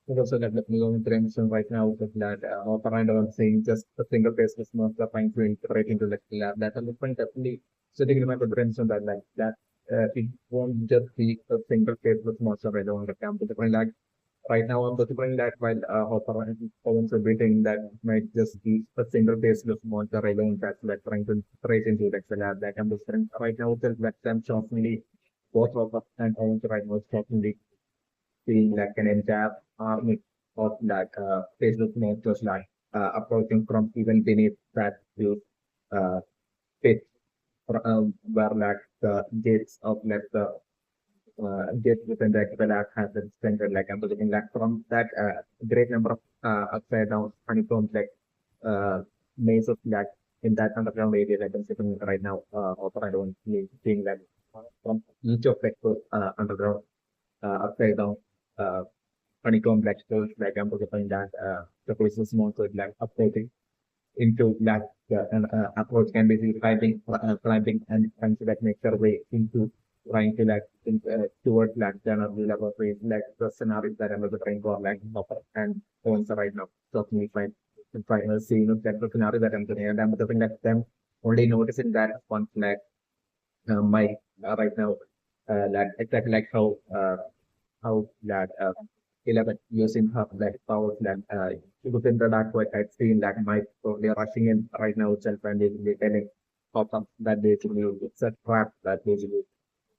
also developing on intervention right now with that operand on saying just a single phase response applying to integrate into the lab. That development definitely sitting in my preference that it won't just be a single phase response available on the campus. Like right now I'm considering that while operand Owens debating that might just be a single phase response available that's like trying to integrate into the lab. That I'm considering right now that I'm shockingly both of us and Owens right now shockingly seeing like an entire army of Facebook monsters approaching from even beneath that to uh, pit where the gates of the gates within the lab has been centered like I'm looking like from that great number of upside down honeycombs uh, mazes in that underground area that I'm sitting right now or I don't seeing that from each of underground upside down uh, honeycomb textures like I'm focusing that the process mode like updating into and approach can be climbing and to make their way into trying to towards general laboratories the scenarios that I'm trying for and points right now. So me find seeing the scenario that I'm doing and I'm doing them only noticing that once my right now exactly how that 11 using her power within the dark web I've seen might probably rushing in right now itself and basically telling pop-up that basically it's a trap that basically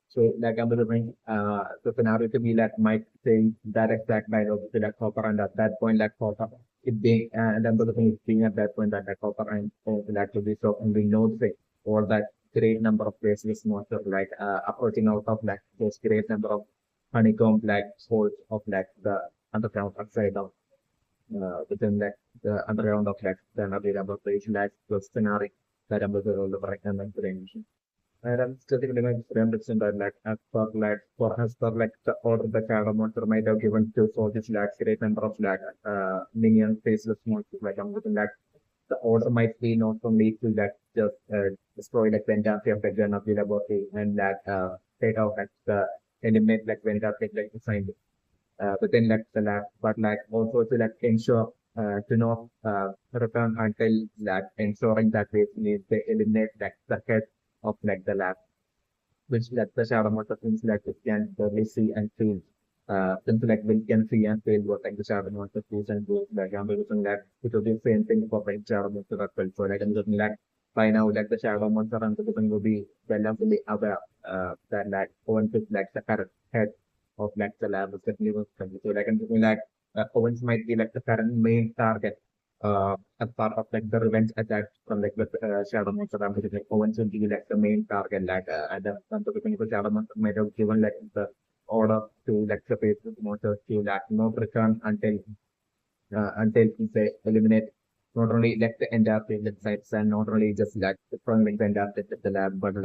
so I'm delivering the scenario to me might say that exact dialogue to that copper and at that point copper it being and then the thing is being at that point that copper and to be so and we know the or that great number of places monster approaching out of those great number of honeycomb holes of the underground upside down within the underground of the available place the scenario that I'm going to recommend to the and I'm still thinking like representation that as per for as per the order the shadow monster might have given to soldiers great number of minion faceless monsters I'm looking the order might be not only to just destroy the entire of the gun of the laboratory and take out eliminate vendor take assigned within the lab, but also to ensure to not return until ensuring that they eliminate the head of the lab, which the shadow motor things it can really see and feel. Things we can see and feel what the shadow motor feels and feels I'm using it will be the same thing for the shadow motor as well. So I'm using by now the shadow monster and the will be relatively aware that Owen is the current head of the lab is definitely was so I'm thinking Owens might be the current main target as part of the revenge attack from the Shadow Monster Ram, because Owens will be the main target and the Shadow Monster might have given the order to the face monster to not return until they eliminate not only the entire field sites and not only just destroying the entire the lab, but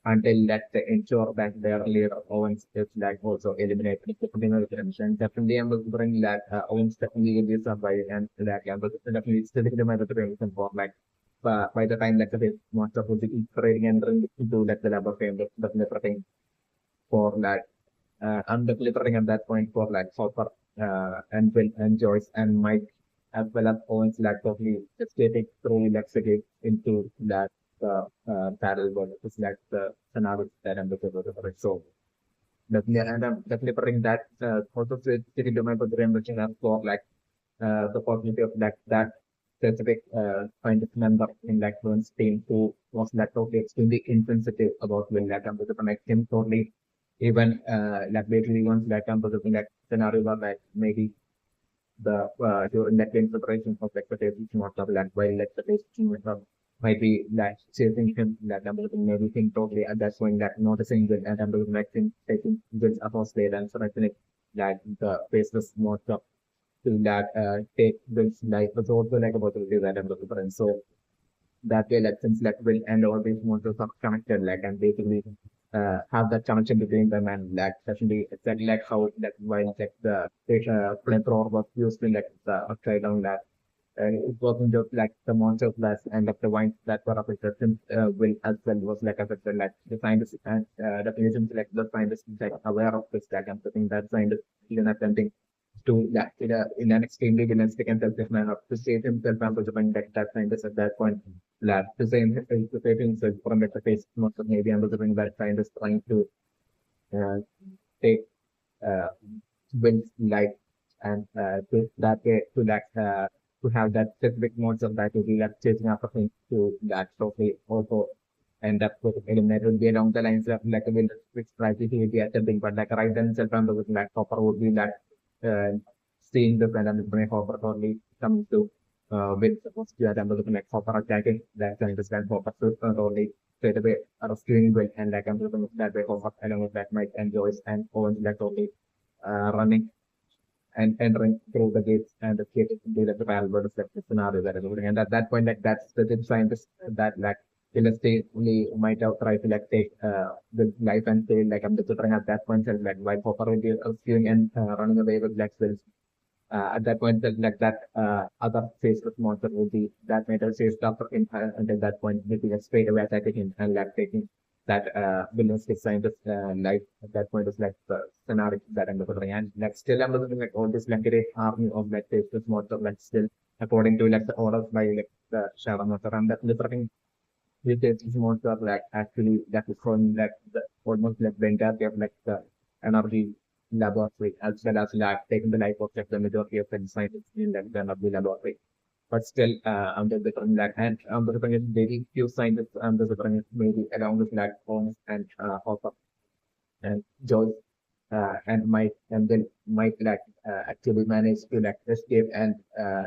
until they ensure that their leader Owens is also eliminated. And definitely I'm bring Owens definitely will be surviving and I'm definitely still in my reservation for by the time the monster will be integrating and into the lab of fame, definitely preparing for underglittering at that point for Hopper and Will and Joyce and Mike as well as Owens totally escaping through escape into battle world. It's the scenario that I'm looking for. So definitely and I'm definitely bring that also to my program which I have for the possibility of that specific kind of member in one's team who was totally extremely insensitive about Will I'm to connect him totally even basically once I'm to scenario where maybe the during that consideration of the table not of while the table might be chasing him I'm maybe think totally at that point noticing good and I'm taking goods across there and so I think the faceless most to take this was also about the review that I'm looking for. And so that way, since will and all these motors are connected, and basically have that connection between them and especially exactly how while the flamethrower was used in the upside down it wasn't just the monsters and the wines that were affected since will as well was affected the scientists and the patients the scientists aware of this and something that scientists even attempting to that in an extremely realistic and selfish manner to save himself from the point that scientist at that point lab to save himself from the face most of maybe I'm the that scientist trying to uh, take uh, Will's life and to that way to have that specific modes of that to be like chasing after things to that so he also end up with eliminate would be along the lines of like a will which strategy would be attempting but like right then self and with like Hopper would be that uh, seeing the plan and the Hopper only come to Will supposed to attempt to like Hopper attacking that kind of stand Hopper to only straight away rescuing Will and like I'm looking that way Hopper along with that Mike and Joyce and Owens like only running and entering through the gates and escaping into like the parallel like the scenario that is going. And at that point, like that's the tip scientist that like realistically might have tried to like take the life and say like I'm just trying at that point like while Hopper will be rescuing and running away with Black Wills. At that point, like that other faceless monster will be that metal says after him until that point will be like straight away attacking him and like taking that villainous scientist life at that point is like the scenario that I'm looking at. And like still I'm looking like all this like great army of like faceless monster like still according to like the orders by like the Sharon Monster and that literally with this monster like actually that is from like the almost like the entirety of like the energy laboratory as well as like taking the life of like the majority of the scientists in like the energy laboratory. But still under the current like and under the current very few scientists under the current maybe along with like Holmes and Hopper and Joyce and Mike and then Mike like actually managed to like escape and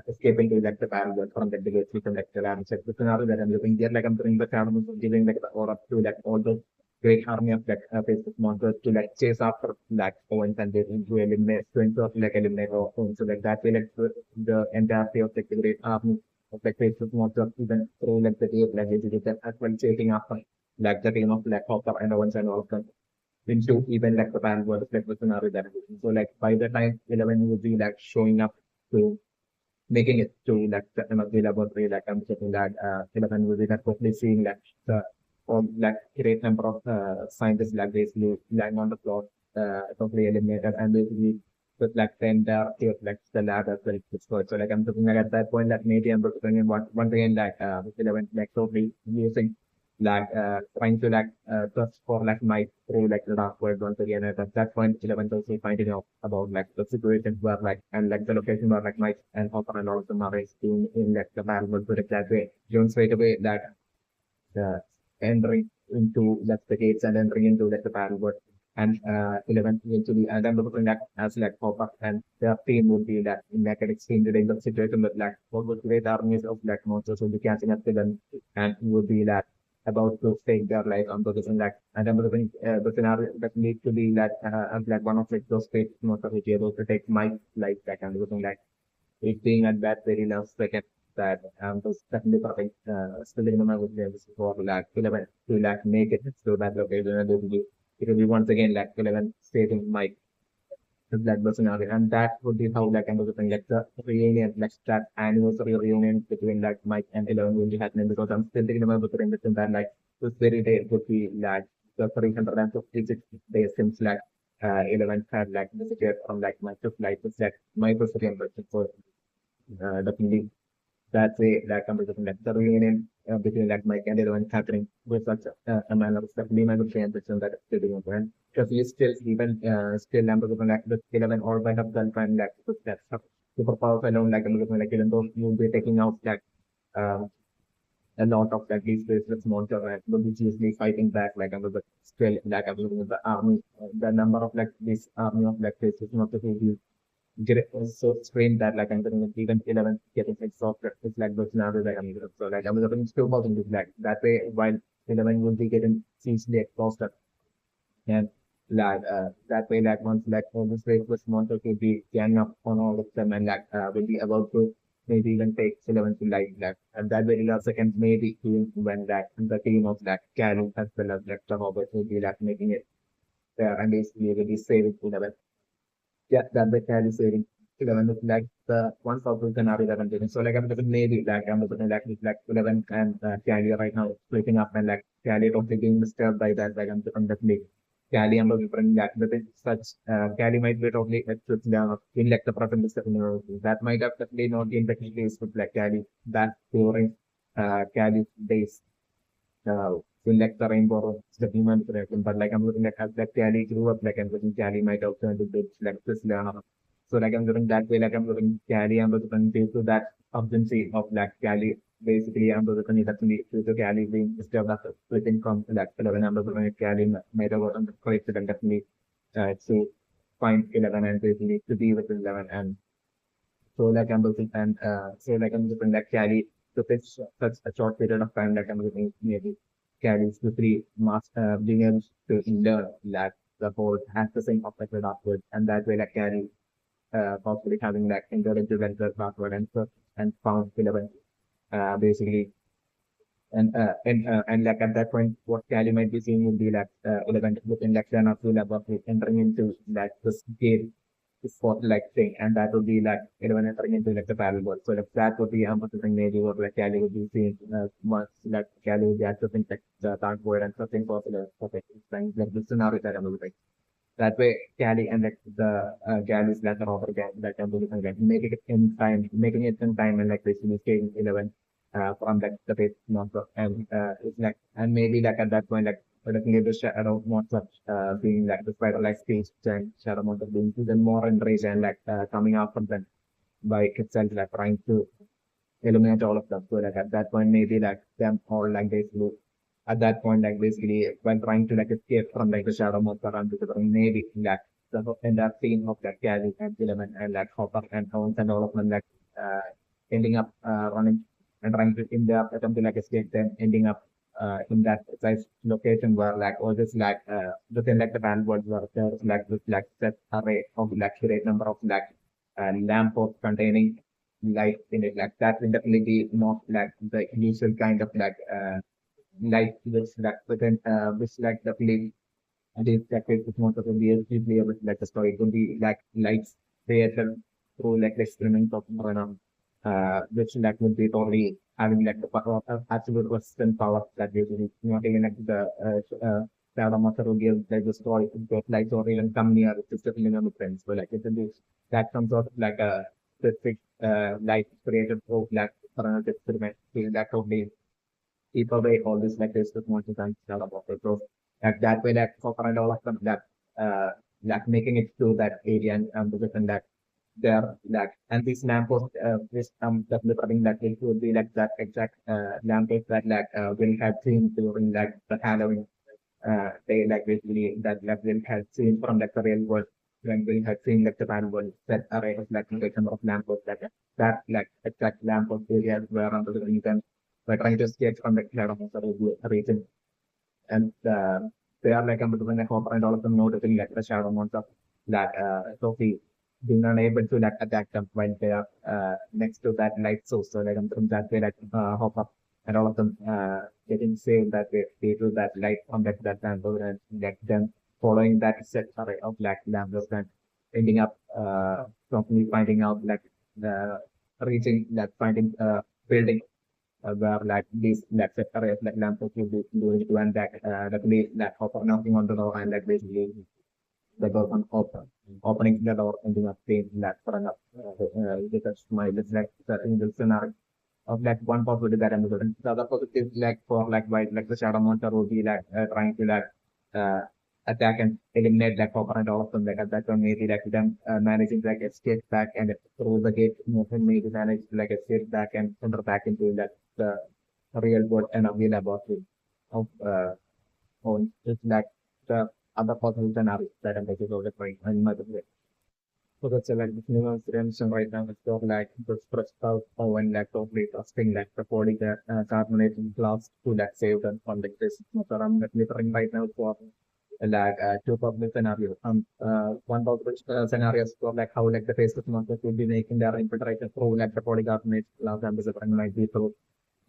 escape into like the parallel from the debate with the lecture and set the scenario that I'm looking here like I'm doing the channel giving like the order to like all those great army of like faceless monsters to like chase after like Owens and they to eliminate to like eliminate Owens so like that way like the entirety of like the great army of like faceless monsters even through like the day of like them as well chasing after like the team of like Hopper and Owens and all of them into even like the band was like the scenario that I'm looking. So like by the time 11 would be like showing up to making it to like the MSD laboratory, like I'm checking that 11 will be like totally seeing like the or like great number of scientists like basically lying on the floor, totally eliminated and basically with like the entirety of like the lab as well destroyed. So like I'm looking like at that point like maybe I'm looking in one thing like with 11 like totally using like trying to like search for like Mike through like the dark web once again. And at that point, 11 also finding out about like the situation where like and like the location where like Mike and Hopper and all of them are being in like the battle put it that way. John straight away that uh, entering into like the gates and entering into like the battle and 11 eventually and I'm looking at as like Hopper and their team would be that in like an extremely dangerous situation with like what was great armies of black monsters would be catching up to them and would be that about to stake their life on position like and I'm looking the scenario that need to be that as like one of like those states most of which able to take my life back and looking like it being at that very last second that was definitely perfect still remember with them for like 11 to like make it to that location and it will be once again like 11 saving Mike that was scenario and that would be how like I'm looking like the reunion like that anniversary reunion between like Mike and 11 will be happening because I'm still thinking about the thing that like this very day would be like the 356 days since like 11 had like disappeared from like my fifth life was like my first reimbursement for definitely that's that conversation like the reunion between like Mike and everyone happening with such a manner of definitely my good transition that it's still doing well. Because we still even still number of like the 11 or by have done fine like with that stuff. Super powerful alone like I'm looking like even though you'll be taking out like um a lot of like these faceless monster and will be usually fighting back like I'm still like I'm looking at the army the number of like this army of like faceless monster who so strange that like I'm getting even 11 getting exhausted. It's like those scenarios like I'm so like I was having still about this like that way while 11 would be getting seriously exhausted and like that way like once like all this faceless monster could be gang up on all of them and like will be about to maybe even take 11 to life like and that very last second maybe even when like the team of like Karen as well as like the Robert will be like making it there and basically will be saving 11 yeah, that bit had is saving 11 is like the one software scenario that I'm doing. So like I'm looking maybe like I'm looking like 11 and Cali right now splitting up and like Cali totally being disturbed by that like I'm definitely. Cali and different that within such Cali might be totally in like the present university. That might have definitely not been the case with like Cali that during Cali days in like the rainbow the human connection. But like I'm looking at as like Cali grew up like I'm looking Cali might have turned into like this so like I'm looking that way like I'm looking Cali I'm looking due to that urgency of like Cali. Basically, I'm looking definitely due to Cali being developed within from like 11. I'm looking at Cali might have gotten the correct definitely to find 11 and basically to be with 11 and so like I'm looking and so like I'm looking like Cali to pitch such a short period of time like I'm looking maybe Cali's the three being able to learn that the whole accessing of like the upward and that way like Cali possibly having like intelligent venture backward and found 11 basically and like at that point, what Cali might be seeing would be like relevant within like 10 or 2 laboratories entering into like this gate spot like thing, and that would be like anyone entering into like the parallel world. So like that would be something maybe what like Cali would be seeing once like Cali would be accessing like the dark void and something possible things like the scenario that I'm looking. That way, Cali and like the Cali's like the robber gang that I'm looking at making it in time and like basically staying 11 from like the base monster and it's like and maybe like at that point like looking at the shadow monster being like the spider like stage and shadow monster being even more enraged and like coming out from them by itself like trying to eliminate all of them. So like at that point, maybe like them all like basically at that point, like basically when trying to like escape from like the shadow monster and the maybe like the entire scene of that Gary and Element and like Hopper and Holmes and all of them like ending up running and trying to in their attempt to like escape them, ending up in that precise location where like all this like within like the band world where there's like this like set array of like great number of like lamp posts containing light in it. Like that will definitely be not like the usual kind of like light which like within which like definitely this like it's not going to be usually able to like the story. It will be like lights created through like the experiments of which like would be totally having like the power of absolute resistant power that usually not even like the Sarah Master will give like the story to get lights or even come near it, just definitely on the friends. So like it will be that some sort of like a specific light created for like for another experiment. So that totally keep away all this like this with more times about it. So like that way like for and all of them that like making it to that area and position that there like and this lamppost this developing that it would be like that exact lamppost that like will have seen during like the Halloween they like basically that like will have seen from like the real world when we had seen like the pan world that array of like location of lamppost that like exact lamppost areas where under the reason we're trying to escape from the cloud of the region and they are like under the hopper and all of them noticing like the shadow monster that Sophie being unable to like attack them when they are next to that light source. So like from that way like hop up and all of them getting saved that way due to that light from that lamp and like them following that set array of like lamps and ending up completely finding out like reaching that finding building where like these like set arrays like lamps will be doing to and that leaves that hopper knocking on the door and like basically the door on opening the door ending up saying that for enough because my this like in the scenario of like one possibility that I'm doing. The other possibility is like for like why like the shadow monster will be like trying to like uh, attack and eliminate like Hopper and all of them like at that point maybe like them managing like escape back and through the gate maybe manage to like escape back and enter back into like the real world and a real laboratory of own just like the other possible scenarios that I'm taking over in my way. So that's like the minimum redemption right now is sort of like the stressed out or when like totally trusting like the body that carbonated glass to like save them from like this. So I'm like literally right now for like two public scenarios. One public scenarios for like how like the Facebook market will be making their infiltration through like the polycarbonate glass and different like people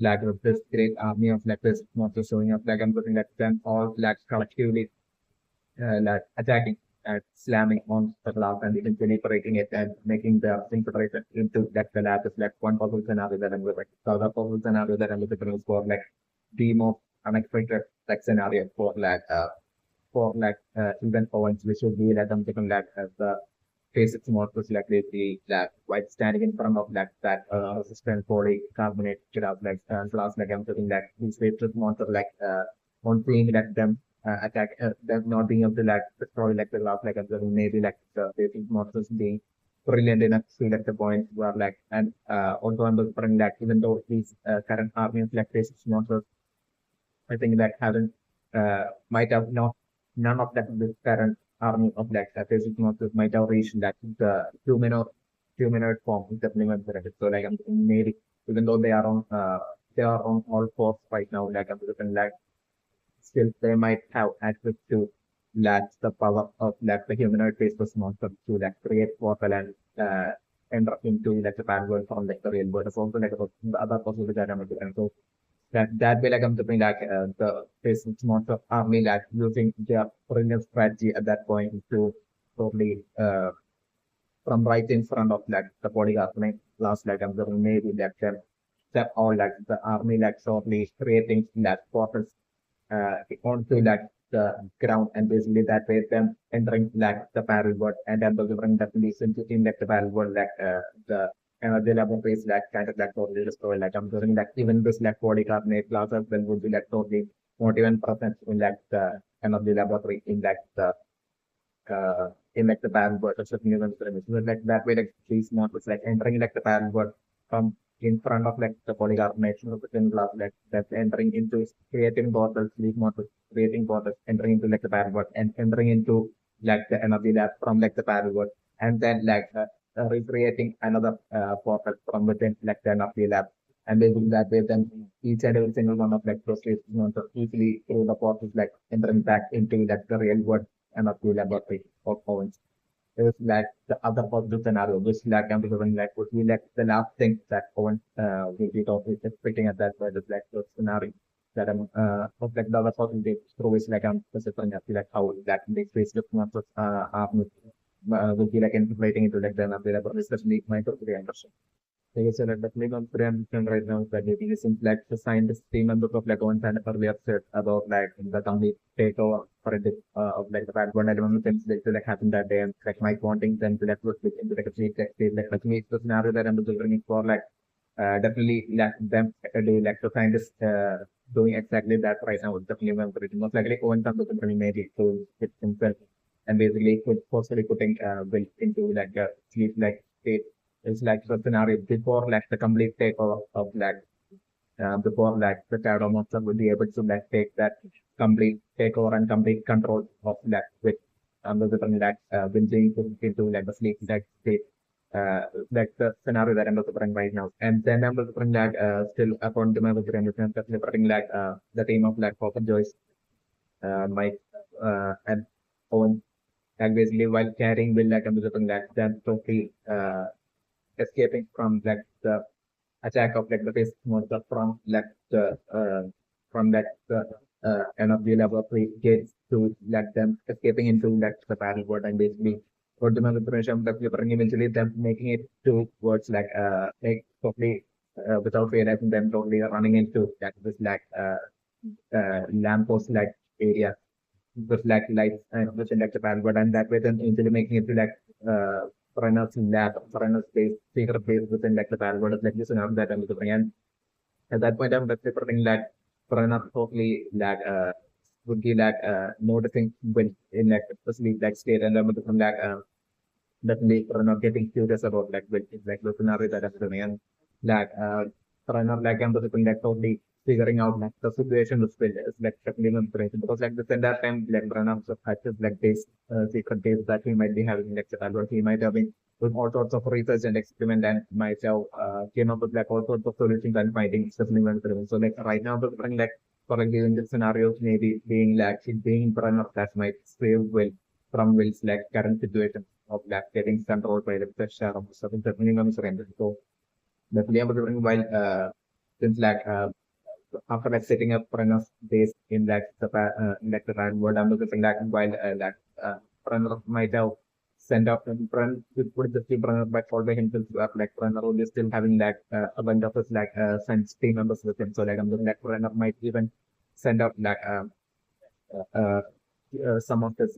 like with this great army of like this monster showing up like I'm looking at them all like collectively like attacking and slamming on the glass and eventually breaking it and making the infiltration into like the lab is like one possible scenario that I'm looking. The other possible scenario that I'm looking for like the most unexpected like scenario for like for like event points, which would be like something like the physics models like basically like white standing in front of like that resistant polycarbonate graph like glass like I'm saying like these physics models like on seeing like them attack them not being able to like destroy like the glass like observing maybe like the physics models being brilliant enough to like the point where like and also I'm whispering that even though these current armies like physics models I think that haven't might have not none of that this current army of like basic monsters might have reached that the humanoid form is definitely imperative. So like I'm maybe even though they are on all fours right now, like I'm looking like still they might have access to like the power of like the humanoid faceless monster to like create portal and enter into like the parallel from like the real world. It's also like the other possibility that I'm looking at. So that way like I'm something like the business monster army like using their brilliant strategy at that point to probably from right in front of like the bodyguard like last like I'm going maybe like them step all like the army like shortly creating that fortress onto like the ground and basically that way them entering like the parallel world and then delivering definitely in like the parallel world like the the laboratories like kind of like totally destroyed like I'm doing like even this like polycarbonate glass as well would be like totally not even present in like the the laboratory in like the parallel world or something even so like that way like these models like entering like the parallel world from in front of like the polycarbonate of the thin glass like that's entering into creating bottles, leak models, creating bottles, entering into like the parallel world and entering into like the energy lab from like the parallel world and then like recreating another portal from within like the energy lab and basically that way then each and every single one of like those monsters easily through the portals like entering back into like the real world energy laboratory of Owens. It was like the other positive scenario, which like I'm doing like would be like the last thing that Owen will be talking expecting at that point is like the scenario that I'm of like the other positive through is like I'm specifying like how that the space of monsters will be like integrating into like the available especially my totally understand. Like I said, definitely comprehension right now that it isn't like the scientist team members of like one kind of earlier said about like the complete takeover for it of like the background element things like happened that day and like Mike wanting them to like switch into like a cheap tech state like me the scenario that I'm delivering for like definitely like them do like the scientists doing exactly that right now is definitely most likely Owen comes to made it to it himself and basically put forcefully putting Will into like a sleep like state it's like the scenario before like the complete takeover of like before like the shadow monster would be able to like take that complete takeover and complete control of that with the different like when being put into like the sleep like state like the scenario that I'm delivering right now. And then I'm delivering like still according to my delivering like the team of like Papa Joyce, Mike and Owen like basically while carrying Will like I'm delivering like then totally escaping from like the attack of like the basic monster from like the from like the energy laboratory gates to like them escaping into like the battle world and basically for the manipulation that we bring eventually them making it towards like like totally without realizing them totally running into like this like lamppost like area with like lights and within like the battle world and that way then eventually making it to like Prana's lab, Prana's space, secret base within like the battle world is like this and that I'm looking and at that point I'm like preferring that Prana totally like would be like noticing when in like especially like state and I'm looking like definitely Prana getting curious about like when it's like the scenario that I'm doing and like Prana like I'm looking like totally figuring out like the situation is still is like definitely inspiration because like the entire time like Prana also hatches like this secret base that he might be having like or he might have been doing all sorts of research and experiment and might have came up with like all sorts of solutions and findings definitely inspiration. So like right now the like currently in the scenarios maybe being like being in front of that might save Will from Will's like current situation of like getting controlled by the pressure of something definitely surrender. So definitely I'm wondering while since like after like setting up Prana's base in like in like the right world, I'm looking like while like Prana might have sent out Pran with put the Prana by following himself up like Prana is still having like a bunch of his like science team members with him. So like I'm looking like Prana might even send out like some of this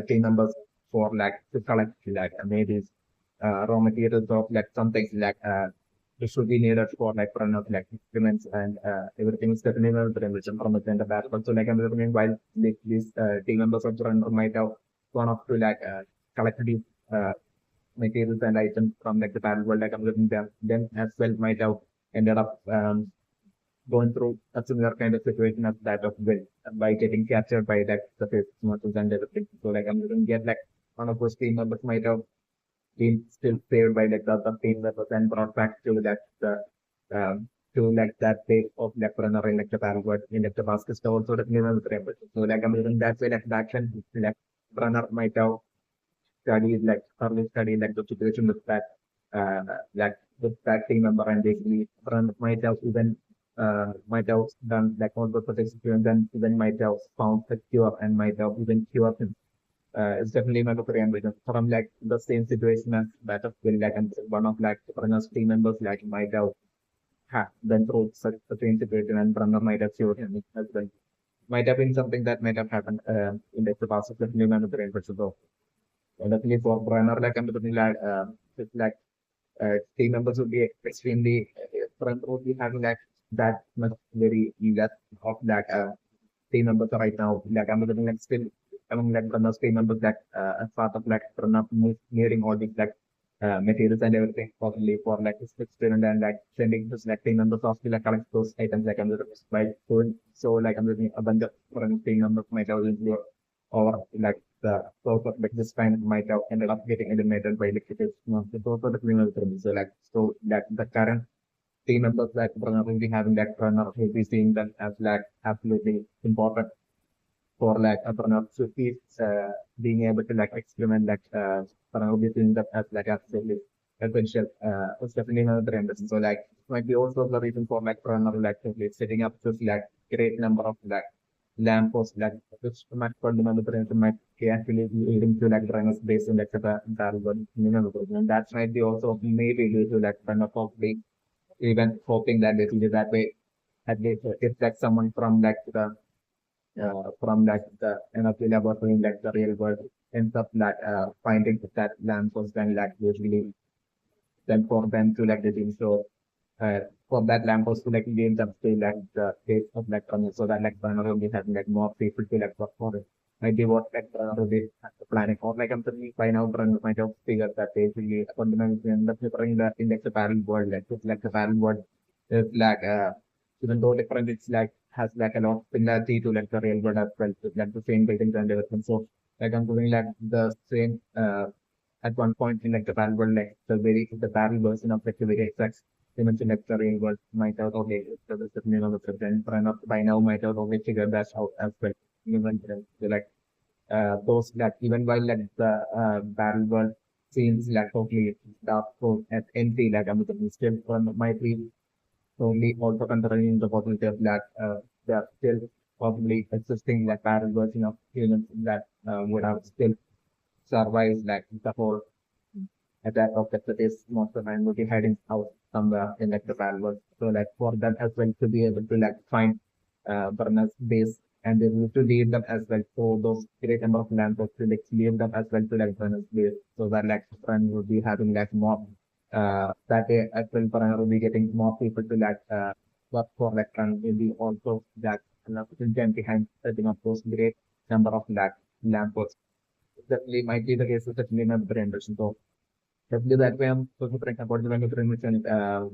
team members for like to collect like maybe raw materials of like something like it should be needed for like run of like experiments and everything is definitely not religion from within the back. But so like I'm looking while these team members of the run might have gone up to like collect these materials and items from like the parallel world, like I'm looking them as well might have ended up going through a similar kind of situation as that of Will by getting captured by that the fifth muscles and everything. So like I'm looking get like one of those team members might have been still saved by like the other team members and brought back to that to like that day of like runner in like the parallel world in like the basket store. So that so like I'm looking that way like the action like runner might have studied like early study like the situation with that uh like with that team member and basically might have even might have done like all sorts of experience and even might have found a cure and might have even cured him. It's definitely not a Korean region from like the same situation as that of Will like and one of like Brunner's team members like might have been through such the same situation and Brunner might have cured him as well. Might have been something that might have happened in like the past of definitely not a Korean region. So definitely for Brunner like I'm definitely it's like team members would be extremely front would be having that much very less of that team members right now. Like I'm looking like still among like the team members that as part of like run nearing all these like materials and everything possibly for like this experiment and like sending this like team members off to like collect those items like I'm looking by so like I'm looking a bunch of foreign team members might have or like the source of like this kind might have ended up getting eliminated by like it is the source of the criminal crime. So like so that the current team members that runner will be having that runner will be seeing them as like absolutely important for like a runner to keep being able to like experiment like runner will be seeing them as like absolutely essential. It's definitely another interesting. So like might be also the reason for like runner like setting up this like great number of like lampposts like which might fundamental might actually be leading to like runners based in like the algorithm. And that might be also maybe due to like runner probably even hoping that it will be that way. At least if like someone from like the energy laboratory in like the real world ends up like finding that lamppost then like usually then for them to like the team so for that lamppost to like gain the stay like the state of like so that like Burner will be having like more people to like work for it. Maybe what like Burner will be planning or like I'm thinking by now Burner might have figured that basically fundamentally and that's preparing the in like the parallel world like the parallel world is like even though different it's like has like a lot of similarity to like the real world as well. So, like the same buildings and everything. So like I'm doing like the same at one point in like the parallel world, like the parallel version of like the very exact image in like the real world might have okay, so this is name of the president, but not by now might have already figured that out as well. Even so like those like even while like the parallel world seems like totally dark so at empty like I'm still might be only also considering the possibility of that there are still probably existing like parallel version of humans that would have still survived like the whole attack of the cities most of the time will be heading out somewhere in like the parallel world. So like for them as well to be able to like find Burna's base and they need to lead them as well. So those great number of land to like lead them as well to like Burna's base. So that like friend would be having like more that day as well Burna will be getting more people to like work for like and will be also that intent behind setting up those great number of like lampposts. Definitely might be the case with the Chilena brand. So definitely that way I'm also trying about the mention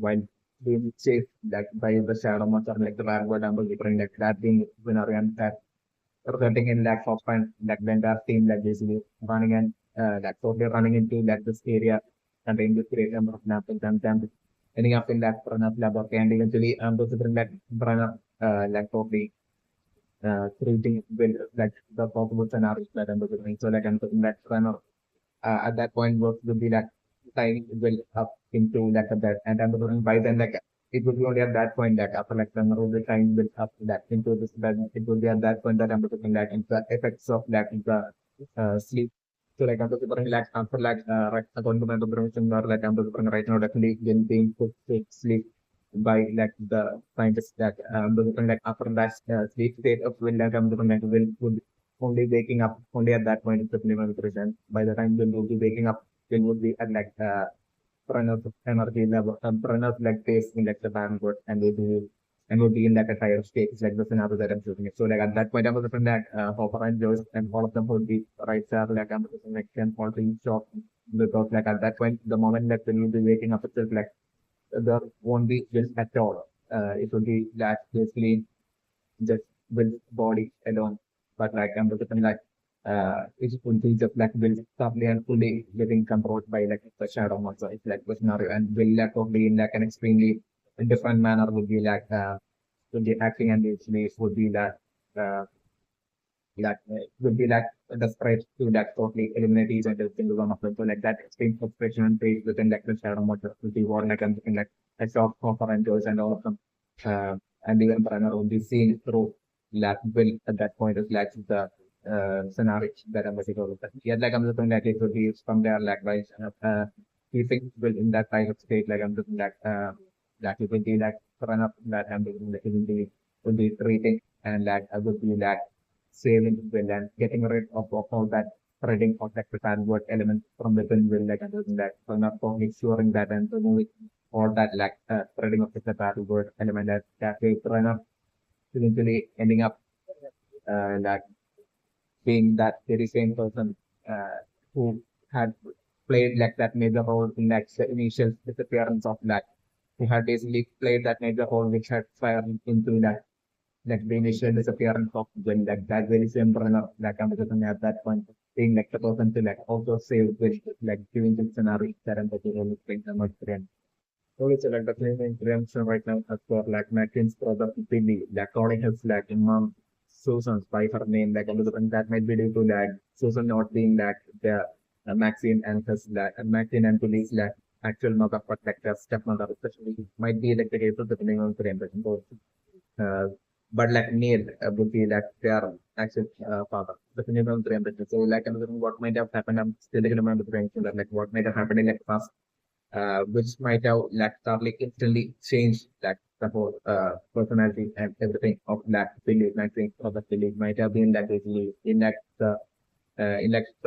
while being chased like by the shadow monster like the backward number different like that being winner and that resulting in lack of fun like the entire team like basically running and like totally running into like this area containing this great number of laps and then ending up in that run up lab and eventually those different like run up like totally creating will like the possible scenarios that I'm looking so like I'm looking that runner at that point work will be like tying will up into like a bed and I'm going by then like it will be only at that point that after like the will time will up that into this bed it will be at that point that I'm looking like into the effects of like the sleep so like I'm looking like after like right according to my information or like I'm looking right now definitely when being put to sleep by like the scientists that looking like after that sleep state of will like I'm looking like will only waking up only at that point is the minimum present. By the time Bill would be waking up, Bill would be at like runners of energy level, runners like tasting like the banquet and would be in like a tired state. It's like the scenario that I'm shooting it. So like at that point, I was different that Hopper and Joyce and all of them would be right there, like I'm like 10 or 3 shocked because like at that point, the moment that when you'll be waking up itself, like there won't be will at all. It will be that basically just with body alone. But like I'm looking like it would be just like will suddenly and fully getting controlled by like the shadow monster. It's like the scenario and will like totally in like an extremely different manner would be acting and its would be would be like desperate to like totally eliminate each other single one of them. So like that extreme frustration and rage within like the shadow monster would be what like I'm thinking like a shock copper and Joyce and all of them. And even Brenner would be seen through like Will at that point is like the scenario that I'm looking over. Yeah, like I'm looking like it would be from there like by keeping Will in that type of state like I'm looking like it would be like run up that I'm looking like it would be treating and like I would be like saving Will and getting rid of all that threading of like the word element from within Will like I'm looking like run up for ensuring that and removing all that like threading of the word element that they run up eventually ending up like being that very same person who had played like that major role in like the initial disappearance of that who had basically played that major role which had fired into that like the initial disappearance of when like that very same runner like I'm looking at that point being like the person to like also save with like giving the scenario that I'm really playing so much friend. So it's like the claim intervention right now as for like Mackin's brother Billy, like calling his like mom Susan by her name, like and that might be due to like Susan not being like the Maxine and his like Maxine and Billy's like actual mother, but like their stepmother, especially might be like the case of depending on the intervention. Uh, but like Neil would be like their actual father, depending on the intervention. So like I'm wondering what might have happened. I'm still remember the intervention, that like what might have happened in like past which might have like totally instantly changed like the whole personality and everything of that village. I think of the village might have been like basically in like the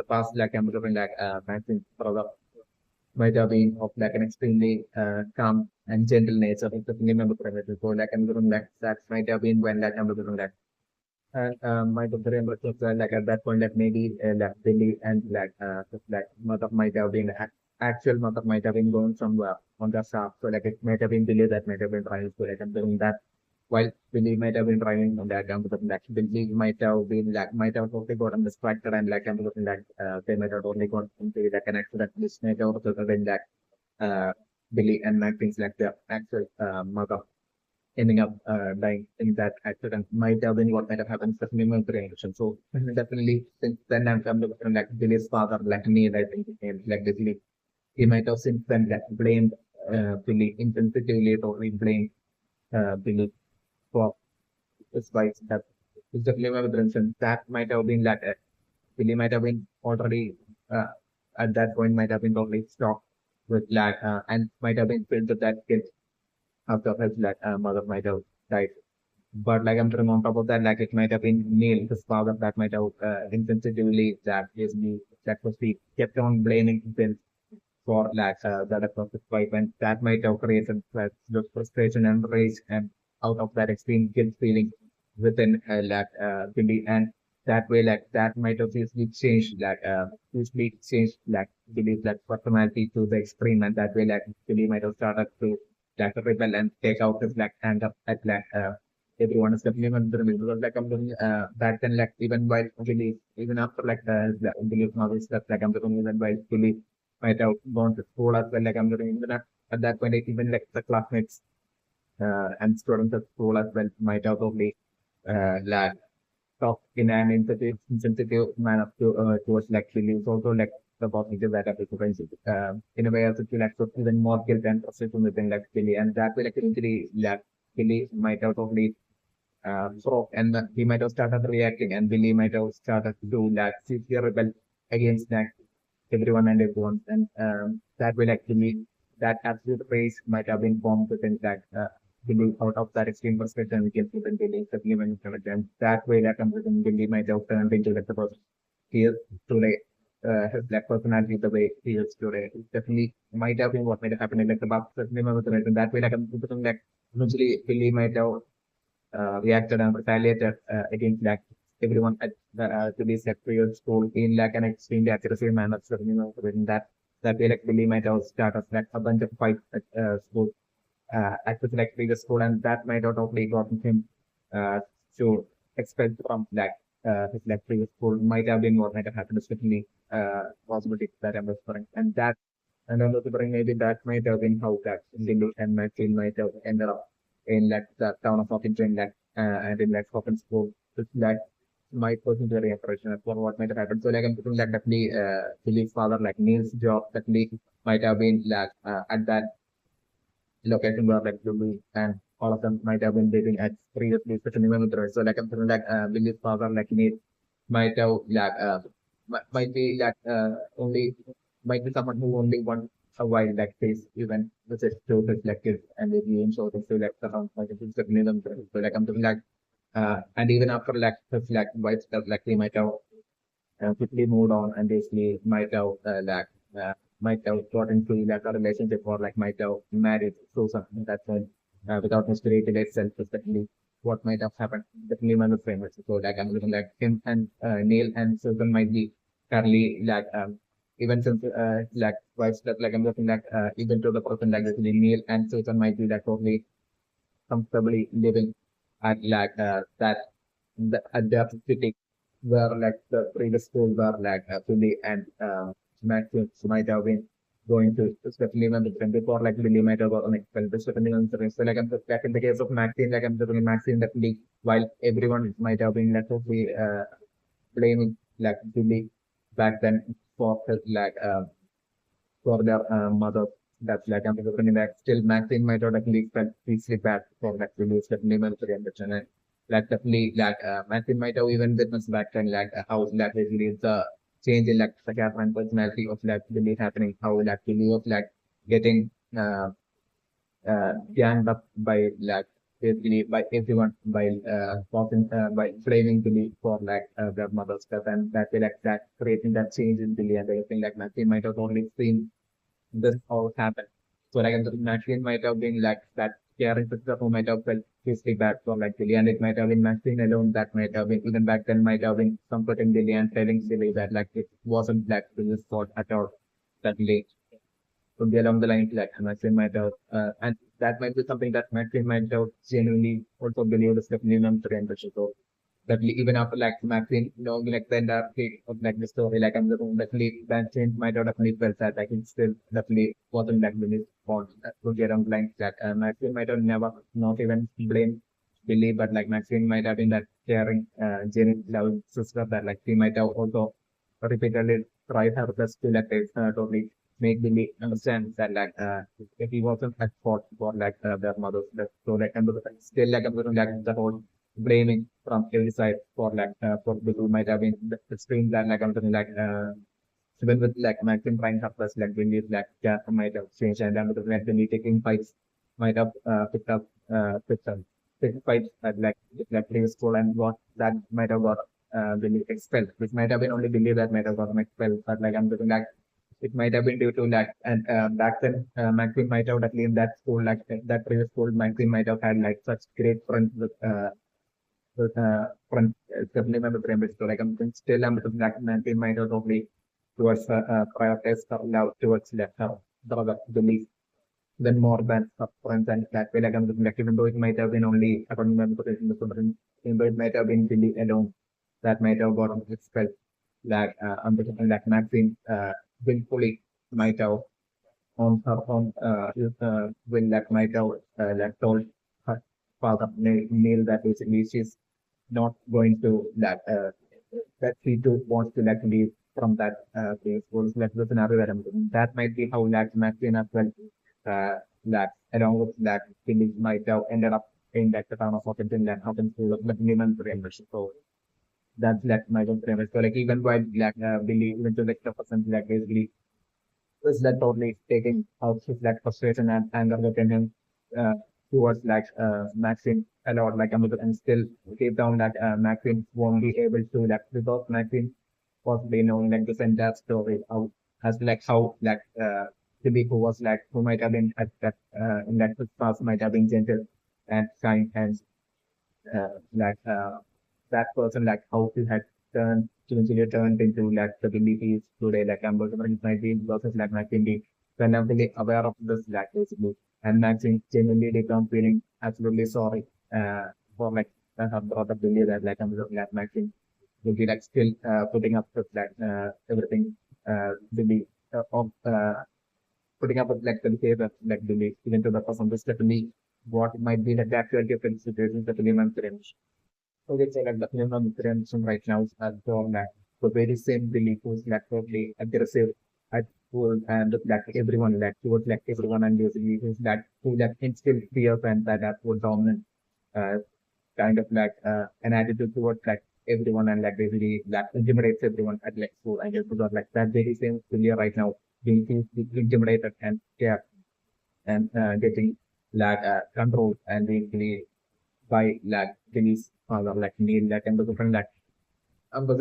past like I'm looking like Maxine brother might have been of like an extremely calm and gentle nature. If the remember correctly. So like I'm looking like that might have been when like I'm looking like and my doctor and was like at that point, like maybe like Billy and like mother might have been actual mother might have been going somewhere on the shaft. So like it might have been Billy that might have been driving. So like I'm doing that while Billy might have been driving on that down to the like Billy might have been like might have totally gotten distracted and like I'm looking like they might have totally got into like an accident which might have resulted in that uh Billy and Mac things like the actual mother ending up dying in that accident might have been what might have happened, especially in my generation. So definitely since then I'm looking at like Billy's father, like me, I think like basically he might have since then like blamed Billy insensitively or blamed Billy for his wife's death. It's definitely my generation. That might have been like Billy might have been already at that point might have been totally shocked with like and might have been filled with that guilt after his like mother might have died. But like I'm saying on top of that, like it might have been Neil, his father, that might have insensitively that is me that was he kept on blaming himself for like the death of his wife, and that might have created the frustration and rage, and out of that extreme guilt feeling within Billy, and that way like that might have usually changed usually changed like Billy's like personality to the extreme, and that way like Billy might have started to like rebel and take out his like anger at everyone is definitely going to the because like I'm doing back then like even while Billy even after like Billy's mother stuff like I'm doing even while Billy might have gone to school as well like I'm doing even at that point like, even like the classmates and students at school as well might have probably like talk in an insensitive manner towards like Billy. It's also like the positive that applies in a way as it will like even more guilt and frustration within like Billy, and that will actually like Billy might have totally so and he might have started reacting, and Billy might have started to do like severe rebel against like everyone and everyone, and that will actually that absolute rage might have been formed within that. Billy out of that extreme frustration, we can see that Billy suddenly when and that way that everything Billy might have turned into like the person he is today. His black personality, the way he is today, definitely might have been what might have happened in like the past. Certainly, in that way, like I'm thinking like eventually Billy might have reacted and retaliated against like everyone at to this like previous school in like an extremely aggressive manner. So, in that way, like Billy might have started like a bunch of fights at school, at the like previous school, and that might have totally gotten him uh, to expelled from like his like previous school. Might have been what might have happened, especially possibility that I'm referring, and that. And I'm referring maybe that might have been how that Lulu and my field might have ended up in like the town of Hawkinson, like and in like Hawkins school. So that my personal impression for what might have happened. So like I'm thinking that definitely Billy's father, like Neil's job, definitely might have been like at that location where like Lulu and all of them might have been dating at previously, especially when with So like I'm thinking like Billy's father, like Neil, might have like might be like only might be someone who only wants a while like this event which is to reflect it and the games or to like around like it's certainly them. So like I'm thinking like and even after like his like white stuff like he might have quickly moved on and basically might have got into like a relationship or like might have married Susan. That's without miscarriage itself, especially what might have happened. Definitely one of the famous. So like I'm looking like him and Neil and Susan might be currently like even since like wives that like I'm looking like even to the person like this Neil and Susan might be like totally comfortably living at like that at the city where like the previous school were like Billy and Matthew might have been going to, especially when the before like Billy might have gotten expelled, depending on the race. So like I'm just like in the case of Maxine, like I'm just Maxine definitely while everyone might have been like totally blaming like Billy back then for his like for their mother. That's like I'm looking like still Maxine might have actually felt peacefully bad for that release definitely military ambition and like definitely like Maxine might have even witnessed back then like how like basically the change in like the character and personality of like Billy happening, how like Billy was like getting ganged up by like basically by everyone by blaming Billy for like their mother's death and that way like that creating that change in Billy and everything like Maxine might have only seen this all happened. So like Maxine might have been like that caring sister who might have felt hugely bad for like Billy and it might have been Maxine alone that might have been even back then might have been comforting Billy and telling Billy that like it wasn't like Billy's fault at all. That Billy could be along the lines like Maxine might have and that might be something that Maxine might have genuinely also believed is definitely not the so that even after like Maxine knowing like the entire plot of like the story, like I'm looking definitely that change might have definitely felt that like it still definitely wasn't like Billy's fault to get on blind that Maxine might have never not even blamed Billy, but like Maxine might have been that caring, genuine love sister that like she might have also repeatedly tried her best to like totally make Billy understand that like if he wasn't at fault for like their mother's death. So like I'm still like I'm looking like the whole blaming from every side for like for people might have been the extreme that like I'm talking like even with like Maxim trying her best like when you like yeah might have changed and then because like when you taking fights might have picked up picked fights at like previous school and what that might have got Billy expelled which might have been only Billy that might have got expelled but like I'm looking like it might have been due to that and back then Maxim might have at least that school like that previous school Maxim might have had like such great friends with front definitely my primary so like I'm still I'm black man in my totally towards prioritize love towards left the belief then more than friends and that way like I'm like even though it might have been only according to my position the children even though it might have been Billy alone that might have got expelled like I'm thinking like Maxine willfully might have on her own will like might have like told her father Neil that basically she's not going to that she too wants to like leave from that place was like the scenario that I'm doing. That might be how like Maxine as well that along with that Billy might have ended up in like the town of Hawkinson and Hawkins to like Newman membership. So that's like my own premise. So like even while like Billy even to like the person like basically was that totally taking out his like frustration and anger within him. towards like Maxine a lot, like and still deep down that Maxine won't be able to like because Maxine was being known like the entire story how as like how like Libby who was like who might have been at that in that past might have been gentle and kind and like that person like how he had turned eventually turned into like the Billy he is today like Ambassador might be versus like Maxine when I'm really aware of this like basically and Maxine genuinely become feeling absolutely sorry for like her brother Billy that like I'm like Maxine will be like still putting up with like everything Billy of putting up with like the behavior like Billy even to the person this definitely what might be like the actual different situations that Billy and so they say like the film of Mithran right now is for like the very same belief who's like totally aggressive at full and like everyone like towards like everyone and basically who's like who like instill fear and that are full dominant uh kind of like an attitude towards like everyone and like basically like intimidates everyone at like school and just because like that very same failure right now being intimidated and scared and getting like controlled and basically by like Dennis father like Neil like and the different like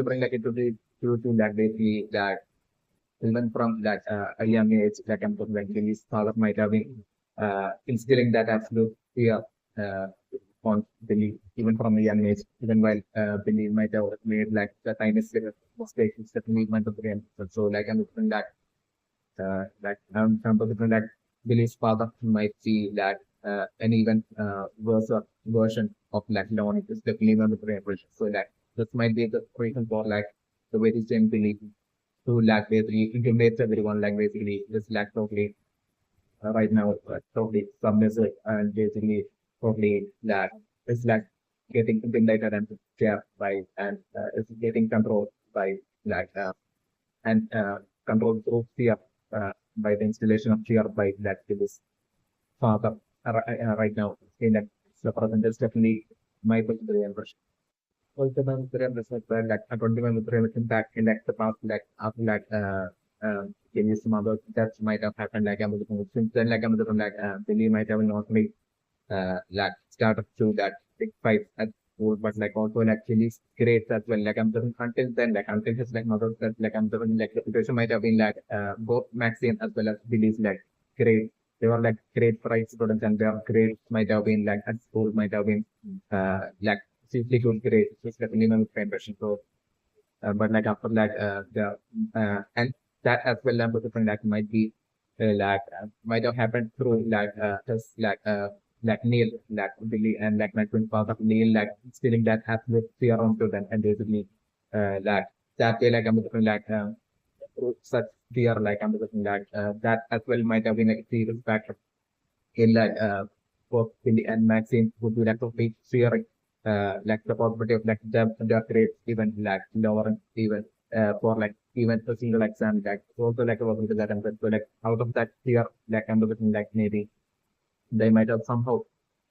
bring like it to the to like basically that even from that a young age like I'm talking like Dennis father might have been instilling that absolute fear uh, on Billy even from a young age even while Billy might have made like the tiniest little mistakes it's definitely meant to brain so like I'm looking that like I'm looking that Billy's father might see that an even worse version of like Leon is definitely not the preparation. So like this might be the reason for like the very same Billy to like basically intimidates everyone like basically this like totally right now totally submissive and basically totally like it's like getting intimidated and scared by and it's getting controlled by like and controlled through fear by the installation of fear by that Billy's father right now in that the present is definitely my particular impression. Also, my particular impression is like according to my particular impression back in like the past like after like maybe some other deaths might have happened like I'm looking since then like I'm looking like Billy might have not made like started to that big fight at school but like also like Billy's grades as well like I'm looking until then like until his like mother said like I'm looking like the situation might have been like both Maxine as well as Billy's like grades they were like great for students and their grades might have been like at school might have been like simply good grades, which definitely not my impression. So, but like after that, the and that as well, number different that might be like might have happened through just like Neil, like Billy, and like my twin father Neil, like stealing that absolute fear onto them, and basically like that way, like I'm different like such fear, like I'm looking like that as well might have been a serious factor in like both Billy and Maxine would be like totally fearing like the possibility of like the grades even like lower even for like even a single exam like also like about that and so like out of that fear like I'm looking like maybe they might have somehow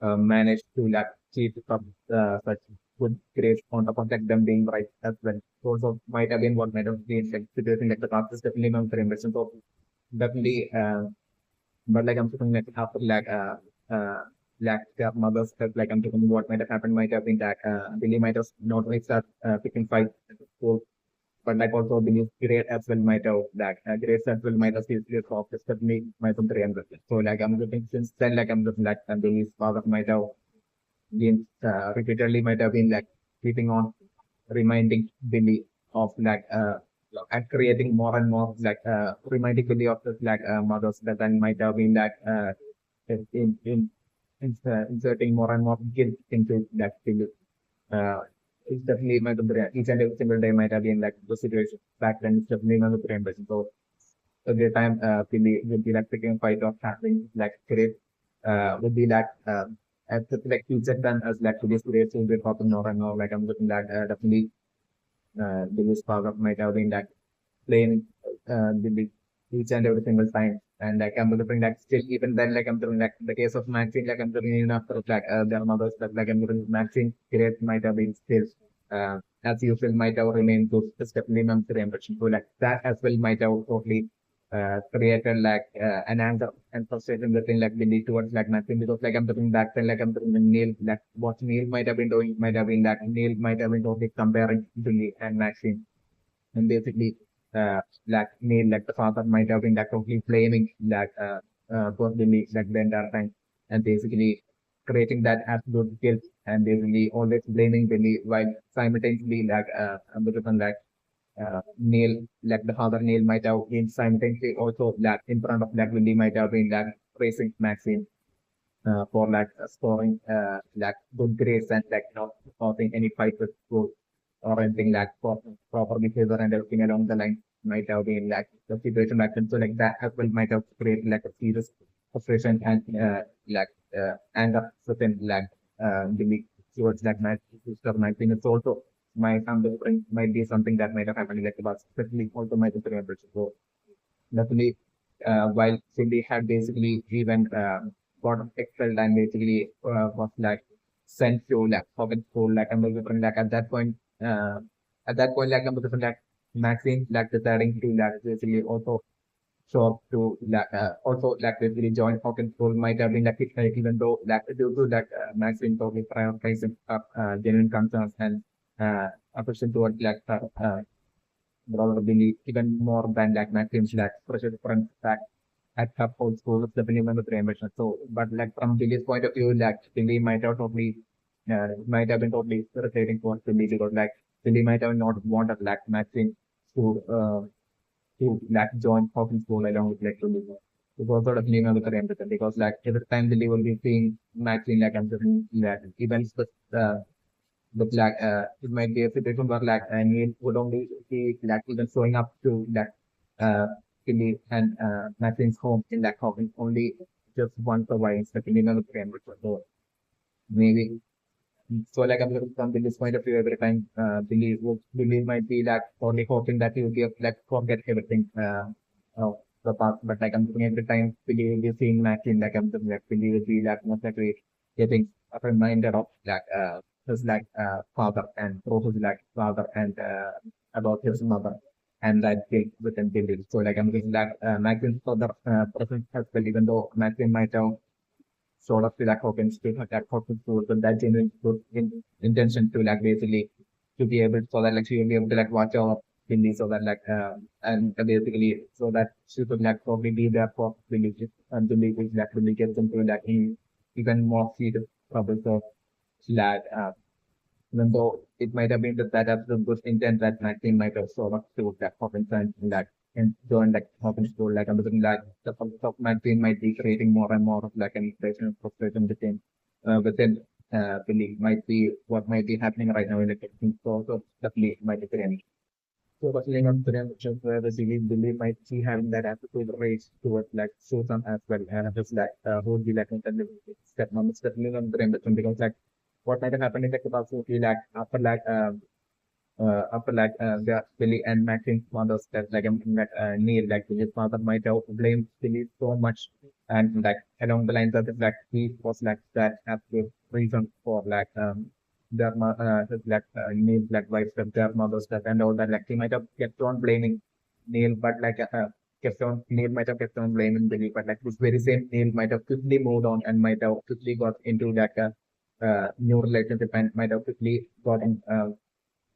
managed to like cheat from such good grades on top of like them being right as well. So also might have been what might have been like situation like the past is definitely not very much. So definitely but like I'm talking like after like their mothers felt like I'm talking what might have happened might have been that Billy might have not only start picking fight at the school, but like also Billy's grade as well might have that grades as well might have seriously soft, especially my from 300. So like I'm looking since then like I'm looking like Billy's father might have been repeatedly might have been like keeping on reminding Billy of like and creating more and more like reminding Billy of this like mothers that then might have been like in inserting more and more guilt into that Billy. Uh, it's definitely my brain. Each and every single day might have been like the situation back then. It's definitely my brain. So every time Billy would be like picking a fight or happening like great would be like as like you said then as like today's grades will be popping more and more like I'm looking at definitely biggest part of my have been that playing each and every single time. And like I'm looking like still even then like I'm doing like the case of Maxine like I'm doing enough of like their mothers but like I'm doing Maxine great might have been still as usual might have remained good. It's definitely not the impression. So like that as well might have totally created like an anger and frustration within like Billy towards like Maxine because like I'm looking back then like I'm looking Neil like what Neil might have been doing might have been that Neil might have been totally comparing Billy and Maxine and basically like Neil like the father might have been like totally blaming like for Billy like the entire time and basically creating that absolute guilt and basically always blaming Billy while simultaneously like like Neil, like the father Neil might have been simultaneously also like in front of like Willie might have been like praising Maxine for like scoring like good grades and like not causing any fight with school or anything like for proper behavior and everything along the line might have been like the situation back then. So like that as well might have created like a serious frustration and like anger within like Billy towards like my sister Maxine. It's also my family might be something that might have happened like about especially also my sister members. So definitely while Cindy had basically even got expelled and basically was like sent to like public school like I'm different like at that point like I'm different like Maxine like deciding to like basically also show up to like also like basically join Hawkins school might have been like even though like due to like Maxine totally prioritizing genuine concerns and affection towards like probably even more than like Maxine's like pressure friends back at her old school with the minimum of ambition. So, but like from Billy's point of view, like Billy might have been totally irritating towards Billy because like Billy might have not wanted like Maxine to like join Hawkins school along with like Billy. It was sort of minimum with ambition because like every time Billy will be seeing Maxine like I'm just like events but like it might be a situation where like Neil would only be like even showing up to like Philly and Maxine's home in like home only just once a while instead of in another frame which was so maybe so like I'm looking from Billy's point of view every time Billy might be like only hoping that he will be like forget everything of the past but like I'm looking every time Billy will be seeing Maxine like I'm looking like Billy will be like most likely getting a reminder of like his like father and through his like father and about his mother and that guilt within Billy. So like I'm looking that Maxine's father present as well even though Maxine might have sort of like Hawkins to like Hawkins to with that genuine good intention to like basically to be able so that like she will be able to like watch our Billy so that like and basically so that she could like probably be there for Billy and Billy will like really gets into like even more serious trouble so that even though it might have been that absolute good intent that Maxine might have sort of to that Hawkins and that and join like Hawkins school like I'm looking like the focus of Maxine might be creating more and more of like an inspiration and frustration within Billy might be what might be happening right now in the kitchen. So definitely might be creating. So questioning on the which where the Billy might be having that attitude race towards like Susan as well and just like who would be like in the step number stepping on the because like what might have happened in the capacity like after like the Billy and Maxine's mother's death, like like Neil, like his father might have blamed Billy so much, and like along the lines of it, like he was like that absolute reason for like his like Neil's like wife's death, their mother's death, and all that. Like he might have kept on blaming Neil, but like kept on Neil might have kept on blaming Billy, but like this very same Neil might have quickly moved on and might have quickly got into like a new relationship and might have quickly got in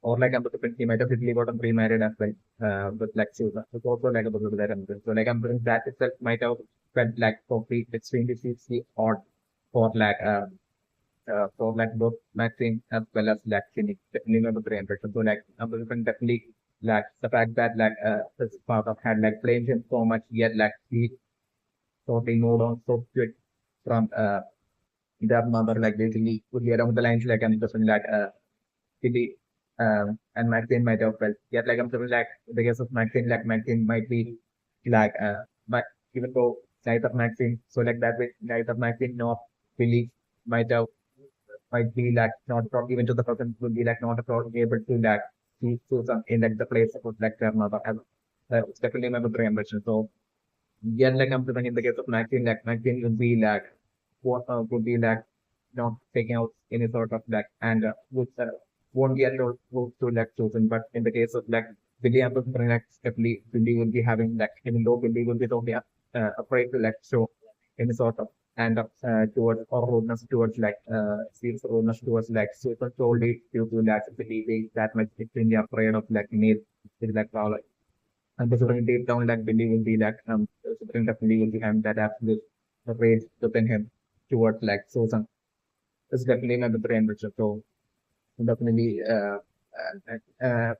or like I'm he might have quickly gotten remarried as well with like Susan. It's also like a bit of that and so like I'm that itself might have felt like totally extremely odd for like both Maxine as well as like Cindy of the brain. So like I'm definitely like the fact that like his father had like blamed him so much yet like he totally moved on so quick from their mother like basically could be around the lines like I'm just like City and Maxine might have felt. Yet, like I'm saying, like the case of Maxine, like Maxine might be like, but even though neither Maxine, so like that way, neither Maxine nor Billy might have might be like not from even to the person would be like not at all able to like see Susan in like the place of like their mother. It's definitely my very ambition. So yeah, like I'm saying in the case of Maxine would be like what would be like not taking out any sort of like anger, which won't be at all moved to like Susan. But in the case of like Billy and something like definitely Billy will be having like even though Billy will be totally afraid to like show any sort of and towards or rudeness towards like serious rudeness towards like super solely due to that Billy being that much extremely afraid of like Neil is like wow, and the sort deep down like Billy will be like something definitely will be having that absolute rage within him towards like Susan. It's definitely not the brain which so definitely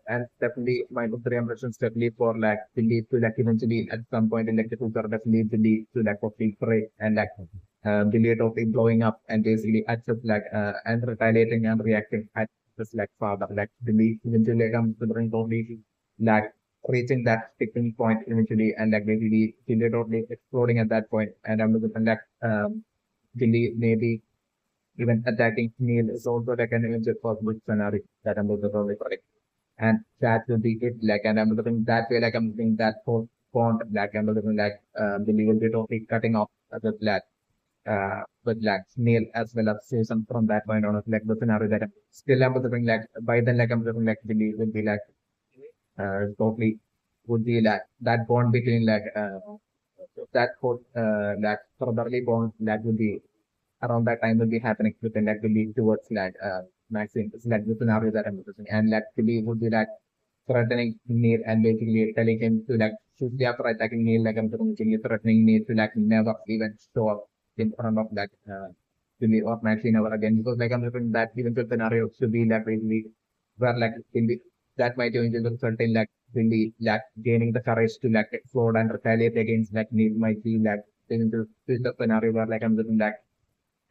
and definitely my three impressions definitely for like Billy to like eventually at some point in like the future definitely Billy to like totally pray and like Billy totally blowing up and basically accept like and retaliating and reacting at this like father like Billy eventually comes to the totally like reaching that tipping point eventually and like basically Billy totally exploding at that point and I'm looking like Billy maybe even attacking Neil is also like an image possible scenario that I'm looking for correct. And that will be it. Like, and I'm looking that way, like I'm looking that whole font, like I'm looking like the will be totally cutting off with like Neil as well as Susan from that point on, like the scenario that I'm still I'm looking like by then, like I'm looking like Billy will be like totally would be like that bond between like that whole that brotherly bond that would be around that time will be happening within that will lead towards that Maxine. It's like the scenario that I'm discussing. And that Billy would be like threatening Neil and basically telling him to like shoot the after attacking Neil like I'm basically threatening Neil to like never even show up in front of that Billy or Maxine ever again. Because like I'm looking that eventual scenario should be like basically where like Billy that might eventually result in like Billy like gaining the courage to like explode and retaliate against like Neil might be like into the scenario where like I'm looking like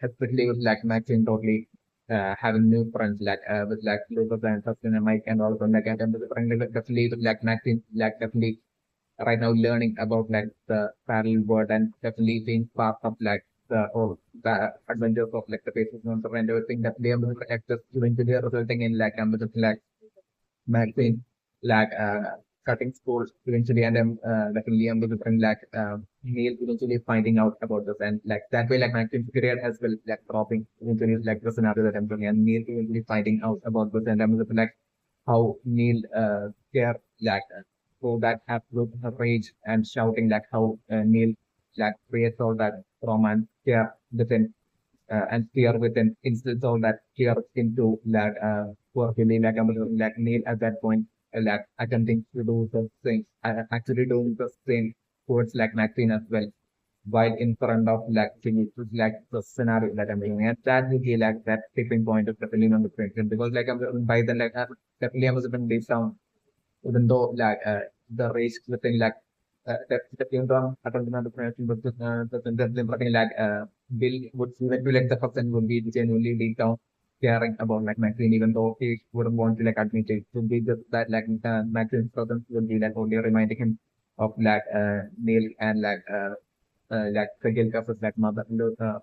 especially with like Maxine totally having new friends like with like Lucas and Justin and Mike and also like and definitely with like Maxine like definitely right now learning about like the parallel world and definitely being part of like the adventures of like the faces and everything that they are like just eventually resulting in like like magazine like cutting scores eventually and then definitely I'm looking like Neil eventually finding out about this and like that way like Maxim's career as well like dropping eventually like the scenario that I'm doing and Neil eventually finding out about this and I'm looking like how Neil care like so that absolute rage and shouting like how Neil like creates all that romance care within and fear within instead of that fear into like poor Billy like like Neil at that point like attempting to do the thing actually doing the same towards like Maxine as well while in front of like Billy to like the scenario that I'm doing and that will be like that tipping point of the film on the prediction because like I'm by then like definitely I was even based down even though like the race within like the kingdom I don't remember the pronunciation but the like Bill would even be like the person would be genuinely deep down caring about like Maxine even though he wouldn't want to like admit it would be just that like Maxine's presence would be like only reminding him of like Neil and like the guilt of his like mother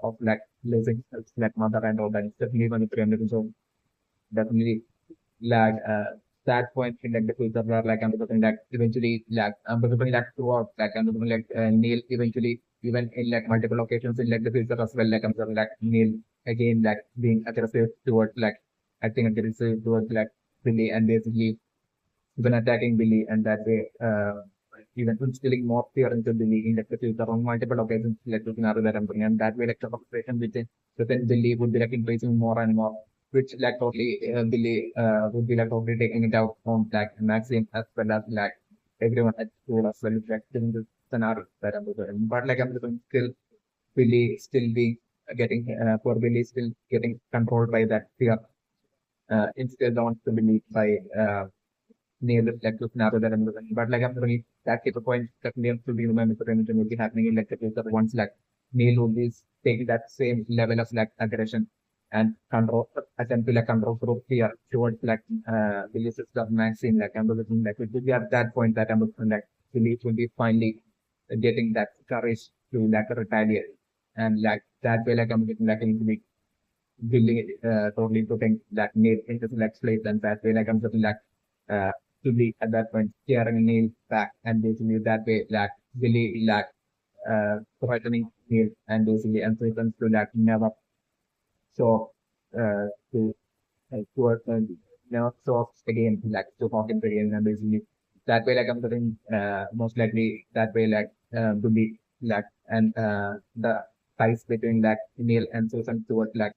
of like losing his like mother and all that it's definitely one of the so definitely like that point in like the future where like I'm looking like eventually like I'm looking like throughout like I'm looking like Neil eventually even in like multiple occasions in like the future as well like I'm looking like Neil again like being aggressive towards like acting aggressive towards like Billy and basically even attacking Billy and that way even instilling more fear into Billy in like the future on multiple occasions like the scenario that I'm bringing and that way like the conversation within Billy would be like increasing more and more which like totally Billy would be like totally taking it out on like Maxine as well as like everyone at school as well like in the scenario that I'm doing but like I'm doing still Billy still being getting for Billy still getting controlled by that fear instead on to believe by near the like scenario that I'm looking. But like I'm looking that type of point definitely to be remembered will be happening in like the future once like Neil would be taking that same level of like aggression and control attempt to like control through fear towards like Billy's sister Maxine like I'm looking like it will be at that point that I'm looking like Billy will be finally getting that courage to like retaliate and like that way like I'm looking like into the building totally putting that Neil into the like place and that way like I'm looking like uh, to be at that point tearing Neil back and basically that way like Billy like threatening Neil and basically and threatens to like never show to towards never show up again like to Hawkins again and basically that way, like I'm considering most likely that way, like to be like and the ties between like Neil and Susan towards like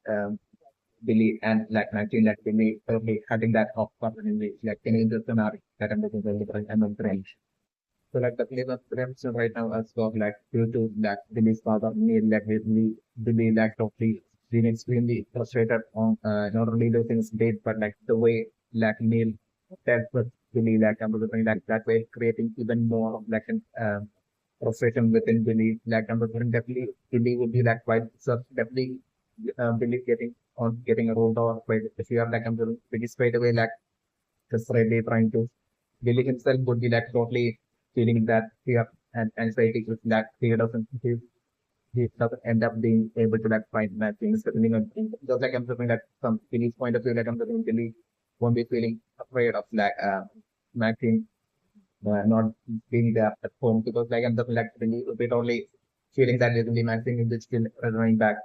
Billy and like Maxine, like Billy probably cutting that off permanently, like any of the scenario that I'm looking for different and then range. So like the flavor prevention right now as well, like due to like Billy's father Neil, like Billy like totally been extremely frustrated on not only the things did, but like the way like Neil dealt with Billy, like I'm looking like that way, creating even more of like an frustration within Billy. Like I'm looking definitely Billy would be like quite so definitely Billy getting a hold of quite if you are like I'm pretty straight away like just really trying to Billy himself would be like totally feeling that fear and anxiety with that he doesn't end up being able to like find that things depending on just like I'm saying that from Billy's point of view, like I'm saying Billy won't be feeling afraid of like matching not being there at home because like I'm saying like Billy will be only feeling that little matching is still running back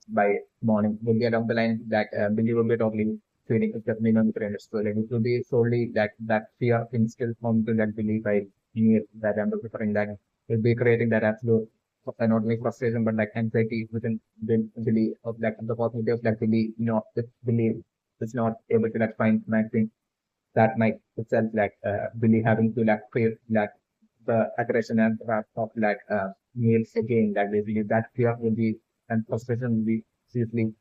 by morning will be along the line that Billy will be totally feeling it's definitely not the so like it will be solely that fear instilled onto that Billy by me that I'm preferring that will be creating that absolute not only frustration but like anxiety within Billy of like the possibility of like Billy if Billy is not able to like find matching that might itself like Billy having to like face like the aggression and wrath of like meals again like basically that fear will be and frustration will be seriously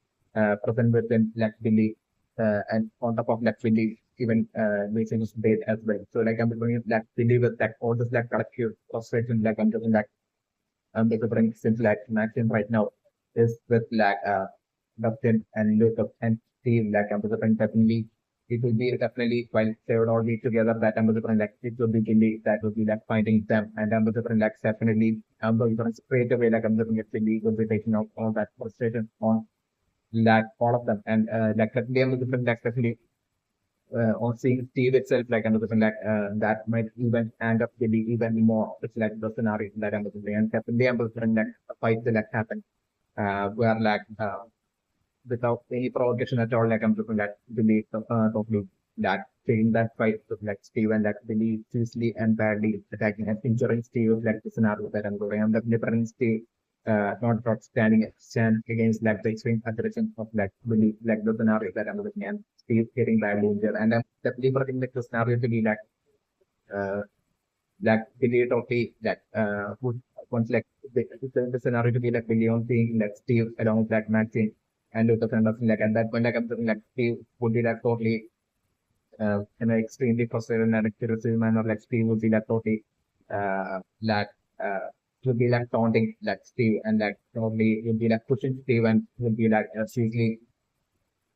present within like Billy and on top of like Billy even making his bed as well. So like I'm going like Billy with like all this like collective frustration like I'm doing like the since like Maxim right now is with like Dustin and Luke and Steve like I'm definitely it will be definitely while they would all be together that I'm like it will be Billy that will be like finding them and I'm like definitely straight away like I'm Billy will be taking out all that frustration on like all of them and like definitely I'm like definitely on seeing Steve itself, like another person like that might even end up getting even more. It's like the scenario that I'm looking at. And definitely I'm looking like a fight that happened, where like without any provocation at all, like I'm looking at Billy totally that taking that fight with like Steve and like Billy seriously and badly attacking and injuring Steve like the scenario that I'm going. I'm definitely preferring Steve. Not stand against like the extreme aggression of like Billy, like the scenario that I'm looking at. Steve getting badly injured, and I'm definitely preferring like the scenario to be uh, like Billy totally that would once like the scenario to be like Billy on seeing like Steve along with like Maxine and Lucas and something like at that point like I'm thinking like Steve would be like totally in an extremely frustrated and aggressive manner like Steve would be like totally like would be like taunting like Steve and like probably would be like pushing Steve and would be like seriously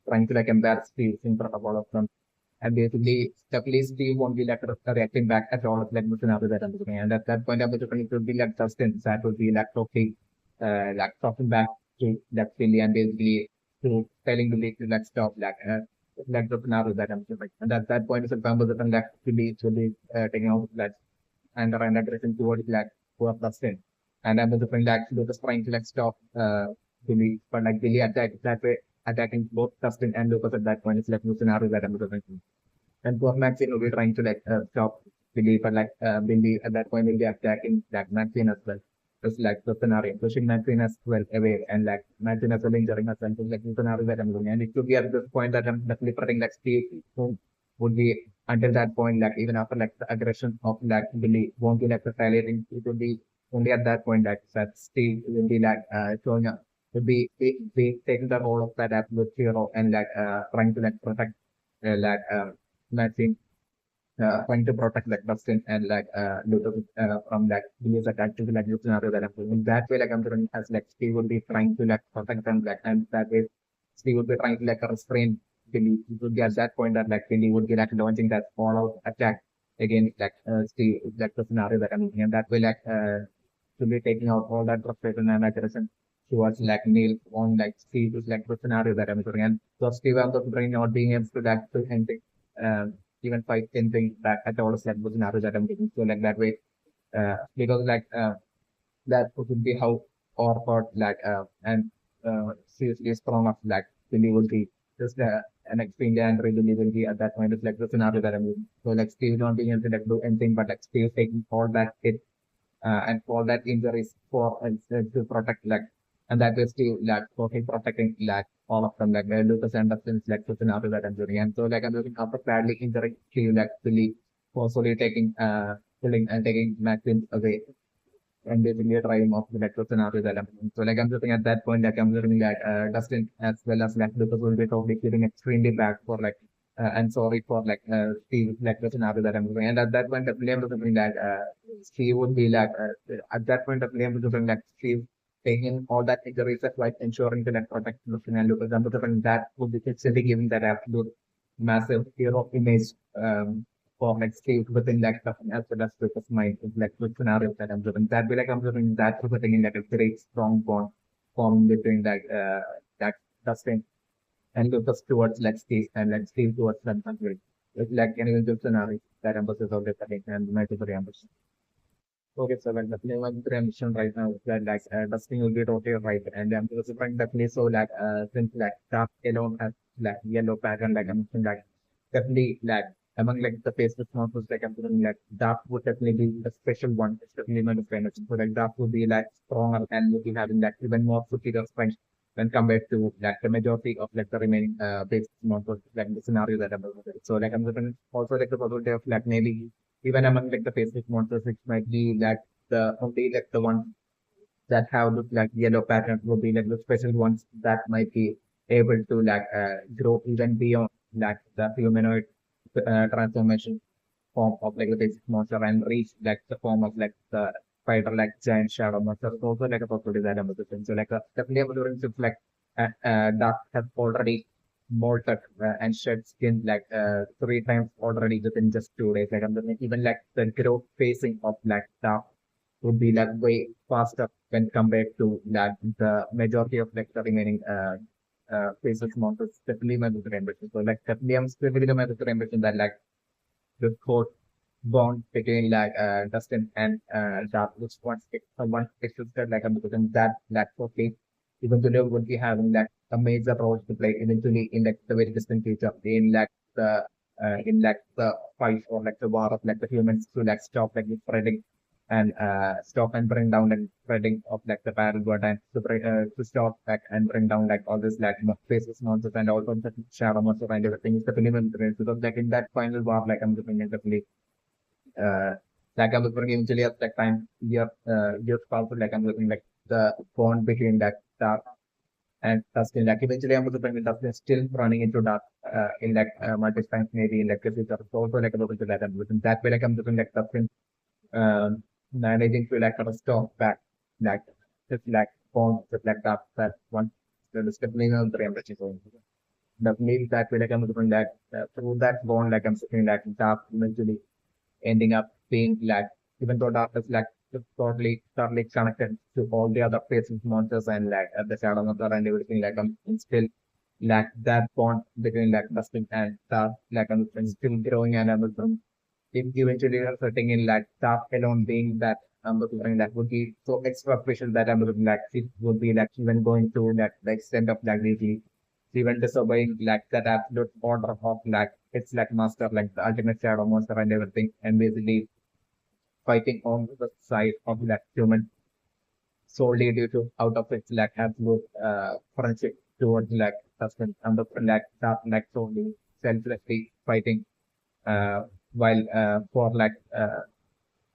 trying to like embarrass Steve in front of all of them. And basically, definitely Steve won't be like reacting back at all like the scenario that I'm looking at. And at that point, I'm looking to be like Justin, that would be like totally like talking back to like Philly and basically to telling the league to like stop like the scenario that I'm looking at. And at that point, it's a example that I'm like to be taking out like and aggression towards like who are Justin. And I'm looking like Lucas trying to like stop Billy, but like Billy attack that way attacking both Justin and Lucas at that point. It's like the scenario that I'm looking at. And poor Maxine will be trying to like stop Billy, but like Billy at that point will be attacking like Maxine as well. Just like the scenario, pushing Maxine as well away and like Maxine as well injuring herself. So, like the scenario that I'm doing. And it could be at this point that I'm definitely putting like Steve who would be until that point, like even after like the aggression of like Billy won't be like retaliating. It will be only at that point that Steve will be like showing up be taking the role of that absolute hero and like trying to like protect like Maxine trying to protect like Dustin and like Luthor from like Billy's attack to the like scenario that I'm doing. In that way, like I'm doing as like Steve would be trying to like protect them like and that way Steve would be trying to like restrain Billy. It would be at that point that like Billy would be like launching that all out attack against like Steve like the scenario that I'm doing. And that way like to be taking out all that frustration and aggression towards like Neil on like Steve is like the scenario that I'm doing. And so Steve I'm considering not being able to like do anything. Even fight anything back at all like the scenario that I'm getting. So like that way, because like that would be how awkward like and seriously strong of like Billy would be just an extremely unreliability at that point is like the scenario that I'm in. So like Steve not being able to like do anything but like Steve taking all that hit and all that injuries for to protect like and that is still like for him protecting like all of them like Lucas Anderson's like the scenario that I'm doing. And so like I'm looking after badly injuring Steve like fully forcefully taking pulling and taking Maxim away and basically driving off the network scenario that I'm in. So like I'm looking at that point, like I'm looking at Dustin as well as like Lucas will be totally feeling extremely bad for like and sorry for like Steve like the scenario that I'm doing. And at that point definitely I'm looking that Steve would be like at that point definitely I'm looking like Steve taking all that injuries as like ensuring to like protect Dustin and Lucas. I'm looking that would be actually giving that absolute massive hero image for like Steve within like the as well as with mind like with scenarios that I'm doing. That way like I'm doing that putting in like a very strong bond form between that Dustin and Lucas towards like Steve and like Steve towards that country. It's like any good scenario that emphasis on the cutting and multiple ambition. Okay, so like definitely one ambition right now is that like Dustin will be totally right and I'm just definitely so like since like dark alone has like yellow pattern like I'm saying like definitely like among like the faceless monsters like I'm feeling like dark would definitely be a special one. It's definitely not a friend. So like dark would be like stronger and would be having like even more superior strength when compared to like the majority of like the remaining faceless monsters like the scenario that I'm looking at. So like I'm looking also like the possibility of like maybe even among like the faceless monsters it might be like the only like the ones that have look like yellow pattern would be like the special ones that might be able to like grow even beyond like the humanoid transformation form of like the basic monster and reach like the form of like the spider like giant shadow monster. It's also like a possibility that I'm looking. So like definitely I'm looking to like Dark has already molted and shed skin like 3 times already within just 2 days. Like I'm looking even like the growth phasing of like Dark would be like way faster when compared to like the majority of like the remaining phases monsters. Definitely my good ambition. So like definitely I'm specifically my good ambition that like the quote bond between like Dustin and Dark, which one existed like because that totally eventually would be having like a major role to play eventually in like the very distant future in like the fight or like the war of like the humans to like stop like the spreading and stop and bring down like spreading of like the parallel and to stop like and bring down like all this like faceless monsters and also the shadow monster and everything is the film because like in that final war like I'm looking at definitely uh like I'm looking eventually at that time years also like I'm looking like the bond between that dark and Dustin like eventually I'm looking at Dustin still running into dark in like multi times maybe in like the future. So also like I'm looking at that and within that way like I'm looking like Dustin managing to like restore back like just like bond with like that one the definitely on the temperature zone. Definitely that way like I'm looking that through that bond like I'm looking like dark eventually ending up being like even though dark is like totally connected to all the other faces monsters and like at the shadow monster and everything like I'm still like that bond between like Dustin and Dark like I'm still growing and I'm if eventually are setting in like staff alone being that looking that would be so extra special that I'm looking like it would be like even going to that the extent of like really even disobeying like that absolute order of like it's like master like the ultimate shadow monster and everything and basically fighting on the side of like human solely due to out of its like absolute friendship towards like husband and the like that like solely selflessly fighting uh while for like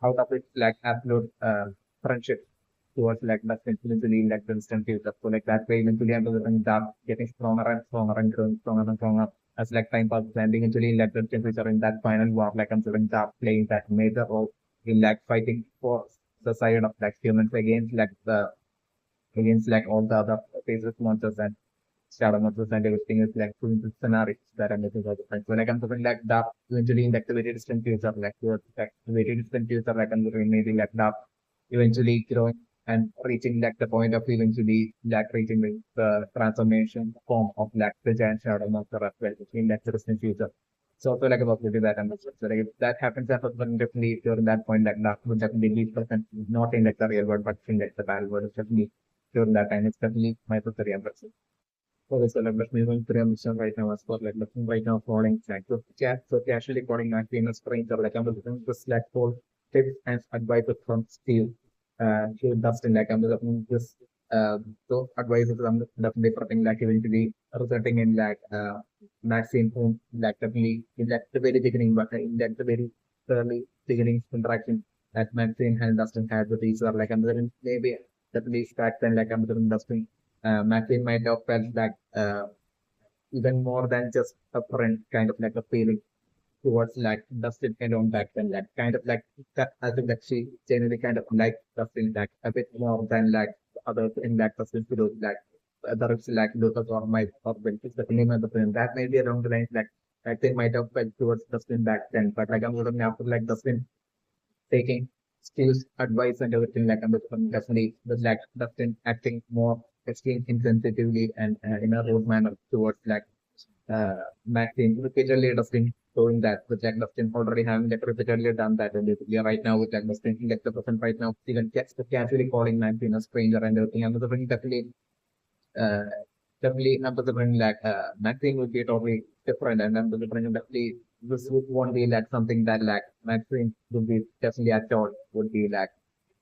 out of it like absolute friendship towards like that eventually like the instant future. So like that way eventually I'm going that getting stronger and stronger and growing stronger and stronger as like time passes and eventually like the instant future in that final war like I'm doing that playing that major role in like fighting for the side of like humans against like all the other faceless monsters and shadow monsters and everything is like two scenarios that I'm looking at. So like I'm something like that eventually in like the very distant future, like towards like the very distant future, like I'm looking maybe like that eventually growing and reaching like the point of eventually like reaching the transformation form of like the giant shadow monster as well in like the distant future. So also like a possibility that I'm so like if that happens, that would definitely during that point like that would definitely be present not in like the real world but in like the parallel world, it's definitely during that time it's definitely my preferred. for this like moving through mission right now as for like looking right now falling like so casually calling not being a stranger like I'm looking this like for tips and advices from Steve to Dustin like I'm looking this so advices I'm definitely something like eventually resulting in like maximum like definitely in like the very beginning but in like the very early beginning interaction that Maxine and Dustin had with each other like I'm maybe definitely back then like I'm Dustin Maxine might have felt like even more than just a friend, kind of like a feeling towards like Dustin alone back then, like kind of like that. I think that she genuinely kind of liked Dustin like a bit more than like others in like Dustin videos, like others like Lucas or Mike or Bill. It's the name of the film. That may be along the lines like they might have felt towards Dustin back then, but like I'm looking after like Dustin taking skills, advice, and everything like definitely was like Dustin acting more extreme insensitively and in a rude manner towards like Maxine repeatedly Dustin showing that with Jack Dustin already having like repeatedly done that and basically right now with Jack Dustin like the person right now even gets casually calling Maxine a stranger and everything and the thing definitely uh, definitely number the bring like Maxine would be totally different and number the bring definitely this won't be like something that like Maxine would be definitely at all would be like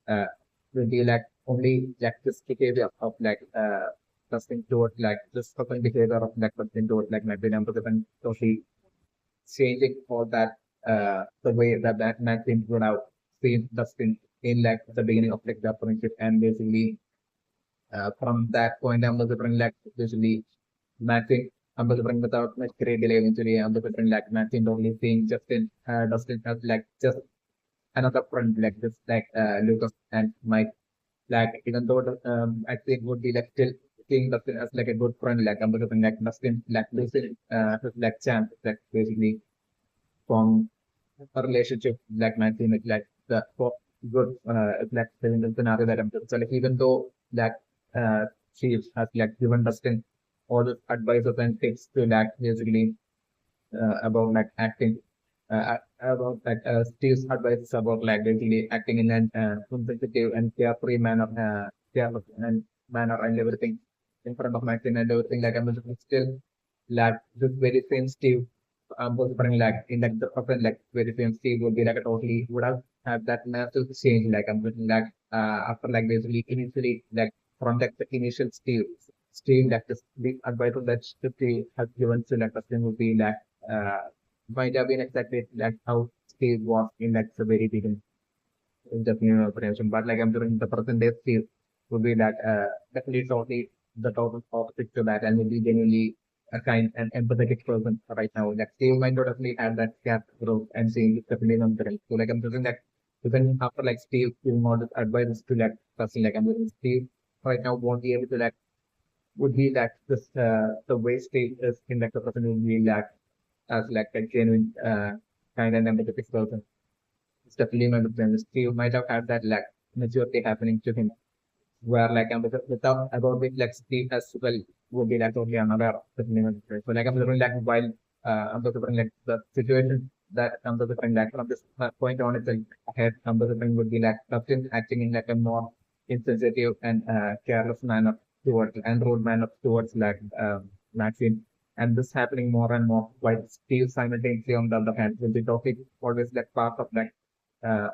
uh would be like only like this behavior of like trusting towards like this certain behavior of like trusting towards like Maxine number the bring totally changing all that the way that Maxine would have seen Dustin in like the beginning of like the friendship and basically from that point, I'm also bring like usually matching. I'm also bring without much great delay. Eventually, I'm also bring like matching only seeing Justin, Dustin as like just another friend, like this, like Lucas and Mike. Like even though I think would be like still seeing Dustin as like a good friend, like I'm also bring like Dustin, like losing like chance, like basically from a relationship like matching, like the for good like the scenario that I'm so like even though like she has like given Dustin all the advices and tips to like basically about like acting about like Steve's advice about like basically acting in an sensitive and carefree manner careless and manner and everything in front of Maxine and everything like I'm still like this very same Steve was bring like in like the often like very same Steve would be like a totally would have had that massive change like I'm looking like after like basically initially like from like the initial Steve like the advice that Steve has given to like Dustin would be like uh, might have been exactly like how Steve was in like the very beginning in the new operation. But like I'm doing the present day Steve would be that definitely totally the total opposite to that and would be genuinely a kind and empathetic person right now. Like Steve might not definitely have that gap growth and seeing this definitely not the right. So like I'm doing that even after like Steve giving all this advice to like person like I'm doing Steve right now won't be able to like would be like this the way Steve is in like the person would be like as like a genuine kind and empathetic person. It's definitely not the plan. Steve might have had that like maturity happening to him, where like without about it like Steve as well would be like totally unaware of the minimum. So like I'm literally like while I'm looking like the situation that I'm looking like from this point on itself ahead, I'm looking would be like Captain acting in like a more insensitive and careless manner towards and rude manner towards like Maxine. And this happening more and more while Steve simultaneously on the other hand will be topic always like part of like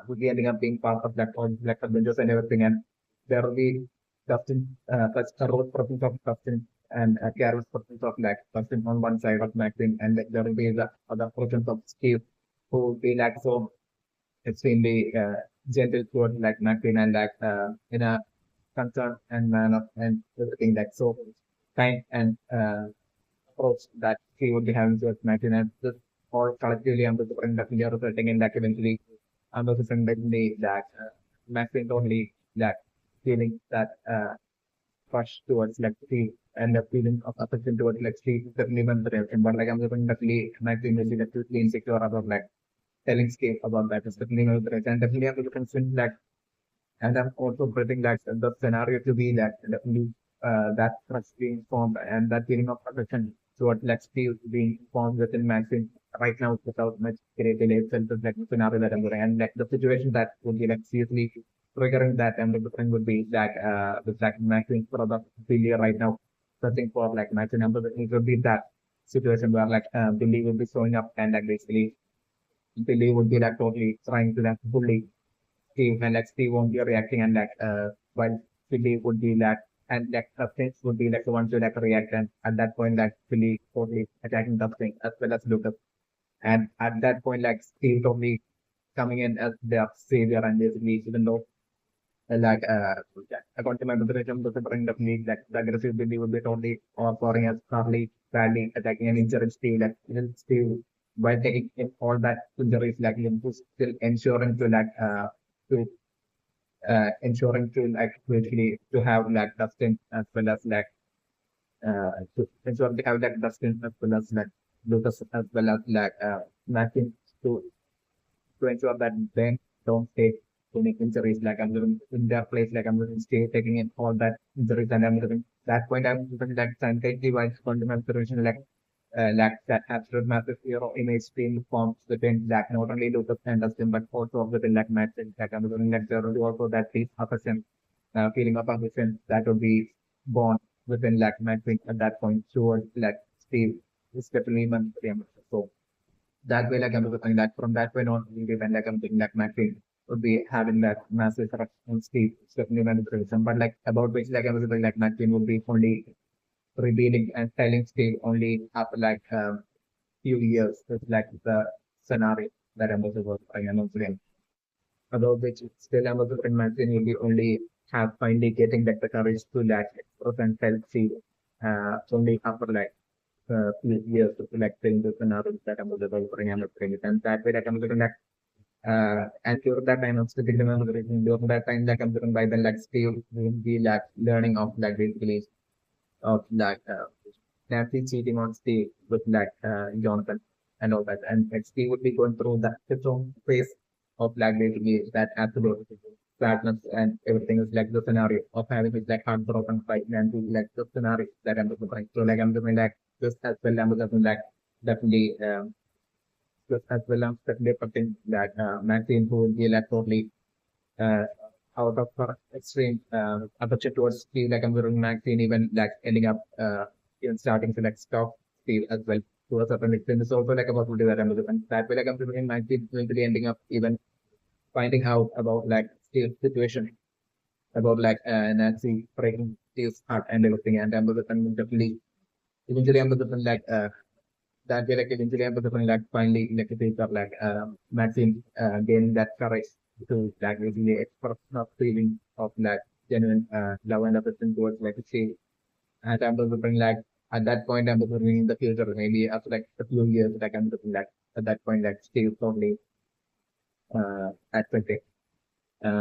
would be ending up being part of that all like adventures and everything and there will be Dustin, such a road presence of Dustin and a careless presence of like Dustin on one side of Maxine, and like, there will be the other presence of Steve, who will be like so extremely gentle towards like Maxine and like in a concern and manner and everything like so kind and approach that he would be having towards Maxine, and this all collectively under the definitely resulting in that eventually under the definitely that Maxine only that feeling that crush towards like Steve and the feeling of affection towards like Steve is definitely one of the reaction. But like I'm definitely Maxine will be definitely insecure about like telling Steve about that. It's definitely one of the reaction. And definitely I'm concerned that and I'm also predicting that the scenario to be that definitely that trust being formed and that feeling of affection towards like Steve being formed within Maxine right now without much great delay itself is like the scenario that I'm going and like the situation that would be like seriously triggering that and the thing would be that with like Maxine's brother failure right now searching for like matching numbers, it would be that situation where like Billy would be showing up and like basically Billy would be like totally trying to like bully Steve, and like Steve won't be reacting, and like while Billy would be like, and like Dustin would be like the one to like react, and at that point like Billy totally attacking Dustin as well as Lucas, and at that point like Steve totally coming in as their savior, and basically even though like according to my observation, the bring of league like the aggressive Billy would be totally or scoring as Carly badly attacking and injuring Steve, like even Steve while taking in all that injuries, like he was still ensuring to like to ensuring to like basically to have like Dustin as well as like to ensure they have like Dustin as well as like Lucas as well as like Matthew to to ensure that they don't take any injuries. Like I'm living in their place, like I'm living stay taking in all that injuries, and I'm living that point. I'm living that scientifically wise fundamental solution like that absolute massive hero image being formed within like not only Lucas and Dustin but also within like Matt and like I'm living like there will be also that peace affection feeling of affection that would be born within like Matt at that point towards like Steve, especially even so that way, like I'm looking that from that point on, when like I'm thinking that Maclean would be having that massive correction speed, certainly manipulation. But like about which like I was thinking like Maclean would be only revealing and telling Steve only after like few years. It's like the scenario that I'm also working about which still I'm also thinking Maclean will be only have finally getting like the courage to like express and tell Steve only after like years to like playing the scenarios that I'm developing and playing it. And that way that I'm looking at and during that time I'm still remember during that time like I'm looking by then like Steve will be like learning of like basically of like Nancy cheating on Steve with like Jonathan and all that. And like, Steve would be going through that his own phase of like basically that absolute sadness and everything is like the scenario of having his like heartbroken fight and like the scenario that I'm looking. So like I'm looking like this as well I'm looking like definitely this as well I'm definitely putting that Maxine who will be like totally uh, out of her extreme affection towards Steve, like I'm wearing Maxine, even like ending up even starting to like stalk Steve as well to a certain extent. It's also like a possibility that I'm looking that way, like I'm wearing Maxine will be ending up even finding out about like Steve's situation, about like Nancy breaking Steve's heart and everything, and I'm looking definitely eventually I'm looking like that way like eventually I'm looking like finally like the phase of like Maxine gain that courage to like really express not feeling of like genuine love and affection towards like she and I'm looking like at that point I'm looking in the future maybe after like a few years like I'm looking like at that point like Steve probably at 20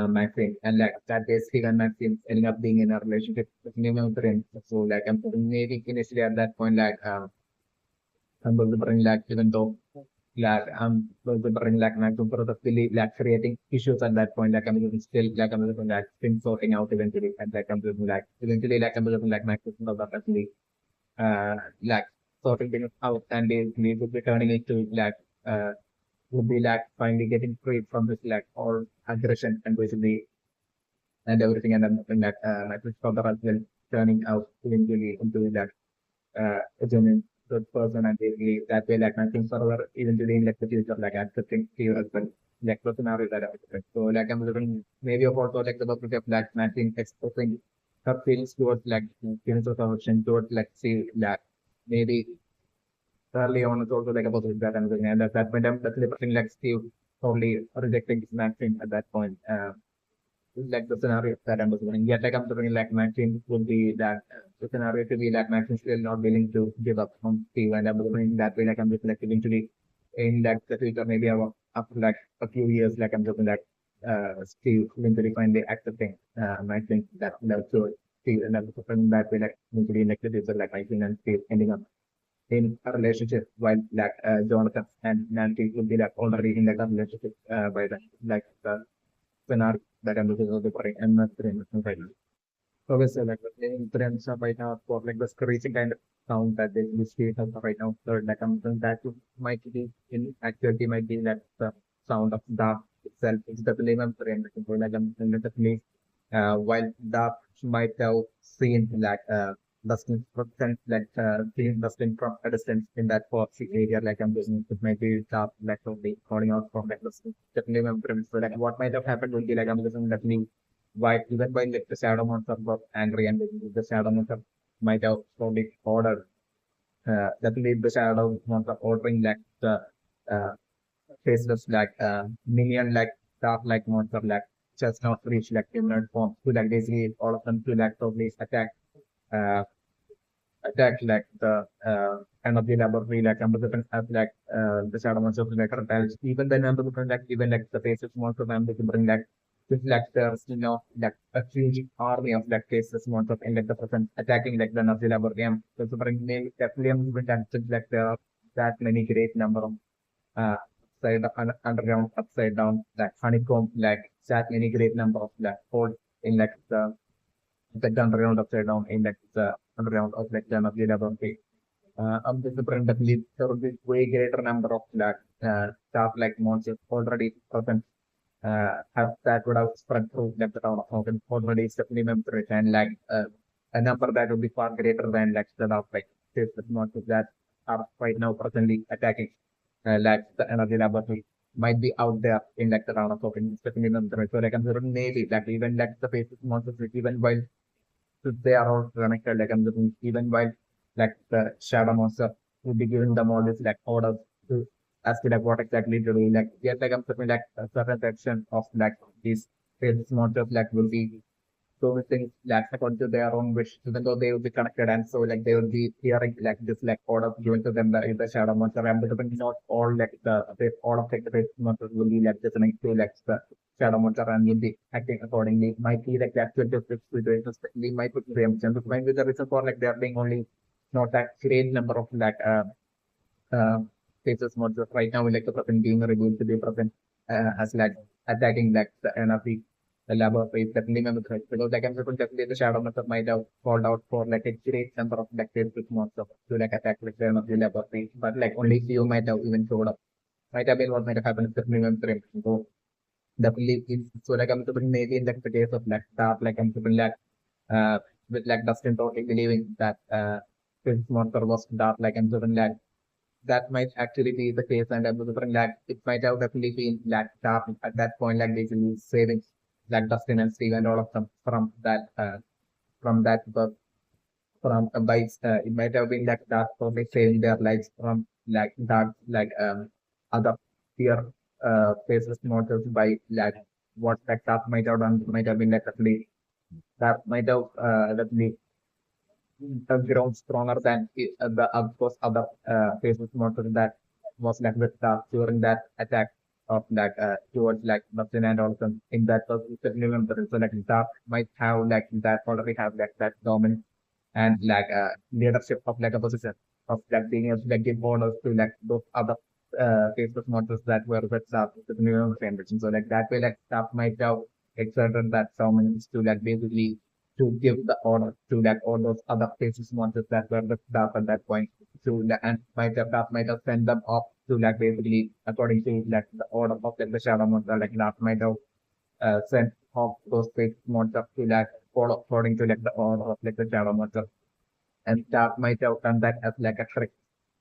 Maxine and like that day Steve and Maxine ending up being in a relationship with new friends. So like I'm maybe initially at that point like I'm going to bring like even though like I'm going to bring like maximum productivity like creating issues at that point like I'm going to still like I'm going to like things sorting out eventually and like I'm going to like eventually like I'm going to like maximum productivity like sorting things out and they would be turning into like would be like finally getting free from this like all aggression and basically and everything and then like my father as well turning out eventually into that a genuine good person and basically that way like nothing further eventually in like the future like accepting you as well like the scenario that I expect. So like I'm living maybe of also like the possibility of like matching expressing her feelings towards like feelings of affection towards like see like maybe early on it's also like a possibility that I'm living and at that point I'm definitely putting like Steve totally rejecting his matching at that point. Like the scenario that I'm assuming. Yet, like I'm assuming, like Maxine would be that the scenario to be like Maxine still not willing to give up on Steve, and I'm assuming that way, like I'm just like eventually in like the future, maybe after like a few years, like I'm looking like Steve eventually finally accepting Maxine that so Steve, and I'm assuming that way, like eventually in like the future, like Maxine and Steve ending up in a relationship while like Jonathan and Nancy would be like already in like a relationship by then, like scenario that I'm looking at the point and not right now. So obviously like the playing trends are right now for like the screeching kind of sound that they use has right now. So like I'm thinking that might be in actuality might be that the sound of the itself is definitely I'm trend for like I'm thinking definitely while the might have seen like dusting from seeing dusting from a distance in that foresty area, like I'm doing, it might be dark, like only calling out from that distance. Definitely my premise. So like what might have happened will be like I'm listening definitely why even while like the shadow monster got angry and the shadow monster might have probably ordered definitely the shadow monster ordering like the uh, faceless like minion like dark like monster like just not reach like different forms to like basically all of them to like totally uh, attack like the end of the laboratory like number different as like the shadow monster like reptiles even the number different like even like the faces monster and they can bring like this like the like a huge army of like faces monster in like the present attacking like the Nazi laboratory and so bring definitely different and like there are that many great number of uh, underground, upside down, like honeycomb, like that many great number of like holes in like the underground, upside down, in like the underground of like the Navy laboratory. This definitely there will be way greater number of like staff like monsters already present. Have that would have spread through like the town of Hawkins already definitely member and like a number that would be far greater than like the of like this monsters that are right now presently attacking like the energy laboratory might be out there in like the round of open especially in the so like I'm sure maybe like even like the faces monsters even while they are all connected like I'm looking even while like the shadow monster would be giving them all this like orders to as to like what exactly to do like yes like I'm certain like a certain section of like these faces monsters like will be so many things like according to their own wish, even though they will be connected and so like they will be hearing like this like order given to them in the shadow monster and but not all like the all of like the face monsters will be like listening to like the shadow monster and will be acting accordingly. Might be like the actual difference situations we might put preemption. But might be the reason for like there being only not that great number of like uh, faces monsters right now like the present being revealed to be present as like attacking like the energy the laboratory definitely member threat because like I'm certain definitely the shadow monster might have called out for like a great number of like faces monsters to like attack like the energy laboratory but like only few might have even showed up might have been what might have happened is definitely member threat so definitely so like I'm certain maybe in like the case of like that like I'm certain like uh with like Dustin totally believing that this monster was dark like I'm certain like that might actually be the case, and I'm wondering that it might have definitely been like Sharp at that point, like basically saving like Dustin and Steve and all of them from that book from bites. It might have been like that probably saving their lives from like that like other fear faces motives by like what that Sharp might have done might have been like definitely that might have definitely grown stronger than the of course other faces monsters that was like with during that attack of that towards like Muslim and also in that was remember so like that might have like that already have like that dominance and like leadership of like a position of like being able to like give orders to like those other faceless monsters that were with staff with the same region. So like that way like staff might have exerted that dominance to like basically to give the order to like all those other faceless monsters that were with staff at that point. To the and might have that might have sent them off to like basically according to like the order of like the shadow monster like that might have sent off those faceless monsters to like follow according to like the order of like the shadow monster and that might have done that as like a trick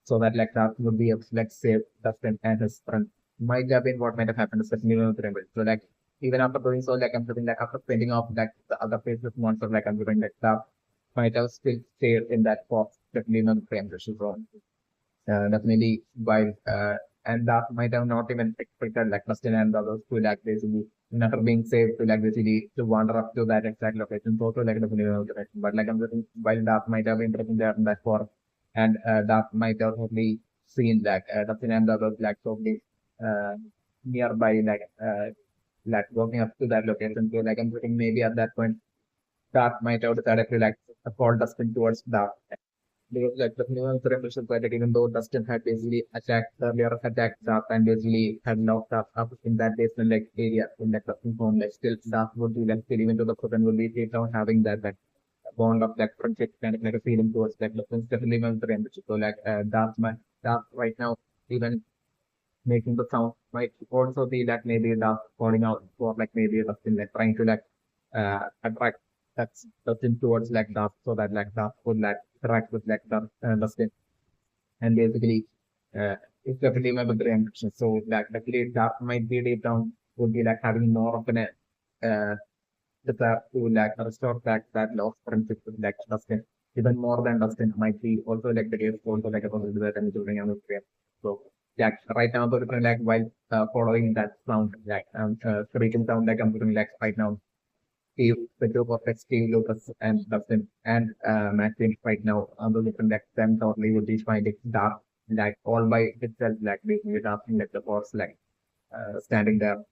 so that like that would be able to like save Dustin and his friend. Might have been what might have happened, especially with Rebel. So like even after doing so, like I'm feeling like after spending off like the other faces monster, like I'm doing like that might have still stayed in that box, definitely not the frame issue. So definitely while and that might have not even expected like Dustin and the others to like basically never being saved to like basically to wander up to that exact location. So to like definitely not direction. But like I'm saying while that might have been present there in that form and that might have only seen like Dustin and the others like totally uh nearby like walking up to that location. So like I'm thinking maybe at that point that might have decided to like fall Dustin towards that because like the nuance revolution that even though Dustin had basically attacked earlier attacked Dark and basically had knocked up in that basement like area in that Dustin home, like still Dark would be like still even to the present would be deep down having that like bond of like friendship kind of like a feeling towards like Dustin definitely was the revolution. So like Dark right now even making the sound might also be that maybe Dark calling out for like maybe Dustin like trying to like attract that's in towards like dark so that like dark would like interact with like dark Dustin and basically it's definitely my big reaction. So that definitely dark might be deep down would be like having more of an desire to like restore that lost friendship with like Dustin. Even more than Dustin might be also like the case also like a possibility that I'm doing on the screen. So like right now I'm looking like while following that sound like creating sound like I'm doing like right now Steve, the group of like Steve, Lucas, and Dustin, and Maxine right now on the different like them totally would be finding dark, like all by itself, like making it up in like the force, like standing there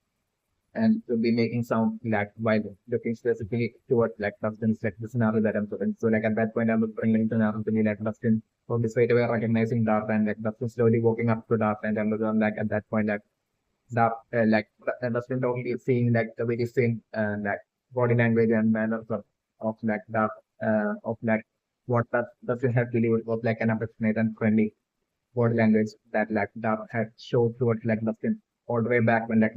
and to be making sound like while looking specifically towards like Dustin's like the scenario that I'm putting. So like at that point I'm bringing the scenario to me like Dustin from this straight away recognizing Dark and like Dustin slowly walking up to Dark and I'm like at that point like Dark like Dustin only seeing like the very same like body language and manners of like Dark of like what that Dustin had delivered was like an affectionate and friendly body language that like Dark had showed towards like Dustin all the way back when like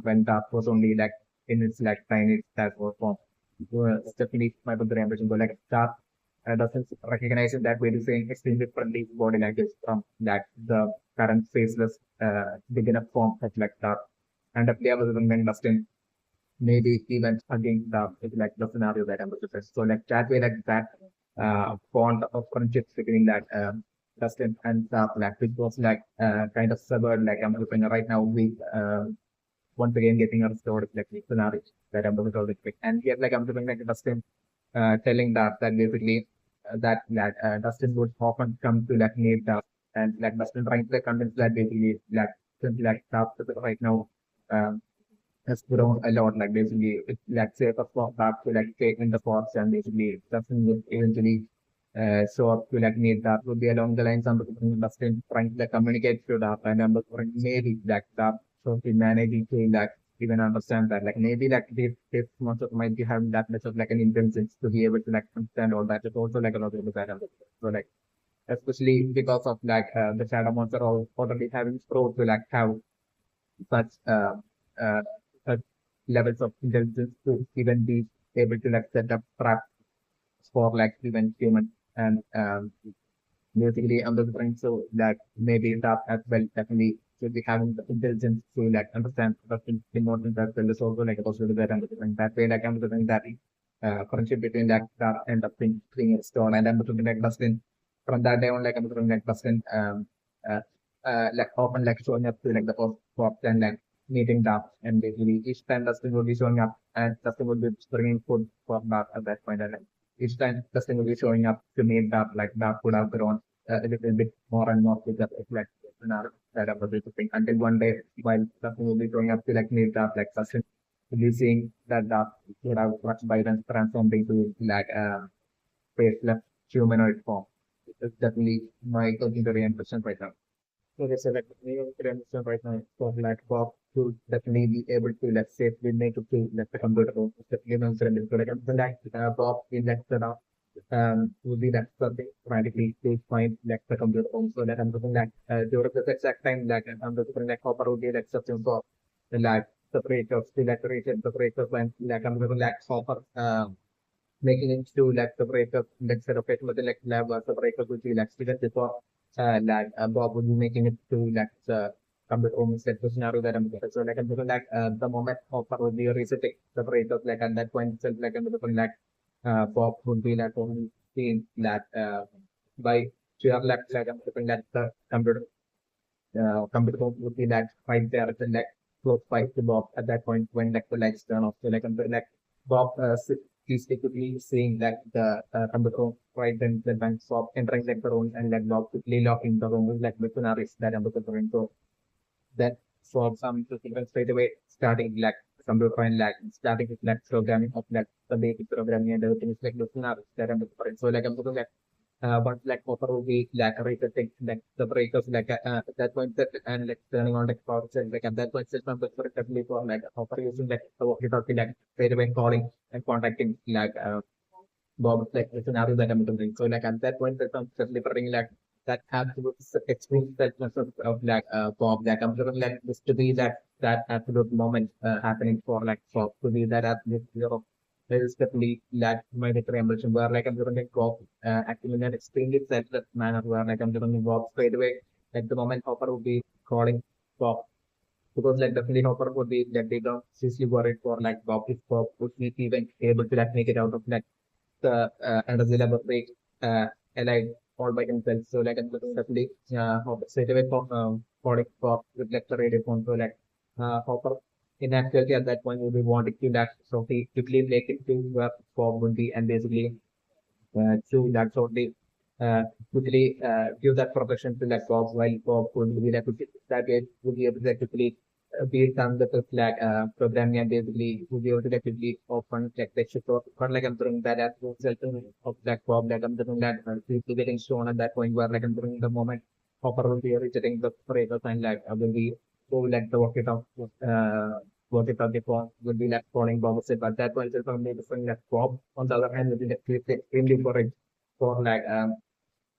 when Dark was only like in its like tiny that was form. It's definitely my brother ambition, but like Dark doesn't recognize it that way to saying extremely friendly body language from that the current faceless beginner form of like Dark. And the player was when Dustin maybe he went against like the scenario that I'm looking. So like that way like that bond of friendship between that Dustin and like which was like kind of severed like I'm looking right now we once again getting a restored like scenario that I'm looking at and yet like I'm looking like Dustin telling that basically Dustin would often come to like need and like Dustin trying to like, convince that basically like simply like stuff right now um, has grown a lot. Like basically, it, like say a swap back to like take in the forks and basically Dustin would eventually show up to like need that would be along the lines of Dustin trying to like, communicate to that and I'm maybe like that so he managing to like even understand that like maybe like this monster might be having that much of like an intelligence to be able to like understand all that. It's also like a lot of that. So like especially because of like the shadow monster already having pro to like have such uh, such levels of intelligence to even be able to like set up traps for like even human and basically I'm just trying so that maybe that as well definitely should be having the intelligence to like understand the important as well is also like a possibility that I'm doing that way like I'm doing that friendship between that end up being installed and I'm doing like Dustin from that day on like I'm doing like Dustin uh, like often like showing up to like the first spot and like meeting that and basically each time Dustin will be showing up and Dustin will be bringing food for that at that point and like, each time Dustin will be showing up to meet that like that would have grown a little bit more and more with that like that of the thing until one day while Dustin will be showing up to like meet that like Dustin will be seeing that would have much violence transformed into like faceless humanoid form. It's definitely my contemporary impression right now. So they say like new credential right now for like Bob to definitely be able to let's say we make it to let the computer room definitely credential. So like I'm like Bob in that setup would be that something radically to find like the computer room. So that I'm looking like during the exact time like I'm looking like copper would be like something for the like separators, the separators when like I'm looking like copper making into like separators like separators with like lab separators would be like student before like Bob would be making it to like computer almost like the scenario that I'm looking. So like I'm looking like the moment offer would be resetting separators like at that point itself like I'm looking like Bob would be like only seen that by sheer like I'm looking at the computer would be like right there at the like close by to Bob at that point when like the lights turn off. So like I'm like Bob he's quickly seeing that the computer right then the bank shop entering like the room and like Bob quickly locking the room with like the scenarios that I'm looking for. So that for some people straight away starting like computer and like starting with like programming of like the basic programming and everything is like the scenarios that I'm looking for. So like I'm looking at but like copper will be like resetting like the breakers like at that point that and like turning on like power cell like at that point system but definitely for like copper using like the walkie talkie like straight away calling and contacting like Bob like the scenario that I'm doing. So like at that point that I'm delivering like that absolute extreme selfness of like Bob like I'm sort of like this to be that absolute moment happening for like Bob to be that absolute zero there is definitely lack mandatory emulsion where like I'm doing a Bob acting in an extremely selfless manner where like I'm doing Bob straight away. Like the moment Hopper would be calling Bob because like definitely Hopper would be like they don't seriously worried for like Bob if Bob would be even able to like make it out of like the under the laboratory allied all by himself. So like I'm definitely Hopper straight away for calling Bob with like the radio phone. So like Hopper in actuality at that point we will be wanting to that so he quickly make it to where Bob would be and basically to that sort of quickly give that protection to that Bob while Bob would be like that way would be able to quickly be done with the flag programming and basically would be able to quickly open like the ship or but like I'm doing that as a result of that Bob like I'm doing that quickly getting shown at that point where like I'm doing the moment Hopper will be reaching the breakers and like will be so like the work it out before would be like falling Bob said but that point is only different that Bob on the other hand would be like extremely for like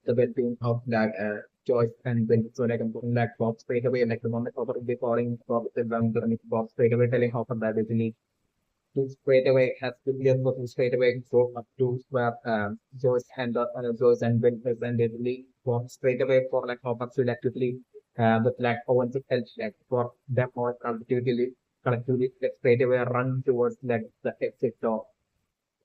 the well-being of that choice and when so like I'm putting that Bob straight away like the moment Hopper will be calling Bob said I'm going to Bob straight away telling Hopper that basically to straight away has to be able to straight away go up to where Joyce and Joyce and Winters and basically go straight away for like Hopper to electrically with like Owens help like for them all collectively like straight away run towards like the exit door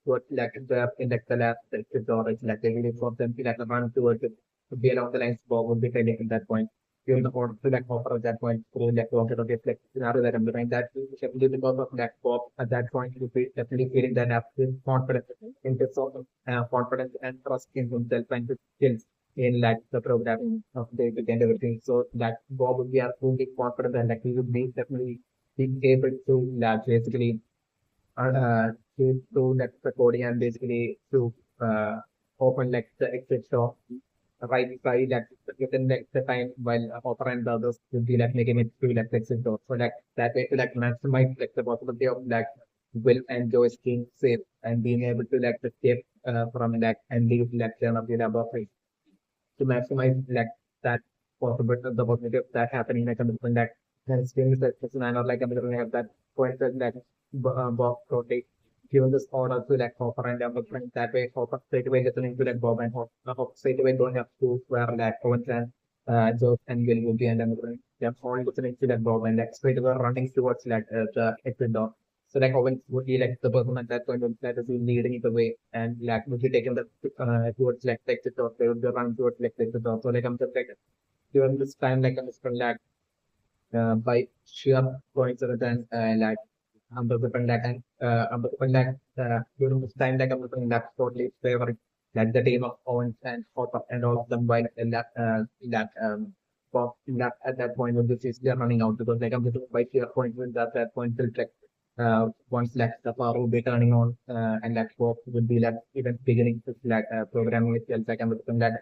what like the in like the last exit door is like really for them to like run towards it to be along the lines Bob would be failing at that point. Given the order to like offer at that point, through like walking on like scenario that I'm doing that definitely because of that Bob at that point you be definitely feeling that absolute confidence in terms of confidence and trust in himself and his skills in like the programming of the and everything. So that Bob would be absolutely confident and like he would be definitely being able to like basically to like the coding and basically to open like the exit shop right by that within like the time while Opera and the others will be like making it to like exit door. So like that way to like maximize like the possibility of like Will and Joyce being safe and being able to like escape from that and leave like the laboratory to maximize like that possibility the possibility of that happening like when that experience that person and or like I'm going to have that point that Bob rotate given this order to like Hopper and friend that way Hopper straight away listening to like Bob and Hopper straight away going up to where like Owens and Joe and Will will be and they're all listening to like Bob and like straight away running towards like the exit door. So like Owens would be like the person at that point that is leading the way and like would be taking the towards like the exit door. They would be running towards like the exit door. So like I'm just like during this time like I'm just like by sheer coincidence like I'm the different like and I'm the different like during this time like I'm the different like totally favoring like the team of Owens and Hopper and all of them by that Bob that at that point when this is they're running out because like I'm just by sheer coincidence at that point till like once like the power will be turning on and like Bob would be like even beginning to like programming itself like I'm the different like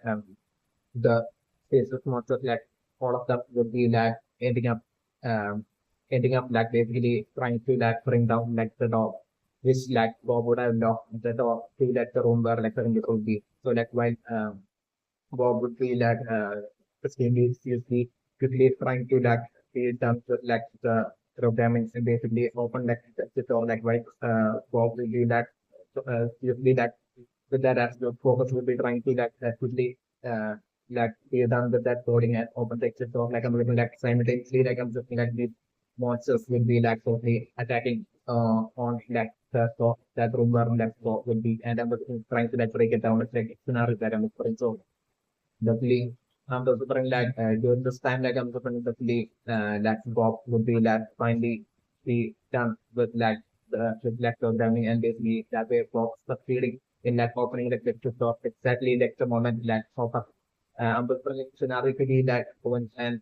the faces monsters like all of them would be like ending up um like basically trying to like bring down like the dog which like Bob would have locked the dog to like the room where like the ring would be so like while Bob would be like extremely seriously quickly trying to like be done with like the programming and basically open like the door like while Bob will be like seriously like with that as the focus will be trying to like quickly like be done with that coding and open the exit door like I'm looking like simultaneously like I'm looking at these monsters will be like totally attacking on like the top that room where like top will be and I'm looking, trying to like break it down it's like scenario that I'm looking so definitely I'm also trying like during this time like I'm looking definitely like Bob would be like finally be done with like the with like programming and basically that way Bob succeeding in like opening like the door exactly like the moment like Hopper I'm looking scenario to be that Owens and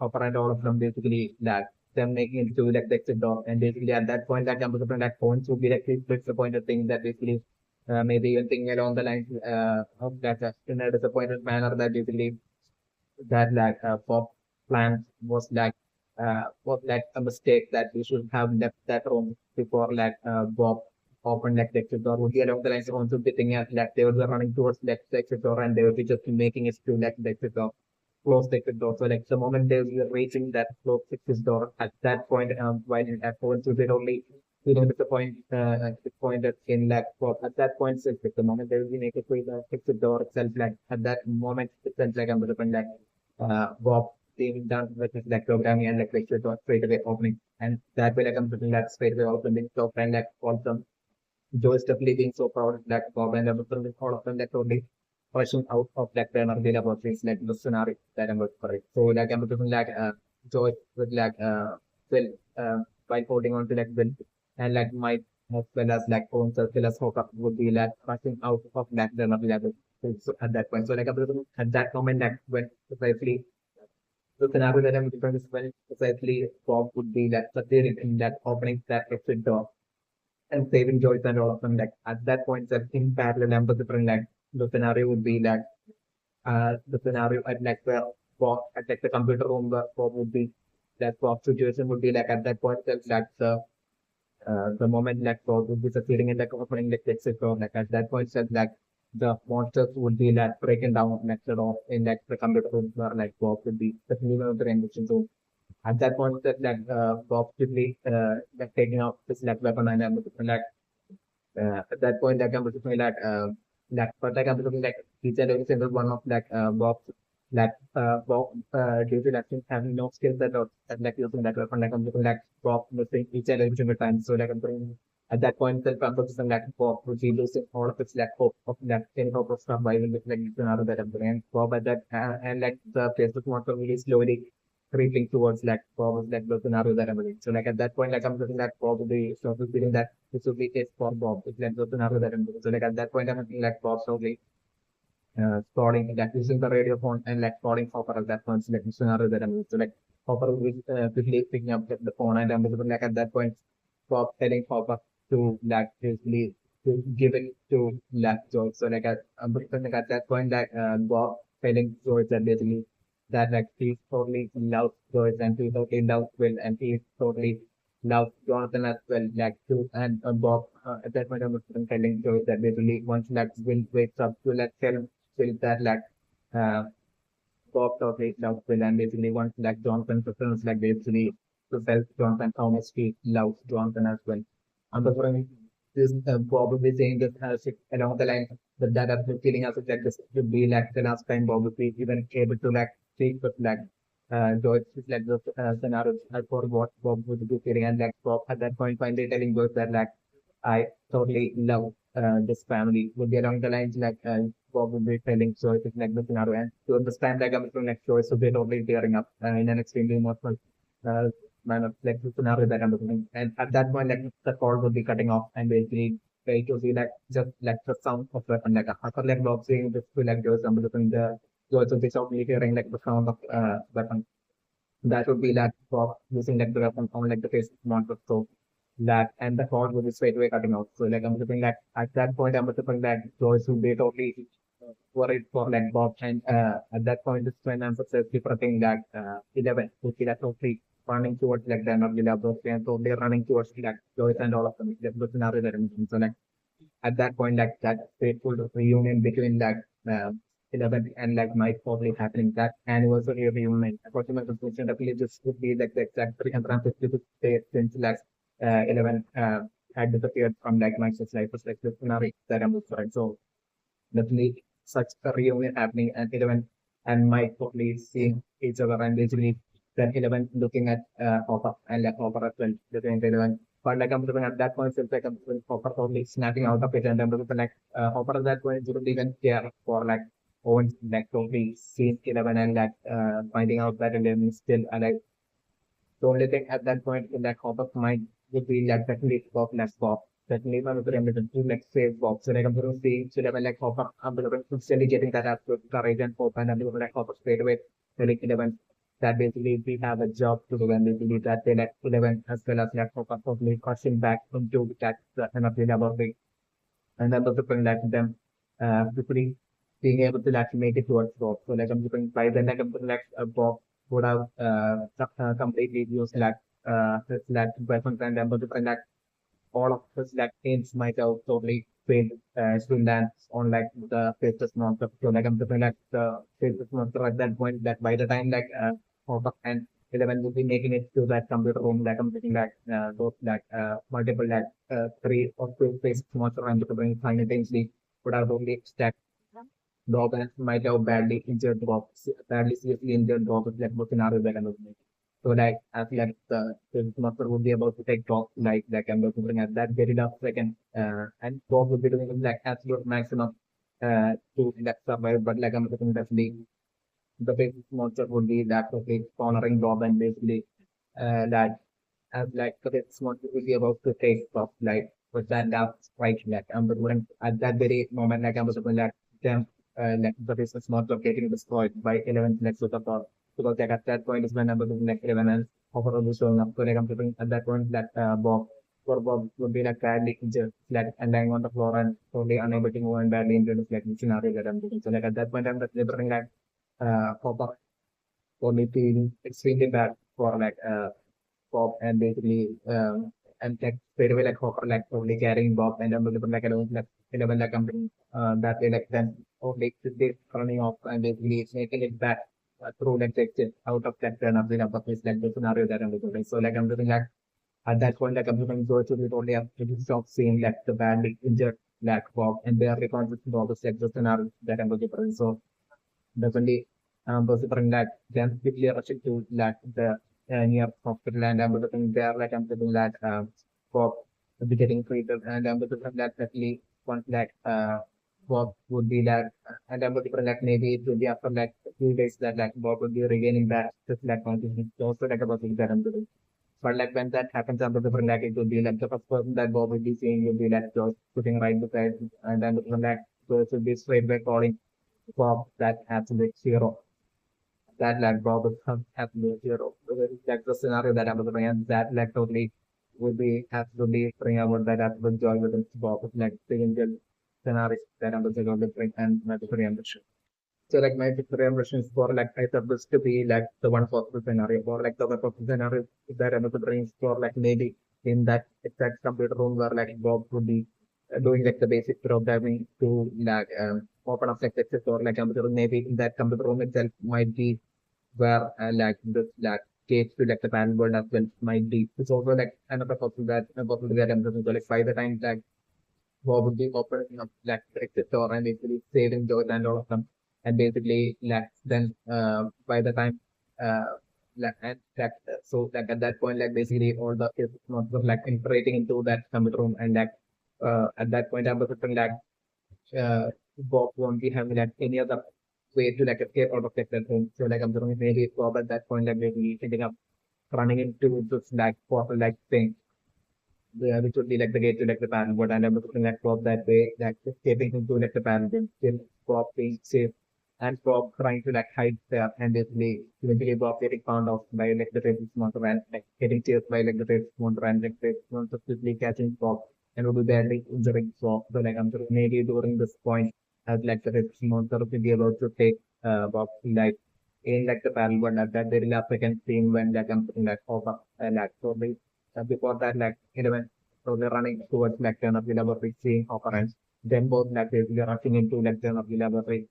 Hopper and all of them basically like them making it to like the exit door and basically at that point like I'm looking like Owens would be like disappointed thing that basically maybe even thinking along the lines of that in a disappointed manner that basically that like Bob plan was like a mistake that we should have left that room before like Bob opened like the exit door would be along the lines of also be thinking like they were running towards like the exit door and they would be just making it to like the exit door close the exit door. So like the moment they were reaching that close exit door at that point while at Owens would be only to the point that in like for at that point itself, at the moment they will be naked with the exit door itself, like at that moment itself, like I'm looking like Bob being done with his like programming and like exit door straight away opening, and that way like I'm looking like straight away opening so and like all them Joe is definitely being so proud of that Bob and everything with all of them like totally pushing out of that plan of data about things like the scenario that I'm looking for it. So like I'm looking like Joe with like Will by holding on to like Will and like Mike as well as like own circle as Hawk would be like rushing out of that plan of level. So at that point. So like I'm looking at that moment like when precisely the scenario that I'm looking is when precisely Bob would be like succeeding in that opening that exit door and saving Joyce and all of them. Like at that point, that in parallel, I'm different. Like the scenario would be like the scenario at like where Bob at like the computer room where Bob would be. That Bob situation would be like at that point, like the moment like Bob would be succeeding in like opening like the exit door. Like at that point, like the monsters would be like breaking down next door in like the computer room where like Bob would be the new rendition. So at that point, that Bob would be like taking out his like weapon and like at that point, like I'm looking like but like I'm looking like each and every single one of Bob due to like having no skills that are like using that weapon, like I'm looking like Bob missing each and every single time. So like I'm doing at that point, the composition like Bob would be losing all of its like hope of that any hope of survival with like another that I'm doing. And Bob at that and like the Facebook monster really slowly creeping towards like Bob like the scenario that I'm doing. So like at that point, like I'm looking at Bob would be slowly feeling that this would be it for Bob. It's like the scenario that I'm doing. So like at that point, I'm looking like Bob slowly scrolling like using the radio phone and like calling Hopper at that point. So like the scenario that I'm doing. So like Hopper will be quickly picking up the phone and I'm looking like at that point, Bob telling Hopper to like basically to give it to Joyce. So like I'm looking like at that point that Bob telling Joyce that basically that like he's totally loves Joyce and he totally loves Will and he totally loves Jonathan as well. Like too and Bob at that point I'm telling Joyce that basically once like Will wakes up to like tell Will that like uh Bob totally loves Will and basically once like Jonathan returns like basically to tell Jonathan how much he loves Jonathan as well. I'm the this probably saying this as along the line that I'm feeling as if like this would be like the last time Bob would be even able to like speak with like George is like the scenario for what Bob would be feeling and like Bob at that point finally telling George that like I totally love this family would be along the lines like Bob would be telling George is like the scenario and to understand like I'm feeling like George would be totally tearing up in an extremely emotional uh, manner like the scenario that I'm looking and at that point like the cord would be cutting off and basically try to see like just like the sound of weapon like after like Bob saying this to like George I'm looking the George would be softly hearing like the sound of weapon that would be that for using like the weapon on like the face monster. So that and the cord would be straight away cutting out. So like I'm looking like at that point I'm looking that Joyce would be totally worried for like Bob and at that point it's when I'm successfully pressing that 11 would be that totally running towards like the energy levels and totally running towards like Joyce and all of them. Like, the scenario that I'm in. So like at that point, like that fateful reunion between like 11 and like Mike probably happening, that anniversary reunion. According to my conclusion, definitely this would be like the exact 356 days since like 11 had disappeared from like Mike's life. Was like the scenario that I'm referring. So definitely such a reunion happening and 11 and Mike probably seeing each other and basically then 11 looking at Hopper and like Hopper as well looking at 11. But like I'm looking at that point, it's like I'm looking Hopper probably snapping out of it and I'm looking like Hopper at that point didn't even care for like Owens like totally seeing 11 and like finding out that 11 is still alive. The only thing at that point in that Hopper's mind would be like definitely Bob less Bob. Definitely one of the remedies to like save Bob. So like I'm going to see so like Hopper I'm going to instantly getting that absolute courage and hope and I'm going to like Hopper straight away telling 11 that basically we have a job to do and they believe that they let 11 as well as like Hopper totally crossing back into that energy laboratory and then also bring that to them quickly being able to actually make it towards Bob. So like I'm looking by then like I'm looking like Bob would have completely used like his like weapons and I'm looking like all of his like aims might have totally failed to land on like the faceless monster. So like I'm looking like the faceless monster at that point that by the time like Hawk and 11 will be making it to that computer room, like completing that those that multiple that three or two phases monster and to bring simultaneously would have only stack Bob and might have badly seriously injured Bob with like both scenarios that I'm looking at. So like as like the monster would be about to take Bob like I'm looking at that very last second and Bob would be doing like absolute maximum to like survive, but like I'm looking at the big monster would be that of it cornering Bob and basically that as like the big monster would be about to take Bob like with that last strike like I'm looking at that very moment like I'm looking at them like the business monster getting destroyed by 11 next to the top because like at that point is when I'm looking like 11 and overall showing up so like I'm looking at that point that Bob or Bob would be like badly injured like and lying on the floor and totally unable to move and badly injured like scenario that I'm looking so like at that point I'm just delivering like Hopper only feel extremely bad for like Bob and basically and like straight away like Hopper like only carrying Bob and I'm looking like alone like 11 like company that way like then only they running off and basically making it back through like the exit out of that turn of the place like the scenario that I'm looking so like I'm looking like at that point like I'm looking so to it only have to stop seeing like the badly injured Black Bob and they are reconstructing all the like the scenario that I'm looking for so definitely considering that then quickly rushing to like the near hospital and I'm looking there like I'm looking that Bob will be getting treated and I'm looking that definitely once that Bob would be that and I'm looking for that maybe it will be after like a few days that like Bob will be regaining that just like consciousness so also like about that I'm doing. But like when that happens, I'm looking for like it will be like the first person that Bob will be seeing will be like George sitting right beside and I'm looking for like George will be straight back calling Bob that absolute hero. That like Bob is some absolute hero. So that's the scenario that I'm looking at. That like totally would be absolutely bring about that absolute joy with Bob. It's like the Indian scenario that I'm looking at and my very ambition. So like my Victoria impression is for like I thought this to be like the one possible scenario or like the one possible scenario that I'm looking for like maybe in that exact computer room where like Bob would be doing like the basic programming to like open up like access or like computer room. Maybe in that computer room itself might be where like this like gates to like the pan world as well might be. It's also like another possibility that I'm looking for like by the time like Bob would be opening up like the exit door and basically saving George and all of them. And basically like then by the time uh like and that so like at that point like basically all the kids not like integrating into that computer room and like at that point I'm looking like uh, Bob won't be having like any other way to like escape out of like that room. So like I'm thinking maybe Bob at that point like maybe ending up running into this like portal like thing, which would be like the gate to like the panel. But and I'm looking at Bob that way, like escaping into like the panel, then still Bob being safe and Bob trying to like hide there and basically eventually Bob getting found out by like the racist monster and like getting chased by like the racist monster and like the monster quickly catching Bob and will be badly injuring Bob. So like I'm sure maybe during this point as like the racist monster will be able to take Bob like in like the panel but at that very last second scene when like I'm putting like over and like so before that like 11 so they're running towards like turn of the laboratory seeing occurrence then both like basically rushing into like turn of the laboratory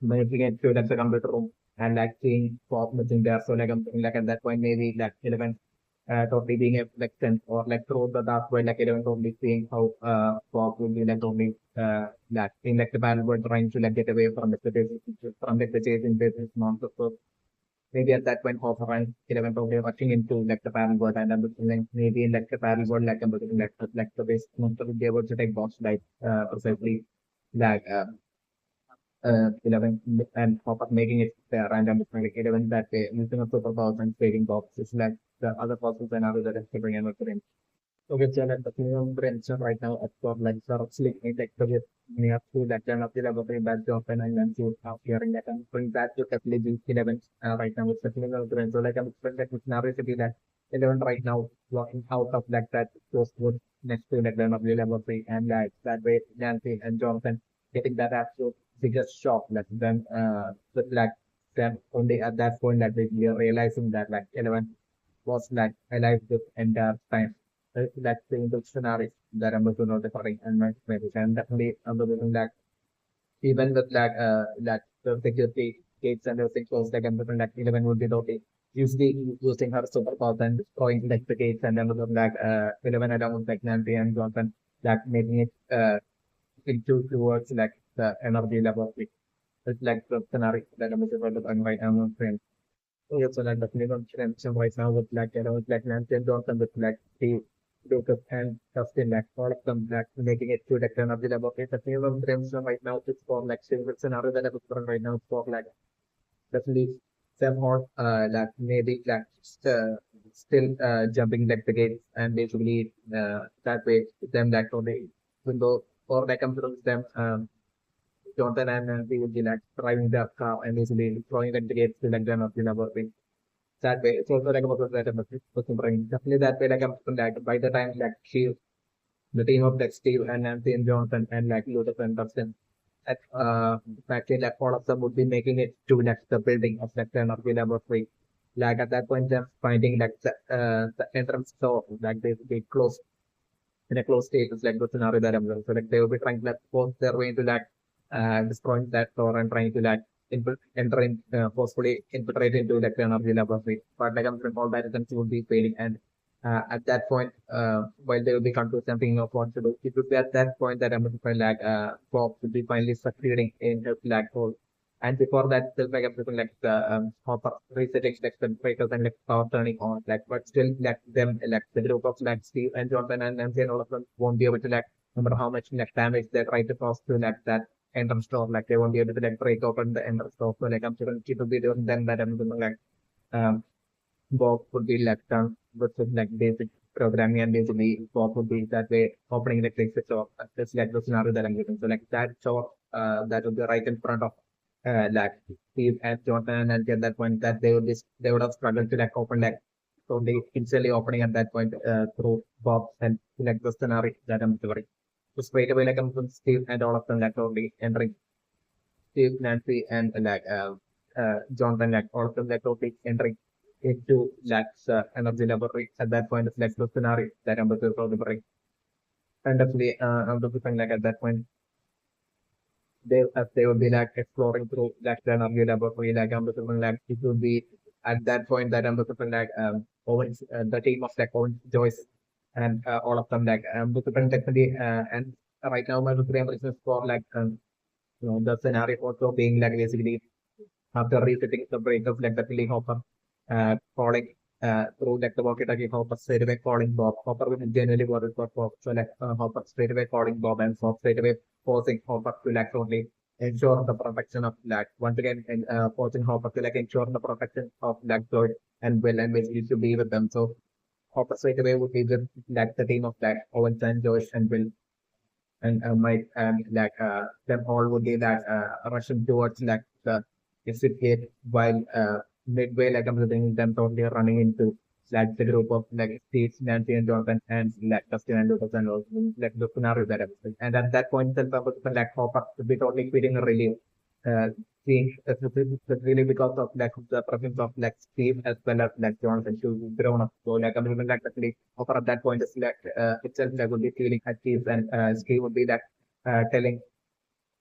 moving into like the computer room and like seeing Bob missing there. So like I'm thinking like at that point maybe like 11 totally being a like sense or like through the dark way like 11 totally seeing how Bob will be like totally like in like the battle world trying to like get away from like the from like the chasing business monster. So maybe at that point Hopper and 11 probably rushing into like the battle world and I'm looking maybe in like the battle world like I'm looking like the base monster will be able to take boss like precisely like 11 and pop up making it random like 11 that way using a superpowers and trading box is like the other possible scenario that is figuring out for him. Okay, so like the premium branch right now at for like sort of sleeping like the near to that kind of the very bad job and I'm then to out hearing that and bring that to definitely be 11 right now with the premium branch. So like I'm expecting that scenario to be that 11 right now walking out of like that close wood next to like the level 3 and like that way Nancy and Jonathan getting that absolute biggest shock that then with like them only at that point that we are realizing that like 11 was like alive this entire time. That's the scenario that I'm looking at the and my and definitely I'm looking that even with that that the security gates and everything closed like I'm looking that 11 would be totally usually using her superpowers and destroying like the gates and then like 11 along with like Nancy and Johnson, like making it into towards like the energy level. It's like the scenario that I'm about to invite our friend. Yes, so like definitely mention right now with like with like Nancy and Johnson with like Steve, Lucas and Justin, like all of them like making it to like the energy level. It's a few of them right now. It's for like similar scenario that I'm putting right now for like definitely them all like maybe like still jumping like the gates and basically that way them like only window or like come through them Jonathan and Nancy will be like driving their car and basically throwing like the gates to like them up in about way. That way it's also like about that definitely that way like I'm like by the time like she the team of like Steve and Nancy and Jonathan and like Lucas and Dustin at actually like all of them would be making it to like the building of like the energy laboratory. Like at that point they're finding like the entrance door like they would be closed in a closed state. It's like the scenario that I'm going. So like they will be trying to like force their way into like destroying that door and trying to like enter in forcefully infiltrate into like the energy laboratory. But like I'm saying, all that attempts will be failing and at that point, while they will be confused and thinking of what to do, it would be at that point that I'm going to find like Bob would be finally succeeding in her black hole. And before that, still like everything like the Hopper resetting like the breakers and like power turning on, like but still like them like the group of like Steve and Jonathan and Nancy and all of them won't be able to like no matter how much like damage they try to cause to like that entrance door, like they won't be able to like break open the entrance door. So like I'm sure it will be doing them that I'm going to like um Bob would be left on with like basic programming and basically Bob would be that way opening the exit shop. That's like the scenario that I'm getting. So like that shop that would be right in front of like Steve and Jonathan and at that point that they would have struggled to like open like so they initially opening at that point through Bob and like the scenario that I'm doing. So straight away like I'm from Steve and all of them like only entering Steve, Nancy and Jonathan like all of them like totally entering into Lax energy laboratory. At that point, it's like the scenario that I'm looking for the break. And definitely, I'm looking like at that point, they will be like exploring through like the energy laboratory. Like I'm looking like it will be at that point that I'm looking like Owens, the team of like Owens, Joyce, and all of them like looking definitely and right now my looking is for like the scenario also being like basically after resetting the breakup, like the Billy Hopper calling through like the walkie-talkie, Hopper straight away calling Bob. Hopper will genuinely worried for Bob. So like Hopper straight away calling Bob and Bob straight away forcing Hopper to like only ensure the protection of like once again and forcing Hopper to like ensure the protection of like Floyd and Will and basically to be with them. So Hopper straight away would be with like the team of like Owens and Josh and Will and Mike and like them all would be like rushing towards like the exit gate while midway like I'm saying them totally running into like the group of like Steve, Nancy and Jonathan and like Dustin and Lucas and all like the scenario that I was saying. And at that point then like Hopper would be totally feeling a relief. Seeing really because of like the presence of like Steve as well as like Jonathan to grown up. So like I'm like actually Hopper at that point is like itself like would be feeling at peace and Steve would be like telling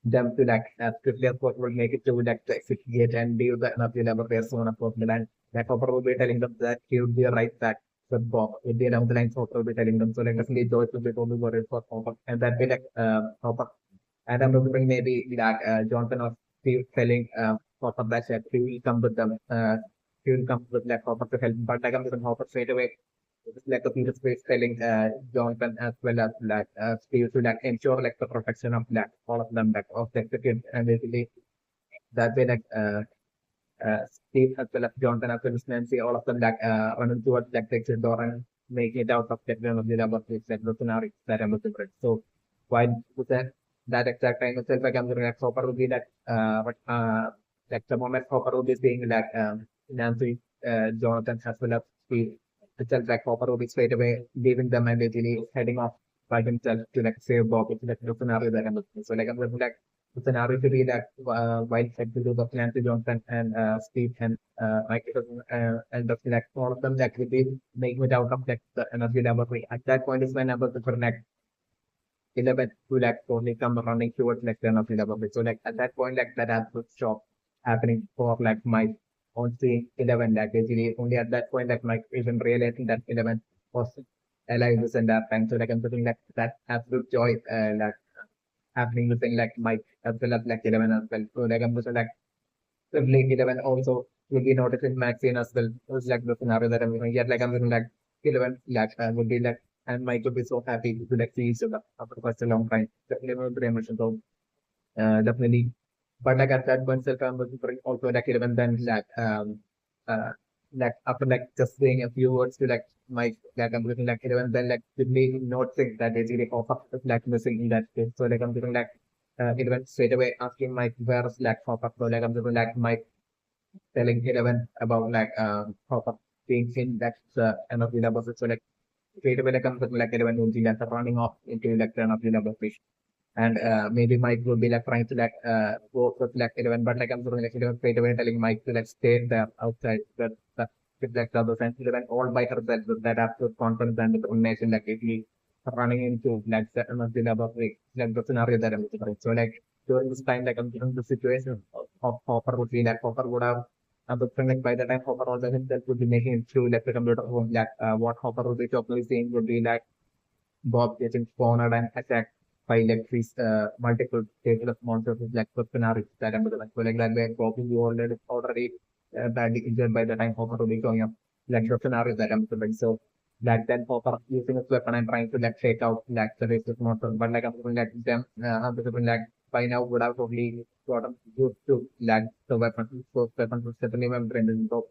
them to like as quickly as possible make it to like the exit gate and leave the energy laboratory as soon as possible. And like Hopper will be telling them that he would be right back. So Bob would be down the line, so Hopper will be telling them. So like definitely Joyce will be totally worried for Hopper. And that be like Hopper. And I'm looking maybe like Jonathan or Steve telling Hopper that he will come with them. He will come with like Hopper to help. But like I'm looking Hopper straight away like a Peter Space telling Jonathan as well as like Steve to like ensure like the protection of like all of them like of like the kid and basically that way like Steve as well as Jonathan as well as Nancy all of them like running towards like the exit door and making it out of technology laboratories like the scenario that I'm looking for. So while with that exact time itself like I'm looking at Hopper would be like the moment Hopper would be saying like Nancy Jonathan as well as Steve itself like Hopper will be straight away leaving them and basically heading off by himself to like save Bob. It's like the scenario that I'm looking. So like I'm looking like the scenario to be that while like to do the Nancy Johnson and Steve and Mike and the like all of them that will be making it out of like the energy laboratory. At that point is when I was to connect 11 to like only come running towards like the energy laboratory. So like at that point like that absolute shock happening for like Mike on seeing 11. Like basically only at that point that Mike even realizing that 11 was alive this entire time. So like I'm feeling like that absolute joy like happening within like Mike as well as like 11 as well. So like I'm just like sibling 11 also will be noticing Maxine as well. It's like the scenario that I'm looking yet like I'm feeling like 11 like would be like and Mike would be so happy to like see each other after such a long time. Definitely very emotional. So definitely. But like at that point, self was also like even then uh like after like just saying a few words to like my like I'm looking like even then like simply noticing that basically pop up like missing in that case. So like I'm looking like even straight away asking Mike where's like pop up. So like I'm looking like Mike telling Eleven about like pop up being in that energy level. So like straight away like I'm looking like Eleven will be like running off into like the energy level and maybe Mike would be like trying to like go with like 11, but like I'm doing like 11 straight away telling Mike to like stay there outside the with like the other friends 11 all by herself with that absolute confidence and determination like if he running into like the energy level like the scenario that I'm looking at. So like during this time like I'm doing the situation of Hopper would be like Hopper would have but then, like by the time Hopper also himself would be making it through like the computer room, like what Hopper would be totally saying would be like Bob getting cornered and attacked by like these multiple tables of monsters with like Pepinari that I'm like so like that way Bob is already badly injured by the time Hopper will be going up like Pepinari that I'm like so like then Hopper using his weapon and trying to like take out like the racist monster but like I'm thinking like them I'm thinking like by now would have probably gotten used to like the weapon so weapons was certainly membrane and so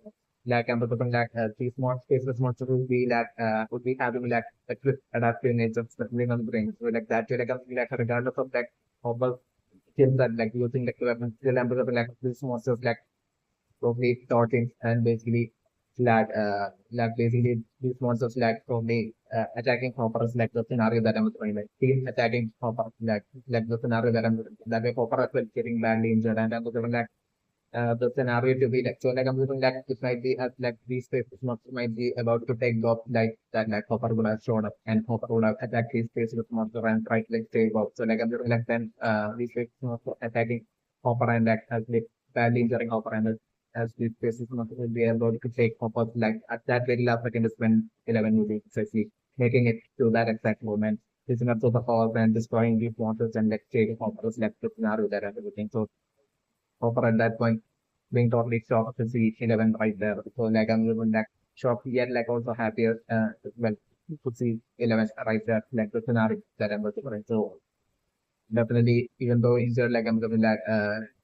like I'm thinking like these spaceless monsters would be having like a quick adaptive nature especially on the brain. So like that way like I'm like regardless of like how well skills that like using like the weapons still I'm thinking like these monsters like probably talking and basically like basically these monsters like probably attacking Hopper like the scenario that I'm trying like team attacking Hopper like the scenario that I'm that way Hopper as well getting badly injured and I'm thinking like the scenario to be like so like I'm looking like it might be as like these faces might be about to take off like that like Hopper would have shown up and Hopper would have attacked his face with monster and tried to like save off. So like I'm looking like then these faces attacking Hopper and like as like badly injuring Hopper and as these faces will be able to take Hopper like at that very last second is when 11 will be precisely making it to that exact moment. Using up superpowers and destroying these monsters and like saving Hopper's left the scenario that everything. So Hopper at that point being totally shocked to see 11 right there. So like I'm even like shocked yet like also happier well to see 11 right there like the scenario that I'm looking for. So definitely even though injured like I'm looking like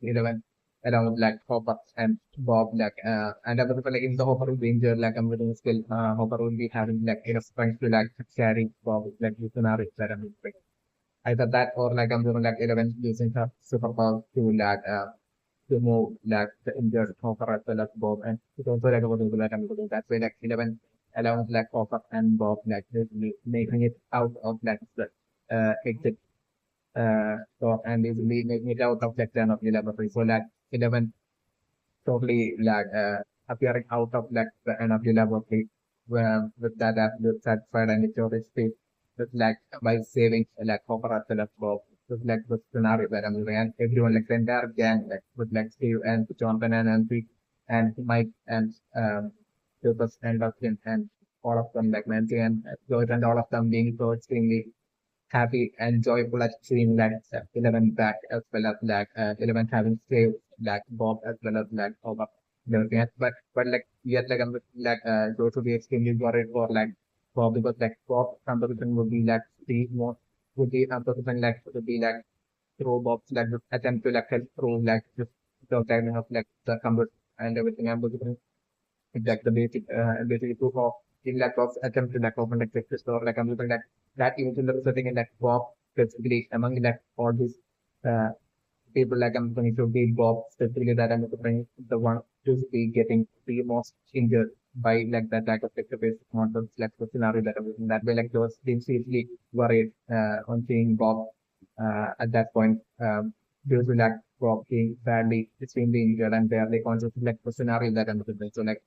11 around like Hopper and Bob like and I was like in the Hopper will be injured like I'm looking still Hopper will be having like enough strength to like carry Bob like the scenario that I'm looking for. Either that or like I'm doing like 11 using her superpower to like to move like the injured Hopper as well as Bob and it's also like about to like I'm doing that way like 11 allows like Hopper and Bob like basically making it out of like the exit so and basically making it out of like 10 of the laboratory. So like 11 totally like appearing out of like the end of the laboratory with that absolute satisfied and victorious state with like by saving like Hopper as well as Bob. So like the scenario that I'm doing and everyone like the entire gang like with like Steve and Jonathan and Andy and Mike and Lucas and Dustin and all of them like Nancy and Joyce and all of them being so extremely happy and joyful at seeing that 11 back as well as like 11 having saved like Bob as well as like Bob. Yes, but like yet like I'm like those would be extremely worried for like Bob because like Bob composition would be like the most would be composition like would be like throw Bob's like attempt to like help through like just the timing of like the computer and everything. I'm looking like the basic proof of in like Bob's attempt to like open like the store like I'm looking like that eventually resulting in like Bob specifically among like all these uh, people like I'm going to be Bob specifically that I'm going the one to be getting the most injured by like that lack of face models like the scenario that I'm looking that way like those teams seriously worried on seeing Bob at that point due to like Bob being badly extremely injured and barely conscious like the scenario that I'm looking at. So like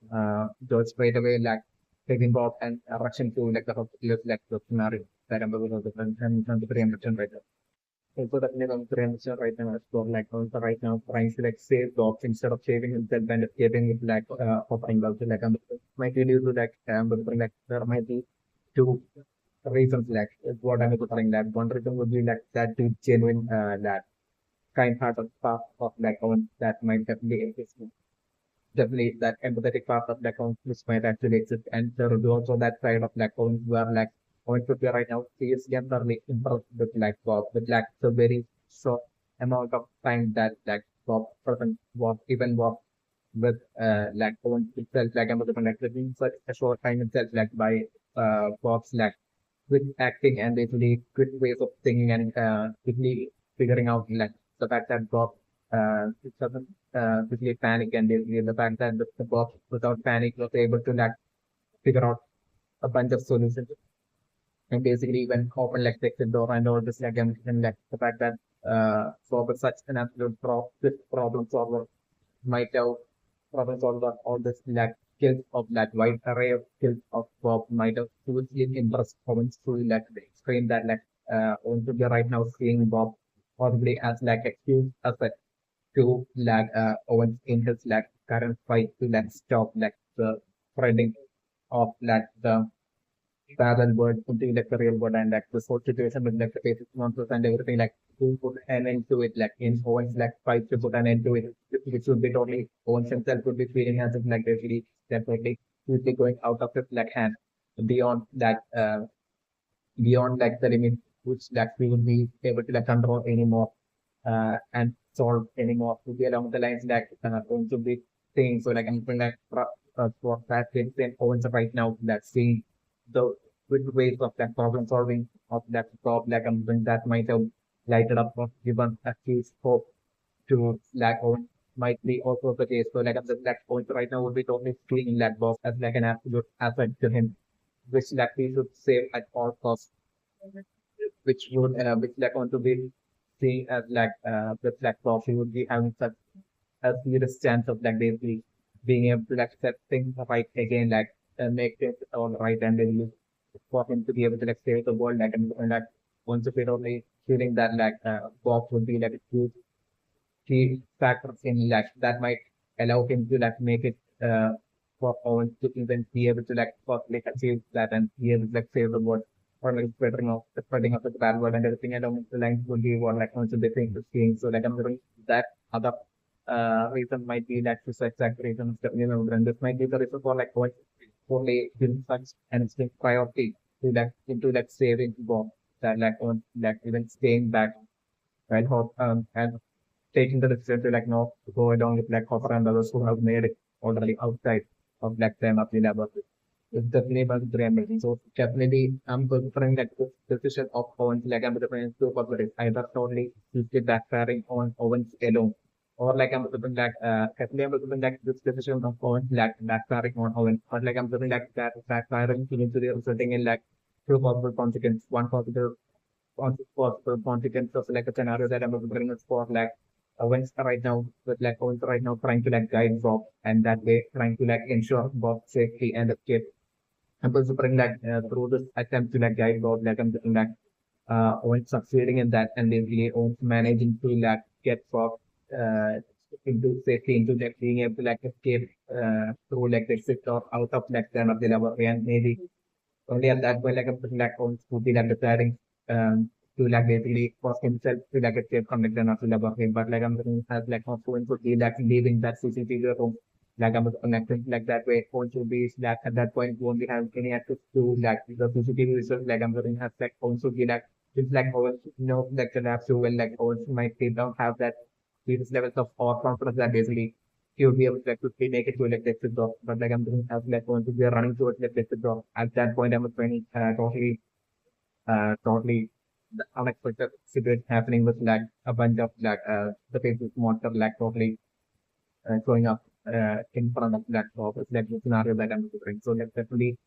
those straight away like taking Bob and rushing to like the hospital like the scenario that I'm looking at and the right there. also definitely consideration right now as well, like also right now trying to like save dogs instead of saving himself and escaping with like offering dogs like might be due to like like there might be two reasons like what I'm saying that one reason would be like that to genuine that kind hearted part of like on that might definitely exist. Definitely that empathetic part of black holes which might actually exist. And there will be also that side of black holes where like point could be right now she is generally impressed with like Bob with like the very short amount of time that like Bob person was even was with like Owen itself like I'm like in such a short time itself like by Bob's like quick acting and basically quick ways of thinking and quickly figuring out like the fact that Bob it doesn't quickly panic and basically the fact that the Bob without panic was able to like figure out a bunch of solutions and basically when open like the exit door and all this like and like the fact that Bob is such an absolute problem solver might have problem solver all this like skills of that wide array of skills of Bob might have hugely impressed Owens to like the extreme that like Owens would be right now seeing Bob possibly as like a huge asset to like Owens in his like current fight to like stop like the spreading of like the parallel world into like the real world and like this whole situation with like the basic monsters and everything like to put an end to it like in Owens like fight to put an end to it which would be totally Owens himself would be feeling as if like basically definitely would be going out of his like hand beyond that beyond like the limit which like we would be able to like control anymore and solve anymore to be along the lines that going to be saying so like I'm feeling like for that thing Owens right now that seeing the good ways of that problem solving of that problem like I'm that might have lighted up or given at least hope to like Owens might be also the case. So like the black Owens right now would be totally treating that box as like an absolute asset to him, which like we should save at all costs, which like want to be seeing as like the black box he would be having such a serious chance of like basically being able to like set things right again, like make things all right and then use for him to be able to like save the world like and like once if it only feeling that like box would be like a huge key factors in like that might allow him to like make it for Owens to even be able to like possibly achieve that and be able to like save the world or like spreading of the bad word and everything along the lines would be what like also the thing to seeing. So like I'm thinking that other reason might be that such exact reason and this might be the reason for like what only given such an instant priority to like into like saving bomb that like on like even staying back and hope and taking the decision to like not go along with like Hopper and others who have made it already outside of like them up the laboratory. It's definitely about the amazing. So definitely I'm preferring that this decision of Owens like I'm preferring two possibilities. Either totally get backfiring on Owens alone. Or like I'm preferring like definitely I'm preferring like this decision of Owens like backfiring on Owens. Or like I'm preferring like that backfiring eventually resulting in like two possible consequences. One possible consequence of like a scenario that I'm preparing is for like Owens right now with like Owens right now trying to like guide Bob and that way trying to like ensure Bob's safety and escape. I'm preparing like through this attempt to like guide Bob like I'm doing like Owens succeeding in that and basically Owens managing to like get Bob uh into safety into like being able to like escape through like the exit or out of like the of the laboratory and maybe only at that point, like a person like owns to be like deciding to like basically force himself to like escape from like the not to love him. But like I'm going to have like how Owen would be like leaving that CCTV room. Like I'm connecting like that way. Owen should be like at that point won't be have any access to like the CCTV results. Like I'm going to have like Owen should be like it's like Owen like the lab so well like Owen might they don't have that serious levels of awe confidence that basically he would be able to like quickly make it to like the exit door. But like I'm doing as like going to be running towards like the exit door. At that point I'm totally totally the unexpected situation happening with like a bunch of like the faceless monster like totally showing up in front of that top. It's like the scenario that I'm doing. So like definitely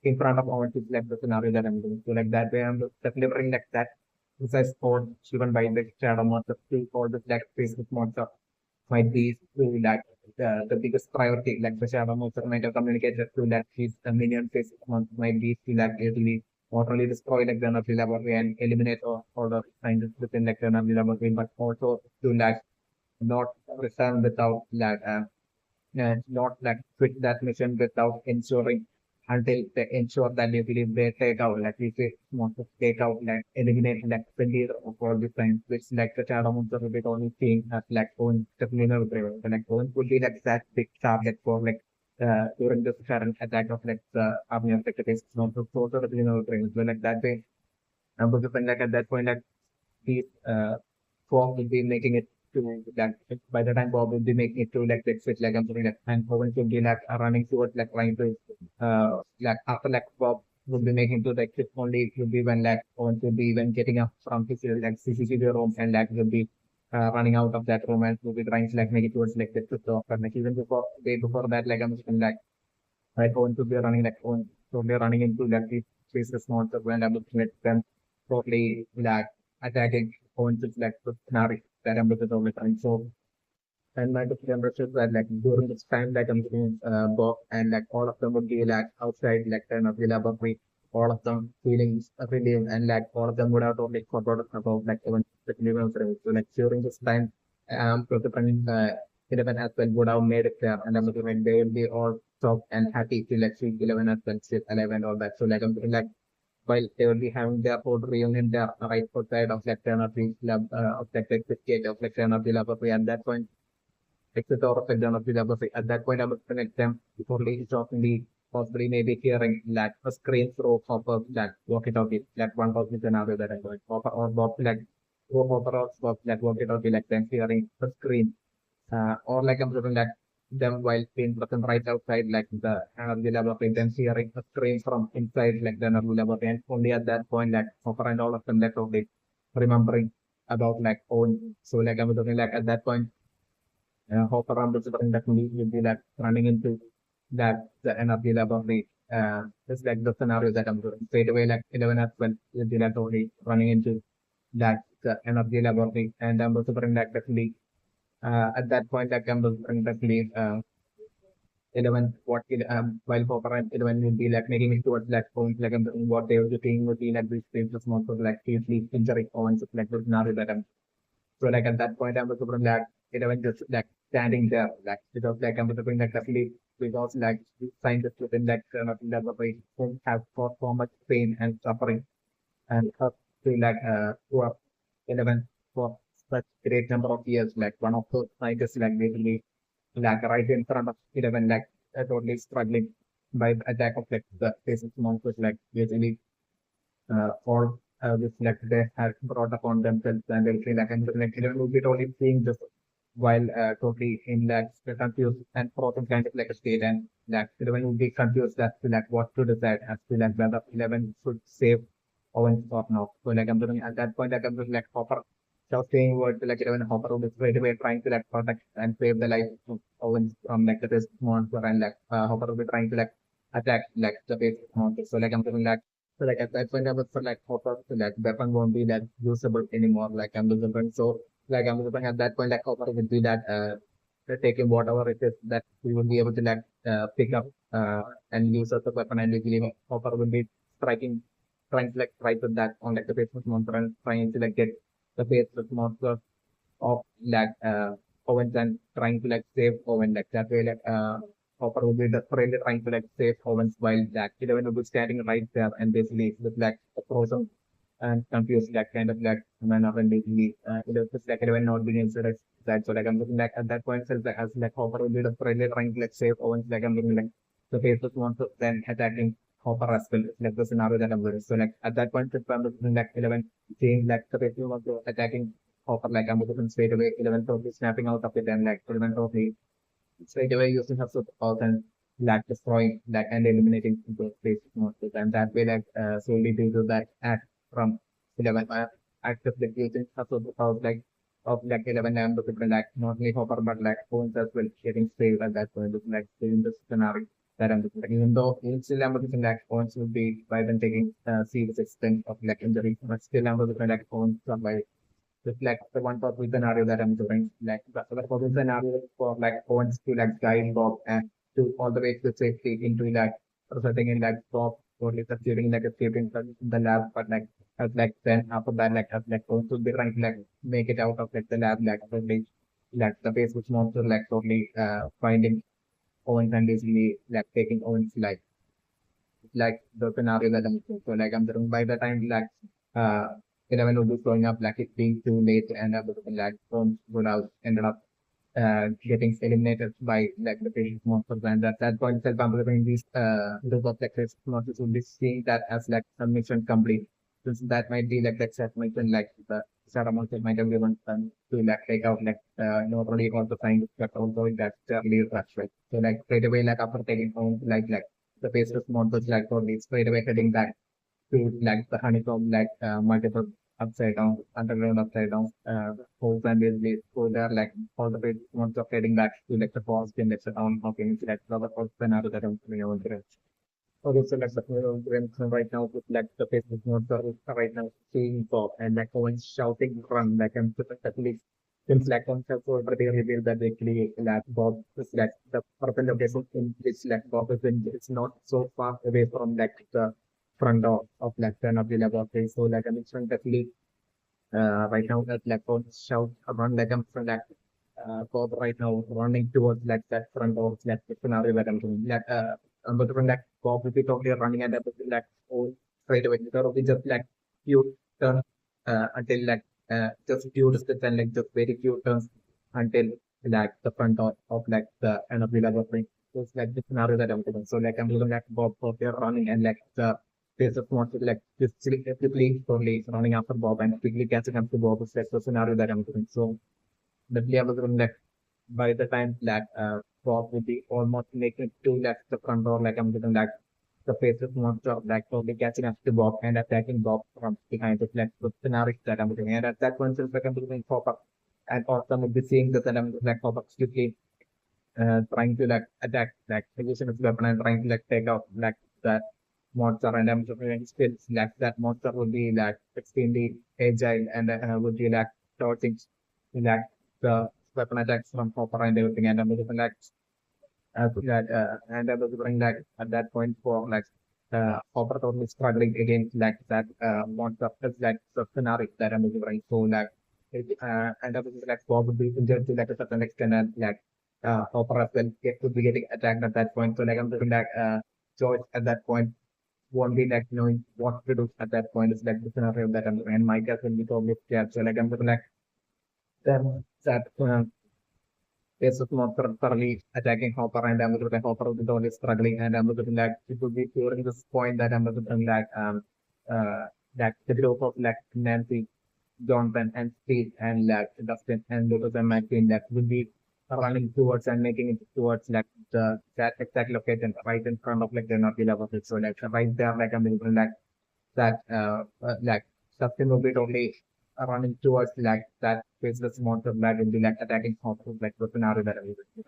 in front of our is like the scenario that I'm doing. So like that way I'm definitely bring like that precise code driven by the shadow monster to or the like faceless monster might be to like the biggest priority, like the Java monster might have communicated to that his minion face month might be to like really not only destroy like the energy laboratory and eliminate all the scientists within like the energy laboratory, but also to like not return without like and not like quit that mission without ensuring until they ensure that they believe they take out like we say want to take out like eliminate like 20 of all the times which like the child amount of it only seeing as like own terminal driver. So like own would be like that big target for like during this current attack of like the army of secretaries not to sort of terminal driver. So like that way but like at that point like these Bob will be making it to that by the time Bob will be making it to like the exit like I'm saying like and Owen will be like running towards like trying to like after like Bob will be making to the exit only it will be when like Owen will be even getting up from his like CCTV room and like will be running out of that room and will be trying to like make it towards like the exit door but like even before way before that like I'm saying like right Owen to be running like Owen to be running into like these spaces monster when I'm looking at them totally like attacking Owens is like the scenario that I'm looking all the time. So and my different is that like during this time like I'm doing Bob and like all of them would be like outside like kind of the laboratory, all of them feeling relieved and like all of them would have totally forgotten about like even the universe. So like during this time participant 11 as well would have made it there and I'm looking they will be all shocked and happy to like see 11 as well, still alive and all that. So like I'm feeling like while they will be having their own reunion there right outside of like Energy Lab of like the exit gate of like Energy Laboratory at that point, exit or of like Energy Laboratory. At that point, I would connect them totally shockingly, possibly maybe hearing like a screen through Hopper that walkie talkie, like one was the scenario that I'm going. Hopper or Bob like Hopper or Bob that walkie talkie, like them hearing the screen or like I'm looking at them while being present right outside like the energy laboratory, then hearing a scream from inside like the energy laboratory, and only at that point like Hopper and all of them like only remembering about like own. So like I'm looking like at that point, Hopper and Lucifer definitely will be like running into that the energy laboratory. Just like the scenario that I'm doing straight away, like 11 as well will be like only running into that the energy laboratory, and I'm also like definitely at that point, like I'm definitely 11 what while Hopper and 11 will be like making it towards that point, like what they will be saying would be like this phase of most of like seriously injury points of like the scenario that I'm so like at that point I'm also from like 11 just like standing there like because like I'm looking like definitely because like scientists within that laboratory who have caused so much pain and suffering and have to like who are 11 for such great number of years like one of those scientists like basically like right in front of 11 like totally struggling by the attack of like the faces monsters like basically all this like they have brought upon themselves and everything like and like 11 will be totally seeing this while totally in like confused and frozen kind of like a state and like 11 will be confused as to like what to decide as to like whether 11 should save Owens or not. So like I'm doing at that point like I'm just like Hopper so saying words like 11 Hopper will be straight away trying to like protect and save the life of Owens from like the best monster and like Hopper will be trying to like attack like the base monster. So like I'm doing like so like at that point I was for like Hopper so like weapon won't be that usable anymore like I'm losing so like I'm looking at that point like Hopper will be that taking whatever it is that we will be able to like pick up and use as a weapon and we believe Hopper will be striking trying to like fight with that on like the basement monster and trying to like get the basement monster of like Owen and trying to like save Owen like that way like Hopper will be desperately trying to like save Owens while like 11 will be standing right there and basically with like a frozen and confused like kind of like manner and basically it was just like 11 not being able to like that so like I'm looking like at that point itself like as like Hopper will be desperately trying to like save Owens like I'm looking like the faceless monster then attacking Hopper as well like the scenario that I'm doing. So like at that point if I'm looking like 11 seeing like the faceless monster attacking Hopper like I'm looking straight away 11 totally snapping out of it and like 11 totally straight away using her superpowers and like destroying like and eliminating those basic monsters and that way like solely due to that act from 11 act of like using her superpowers like of like 11 and the different like not only Hopper but like Bones as well getting saved at that point looking like in this scenario that I'm looking like even though in still I'm looking like Bones will be by then taking serious extent of like injury but still I'm looking like Bones survive just like the one possible scenario that I'm doing, like the other possible scenario for like Owens to like guide Bob and to all the way to safety into like resulting in like Bob only succeeding like escaping from the lab, but like then after that like going to be trying to like make it out of like the lab like only like the base which monster like totally finding Owens and basically like taking Owens like the scenario that I'm seeing. So like I'm thinking by the time like uh 11 will be showing up like it being too late and everything like Owens would have ended up getting eliminated by like the patient's monsters and at that point itself I'm believing these group of like monsters will be seeing that as like a mission complete. Since that might be like that mission like the Sarah monster might have given them to like take out like not only all the scientists but also that early rush right. So like straight away like after taking home like the patient's monsters like probably straight away heading back to like the honeycomb like multiple upside down, underground upside down, holes and basically so they're like all the way once of heading back to like the forest in like the town of like the other first scenario that I'm putting over there. Okay, so like the right now with like the Facebook notes are right now seeing Bob and like going shouting run like I'm specifically since like on also they revealed that actually like Bob is like the person location in which like Bob is in it's not so far away from like the front of like the of the laboratory. So like I'm definitely right now that like on shout run like I'm from like Bob right now running towards like that front of like the scenario that I'm doing. Like but from like Bob will be totally running and everything like all straight away. There will be just like few turns until like just few distance and like just very few turns until like the front of like the end of the laboratory. So it's like the scenario that I'm doing. So like I'm doing like Bob there running and like the there's a small like just quickly only running after Bob and quickly catching up to Bob is like the scenario that I'm doing. So definitely I was doing like by the time that Bob will be almost making it to like the front door, like I'm doing like the faces monster like probably catching up to Bob and attacking Bob from behind. It's like the scenario that I'm doing. And at that point since like I'm doing pop up and also will be seeing this and I'm like pop up quickly trying to like attack like using its weapon and trying to like take out like that monster and I'm doing skills like that monster would be like extremely agile and would be like dodging like the weapon attacks from Hopper and everything and I'm looking like that and I was doing like at that point for like Hopper totally struggling against like that monster it's like the scenario that I'm doing so like and I was like Bob would be injured to like a certain extent and like Hopper as well would be getting attacked at that point so like I'm doing like George at that point won't be like knowing what to do at that point is like the scenario that I'm doing and my guess will be totally scared so like I'm doing like then that is not thoroughly attacking Hopper and I'm looking at Hopper with only struggling and I'm looking like it would be during this point that I'm looking like like the group of like Nancy, Jonathan and Steve and like Dustin and Lucas and McQueen that would be running towards and making it towards like the that exact location right in front of like the North level. So like right there like I'm looking like that like Dustin will be totally running towards like that faceless monster that will be like attacking Hopper like the scenario that I'm looking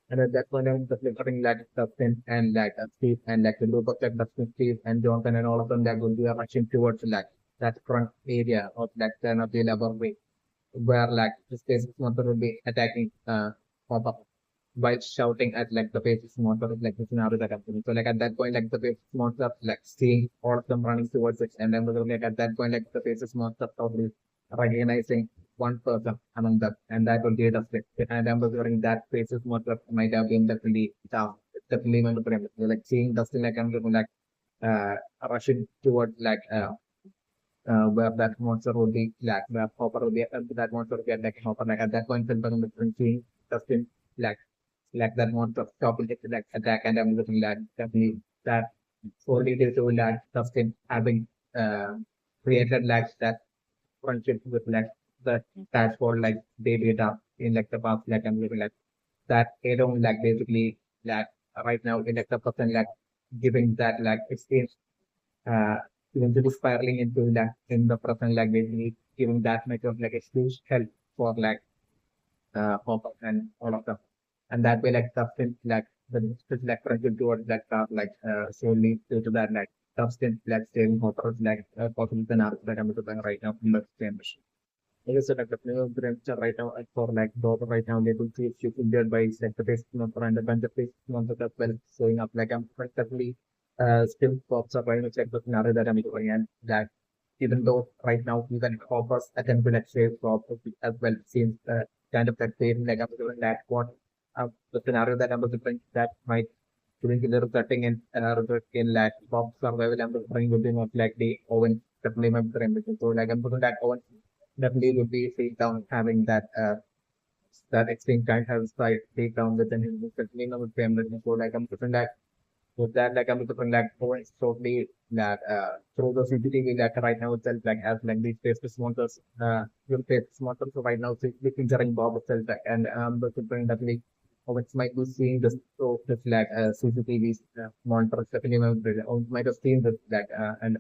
and at that point, I'm just looking like Dustin and like Steve and like the group of like Dustin, Steve and Jonathan and all of them that will be rushing towards like that front area of like the Nazi laboratory where like the space monster will be attacking pop up while shouting at like the faces monster of like the scenario that happened. So like at that point, like the faces monster like seeing all of them running towards it and then like at that point like the faces monster totally recognizing one person among them, and that will be the split. And I'm remembering that faces monster might have been definitely tough. Definitely going to frame. Like seeing Dustin like I'm looking like uh rushing towards like where that monster would be like where Hopper would be that monster would be attacking Hopper. Like at that point, I'm looking seeing Dustin like that monster stopping it like attack, and I'm looking like definitely that solely due to like Dustin having created like that friendship with like the that's for like they did up in like the past like I'm living like that they don't like basically like right now in like the person like giving that like experience uh eventually spiraling into like in the person like basically giving that much of like a huge help for like Hopper and all of them. And that way like substance like the like friendship towards like like solely due to that like substance like saving Hopper like possible than that I'm doing right now in the same machine. Like I said, like the player branch right now for like Bob right now label to you injured by like the base number and a bunch of base numbers as well showing up like I'm practically still pops up, trying to check the scenario that I'm doing, and that even though right now even offers attempt to like save Bob as well seems kind of like same like I'm doing that what the scenario that I'm doing that might doing a little cutting in result in like Bob survival I'm trying to do of like the Owen definitely my brain so like I'm putting that Owen definitely would be take down having that extreme kind has side take down within his definitely not with family so like I'm putting that with that, like I'm looking like points totally that through the CCTV that right now itself like as like these Facebook sponsors will face sponsors so right now so it's featuring Bob itself like, and looking that like which might be seeing this so this like CCTV monitors definitely might have seen this like and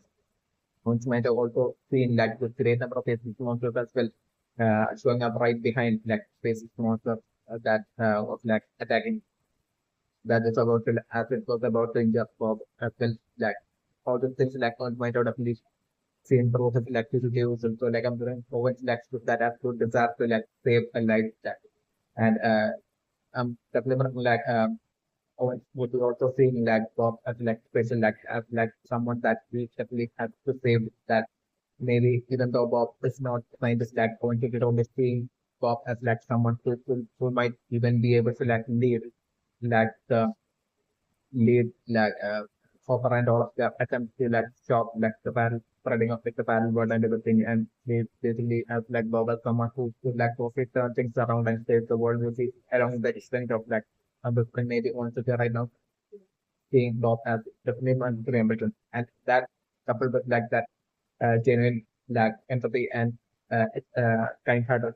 once might have also seen like the great number of Facebook monsters as well showing up right behind like Facebook monsters that was like attacking that is about to, as it was about to injure Bob as well, like all the things like on might out of least same process electricity use. So like I'm doing forward like that absolute disaster like save a life that and definitely like Owen would be also seeing like Bob as like special like as like someone that we definitely have to save that maybe even though Bob is not scientist like going to get only seeing Bob as like someone who might even be able to like lead like the lead like offer and all of the attempt to like stop like the barrel spreading of like the barrel word and everything and they basically as like Bob as someone who would like to turn things around and save the world will be along the extent of like maybe wants to say right now seeing Bob as definitely one to ambition and that coupled with like that genuine like empathy and kind-hearted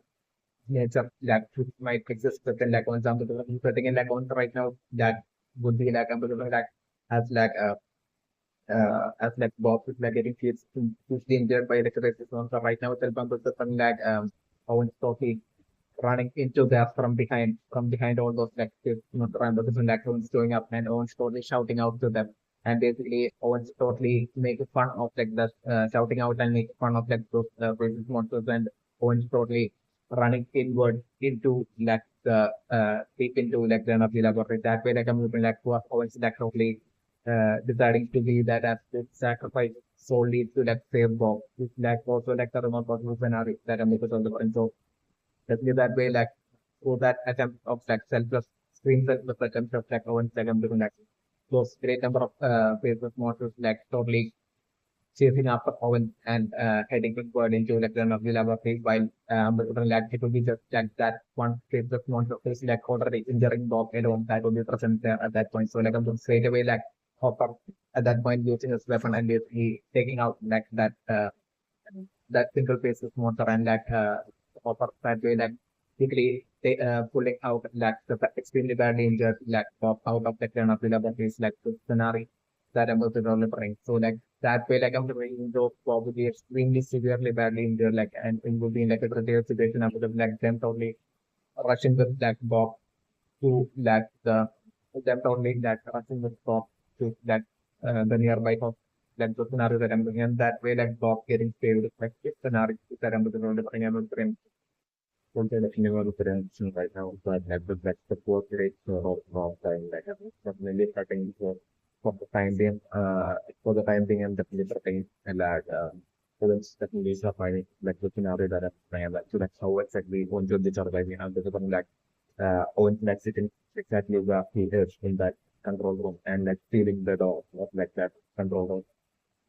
nature that might exist within like one example setting in like on right now that would be like like as like as like Bob is like getting kids hugely injured by electric so right now it's something like Owen Stokey running into that from behind all those like kids, you know, the different like Owen's showing up and Owen's totally shouting out to them. And basically Owen's totally making fun of like the shouting out and making fun of like those racist monsters and Owen's totally running inward into like the deep into like the energy laboratory. That way like I'm looking like who Owen's like totally deciding to be that as the sacrifice solely to like save Bob. It's like also like the remote possible scenario that I'm looking on the point. So definitely that way, like, for that attempt of like selfless, screen selfless attempt of like Owen second to like those great number of Facebook models like totally chasing after Owen and heading inward into like the lovely laboratory while like it will be just like that one Facebook model is like already injuring Bob alone that will be present there at that point. So like I'm just straight away like Hopper at that point using his weapon and he taking out like that single basis motor and that offer that way that quickly they pulling out like the extremely badly injured like out of the turn of the laboratories like the scenario that I'm delivering. So like that way like I'm doing though probably extremely severely badly injured like and it would be like a critical situation after the like them totally rushing with like Bob to like them only that rushing with Bob to that the nearby house like the scenario that I'm doing and that way like Bob getting saved like this scenario that I'm doing the I'm doing something that you know the right now but have the best support rate of time like definitely starting for the time being for the time being I'm definitely starting a lot students definitely surviving like the scenario that I'm trying like so that's how exactly going to be surviving and the like Owen like sitting exactly where he is in that control room and like feeling the door of like that control room.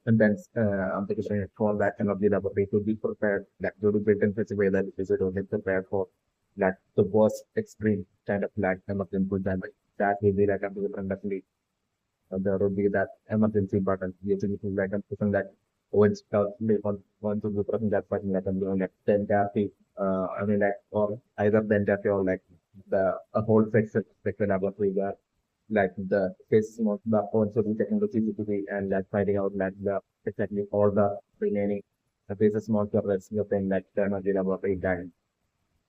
And then I'm thinking for that kind of the laboratory to be prepared, like to be built in such a way that it is only prepared for like the worst extreme kind of like kind of input that will be like a different definitely there will be that emergency button using it like a person that when start want to be pressing that button like I'm doing like 10 therapy I mean like or either then therapy or like the a whole section laboratory where like the face of the also be checking the CCTV and like finding out like the exactly all the remaining the faces monster that's within like the energy laboratory and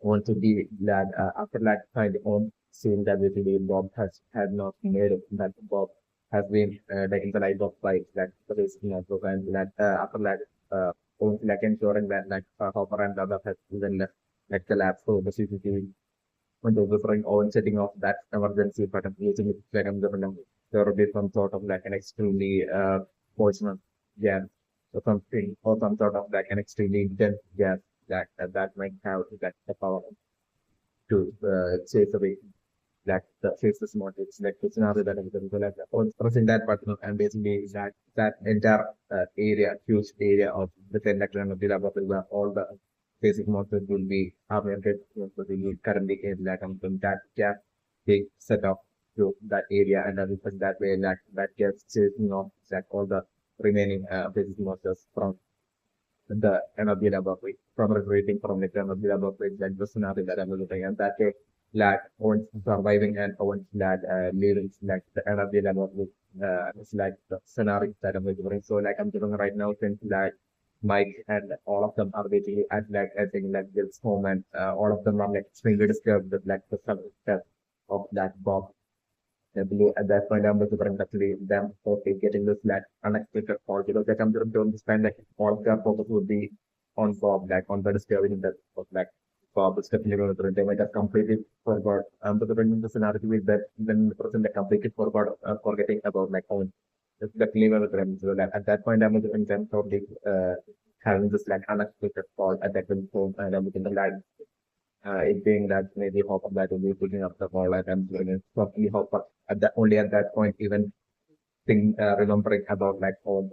want to be that after that kind of seeing that basically Bob has had not made it that Bob has been like in the light of like that the basic network and that after that like ensuring that like Hopper and the other has even left like the lab for the CCTV when they're referring on setting off that emergency button using it like there will be some sort of like an extremely poisonous gas or something or some sort of like an extremely dense gas that might have like the power to chase away like the faceless motives, like the scenario that I'm going to like pressing that button and basically that entire huge area of the Tendaclan of the laboratory where all the basic motives will be oriented to the currently in like that gap being set up to that area and then that way that gets chasing off like all the remaining basic motives from the energy laboratory from recreating from the energy laboratory like the scenario that I'm looking at that way like once surviving and once that leaving like the energy laboratory it's like the scenario that I'm doing. So like I'm doing right now since like Mike and all of them are basically at like I think like this moment all of them are like extremely disturbed with like the substance of that bomb. I believe at that point, I'm looking actually them okay getting this like unexpected call because like I'm going to understand like all of their focus would be on Bob, like on the discovery that was like Bob is definitely going to they might have completely forgot. But the scenario with that then the person that completely forgot forgetting about like own. It's definitely one of them. So like at that point, I'm looking them probably having this like unexpected call at that point and I'm looking the like it being that maybe Hopper that will be picking up the ball at and probably Hopper at that only at that point even remembering about like home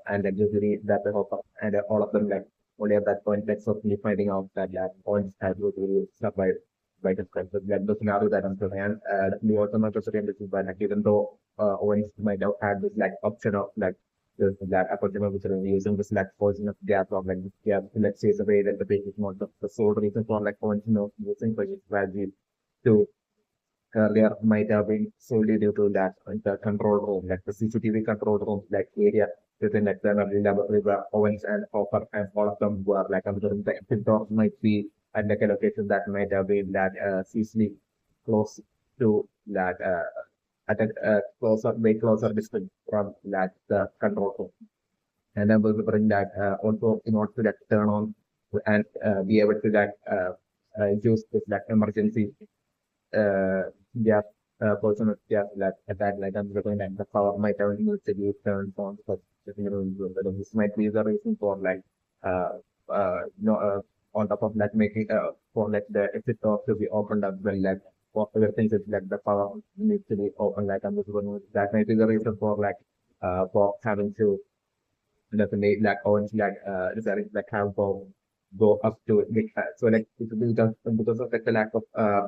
and like usually that the Hopper and all of them like only at that point like certainly finding out that that points had to really survive by the strength of like the scenario that I'm saying and we also not just this is by like even though Owens might have had this like option of like that approachable which are using this like poison of gas or like gas let's say the way that the basic mode of the sole reason for like poison of using for strategy to earlier might have been solely due to that the control room, like the CCTV control room, like area within like the laboratory where Owens and Hopper and all of them were like observing the exit door might be at like a location that might have been that easily close to that at a closer, way closer distance from that control room. And then we'll bring that also in order to like turn on and be able to like use this like emergency yeah, person of yeah, like at that like I'm looking at the power might have needs to be turned on, but this might be the reason for like uh on top of that making for like the exit door to be opened up when like for other things it's like the power needs to be open like I'm just going that might be the reason for like for having to definitely like orange like deciding like how go up to it. So like it will be just because of like the lack of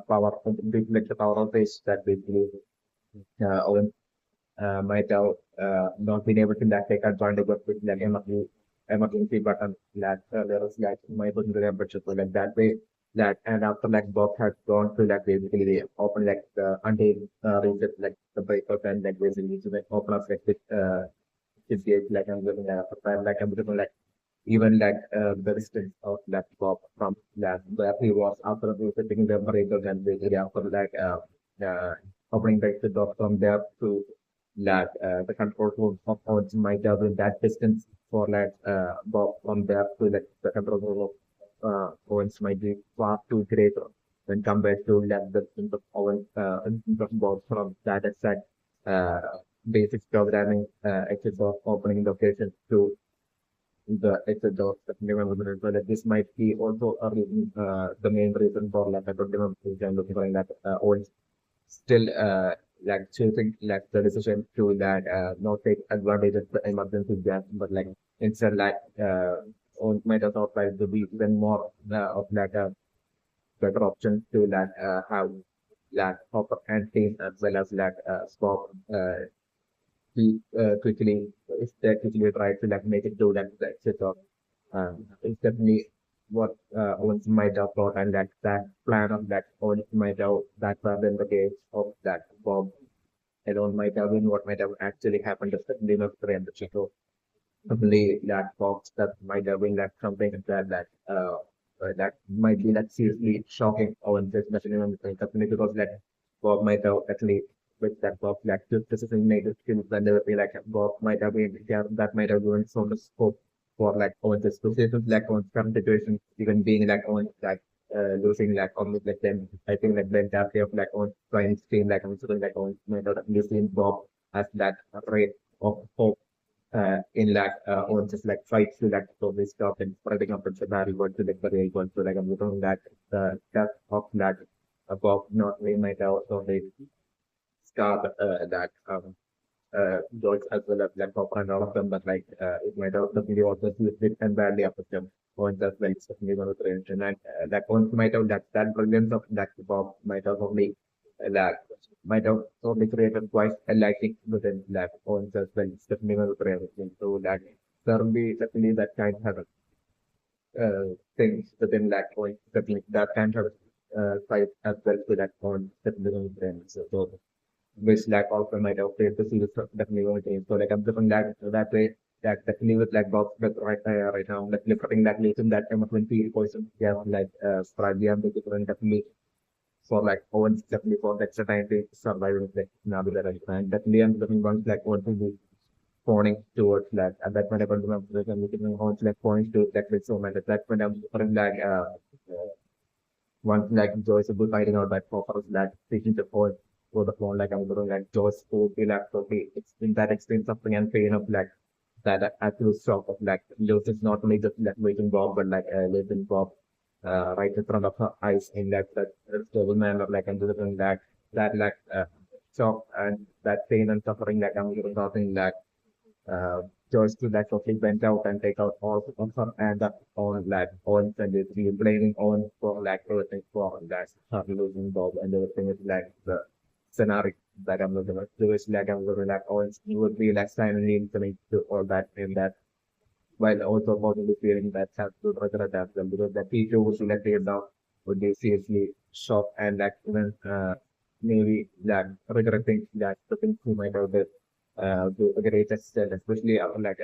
power like the power outage that basically Owen might have not been able to like take advantage of it like emergency button that there was like my putting the temperature so like that way that and after like Bob had gone to like basically open like the until reset like the breakout and like basically to like open up like it gave like I'm looking at like I'm looking like even like the distance of that Bob from that where he was after visiting the breakers and basically after like opening the door from there to that the control room of odds might have been that distance for like Bob from there to like the control room of Owens might be far too greater when compared to like the distance of Owens of Bob from that exact uh, basic programming exit of opening location to the exit of the development. So that this might be also a reason, the main reason for like a development and looking for that Owens still like choosing like the decision to that not take advantage of the emergency gas, but like instead like on might have thought like to be even more of like a better option to like have like proper and team as well as like swap he quickly if they quickly try to like make it do that exit of it's definitely what Owens might have thought and that plan of that Owens might have that rather than the case of that Bob alone might have been what might have actually happened to the dinner and the Chico. Probably that box that might have been like something that might be like seriously shocking Owens, especially when the company because like Bob might have actually with that Bob like this is in native skills and they would be like Bob might have been yeah, that might have given so much scope for like Owens to say like Owens current situation even being like Owens like losing like almost like then I think like the entirety of like on trying to stream like on like on method of losing Bob as that rate of hope in like on just like try to like totally stop and spreading up into that one to like the real one. So like I'm looking that death of that Bob not really might also they start that jokes as well as like pop and all of them, but like it might also be also split and badly affect them points as well, especially on the prevention. And that point might have that brilliance of that pop might have only that might have only created quite a lacking within that points as well, especially on the prevention. So that there will be definitely that kind of things within that point, definitely that kind of fight as well to that point, definitely on the prevention. So which like also might have played the series definitely going to change. So like I'm looking that way that definitely with like box but right now like looking that late in that time of 20 poison yeah like strategy and the different definitely for like Owens definitely for the extra time to survive with like now that I find definitely I'm looking once like want to be pointing towards that at that point I don't remember like I'm looking on like points to that with so much at that point I'm looking like once like Joyce will be finding out that focus that taking the phone for the phone like I'm going like Joyce will be like okay it's in that extreme suffering and pain of like that actual shock of like Joyce is not only just like waiting Bob but like waiting Bob right in front of her eyes in that stable manner like I'm delivering that like shock and that pain and suffering like I'm giving something like uh, chose to like totally went out and take out all of her and on like on and basically blaming on for like everything for that her losing Bob and everything is like the scenario that I'm looking at. So it's like I'm looking like oh you would be like signing to me to all that in that while also possibly fearing that has to regret as well because the teacher would let it down would be seriously shocked and like even maybe like regretting that the things who might have did to a great extent, especially like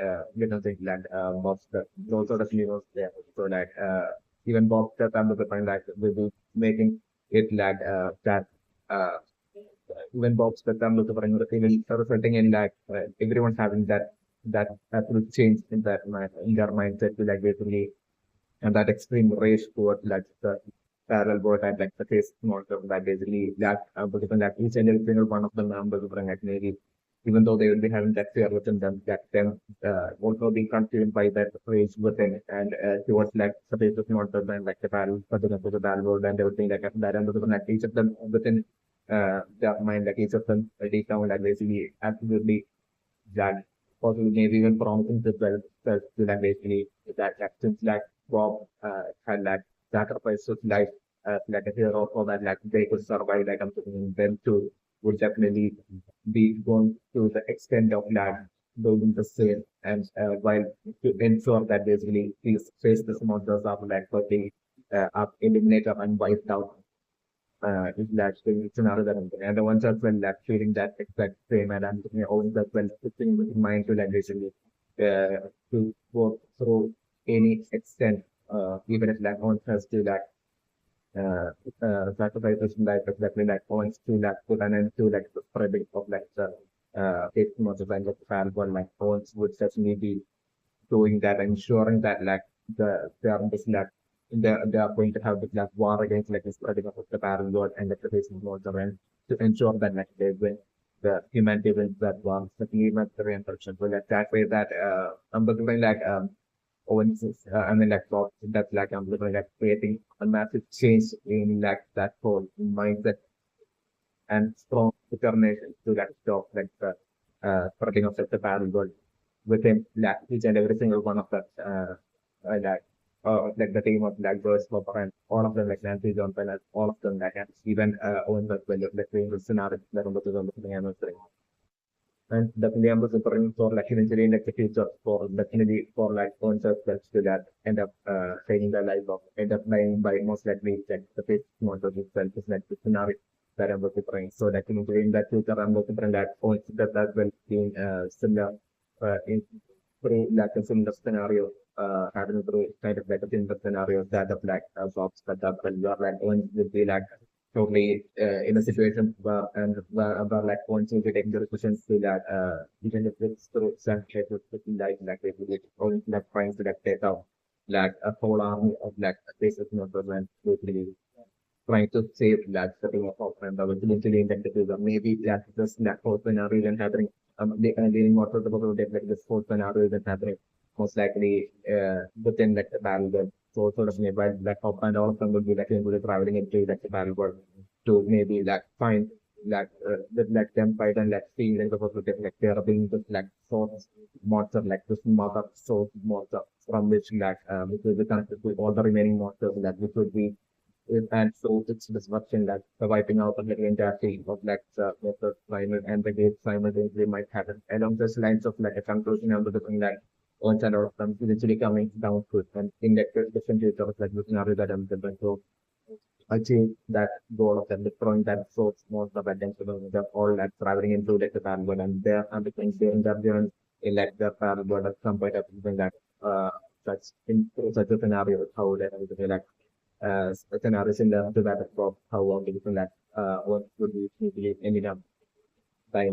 things like Bob's those sort of heroes there. So like even Bob's that I'm looking for like will be making it like that uh when Bob's that I'm looking for even resulting in like everyone having that absolute change in that in their mindset to like basically and that extreme rage towards like the parallel world and like the face monster that basically that because that each and every single one of them numbers like maybe even though they will be having that fear within them that then also being consumed by that rage within and towards like the face of monster and like the battle for the battle world and everything like that and like each of them within their mind like each of them deep down like basically absolutely that possibly maybe even promising to self to like basically that actions like Bob had like sacrificed his life as like a hero for that like they could survive like I'm thinking them too would definitely be going to the extent of that doing the same and while to ensure that basically these face this monsters are like totally up eliminated and wiped out is that scenario that I'm doing. And the ones as well that feeling that exact same and I'm thinking always as well putting with mind to like basically to work through any extent even if like on has to like uh sacrifices like exactly like points to like put an end to like the spreading of like the fake monsters and like fan one like points would certainly be doing that, ensuring that like they are just like they are going to have this like war against like the spreading of the parallel world and like the facing world around to ensure that like they win the humanity wins that war, the humanitarian person. So like that way that I'm looking like Owens I mean like thought that's like I'm looking like creating a massive change in like that whole mindset and strong determination to like stop like the spreading of such a parallel world within like each and every single one of that like the team of like Joyce Hopper and all of them like Nancy Johnson and all of them like and even Owen as well like the scenario that on the and definitely I'm looking for like eventually in like the future for definitely for like concepts to that end up saving the life of end up dying by most likely like the face monster itself is like the scenario that I'm looking for. So that in that future I'm looking for that points that will be similar in through like a similar scenario having through kind of like a similar scenario that the black jobs that up and your like ones will be like totally in a situation where and where like once you take the questions to that even if it's through some cases like basically only like trying to like take out like a whole army of like basis nurses and basically trying to save like setting up of and eventually injected maybe that this that whole scenario isn't happening. Leaning more to the possibility like this whole scenario isn't happening. Most likely within like the battle world. So sort of nearby like top and all of them would be like into the traveling into like the battle world to maybe like find like let them fight and like see like the possibility like they are being just like source monster like this mother source monster from which like which will be connected to all the remaining monsters that which would be and so it's disruption that the wiping out of the entire team of like the climate and the gate simultaneously might happen. Along those lines of like a conclusion of the thing that once and all of them eventually coming down to it and in that different future of like the scenario that I'm going to achieve that goal of them destroying that source most of attention they're all like traveling into like the parallel and they're undergoing their journey in like the parallel at some point of something that such in such a scenario how that like scenario similar to that of how long different that what would be usually ended up by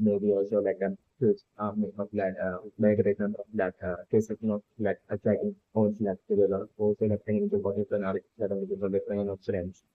maybe also like a huge army of that migration of that cases not like attacking all like together also like into what is scenario that is the different of strengths.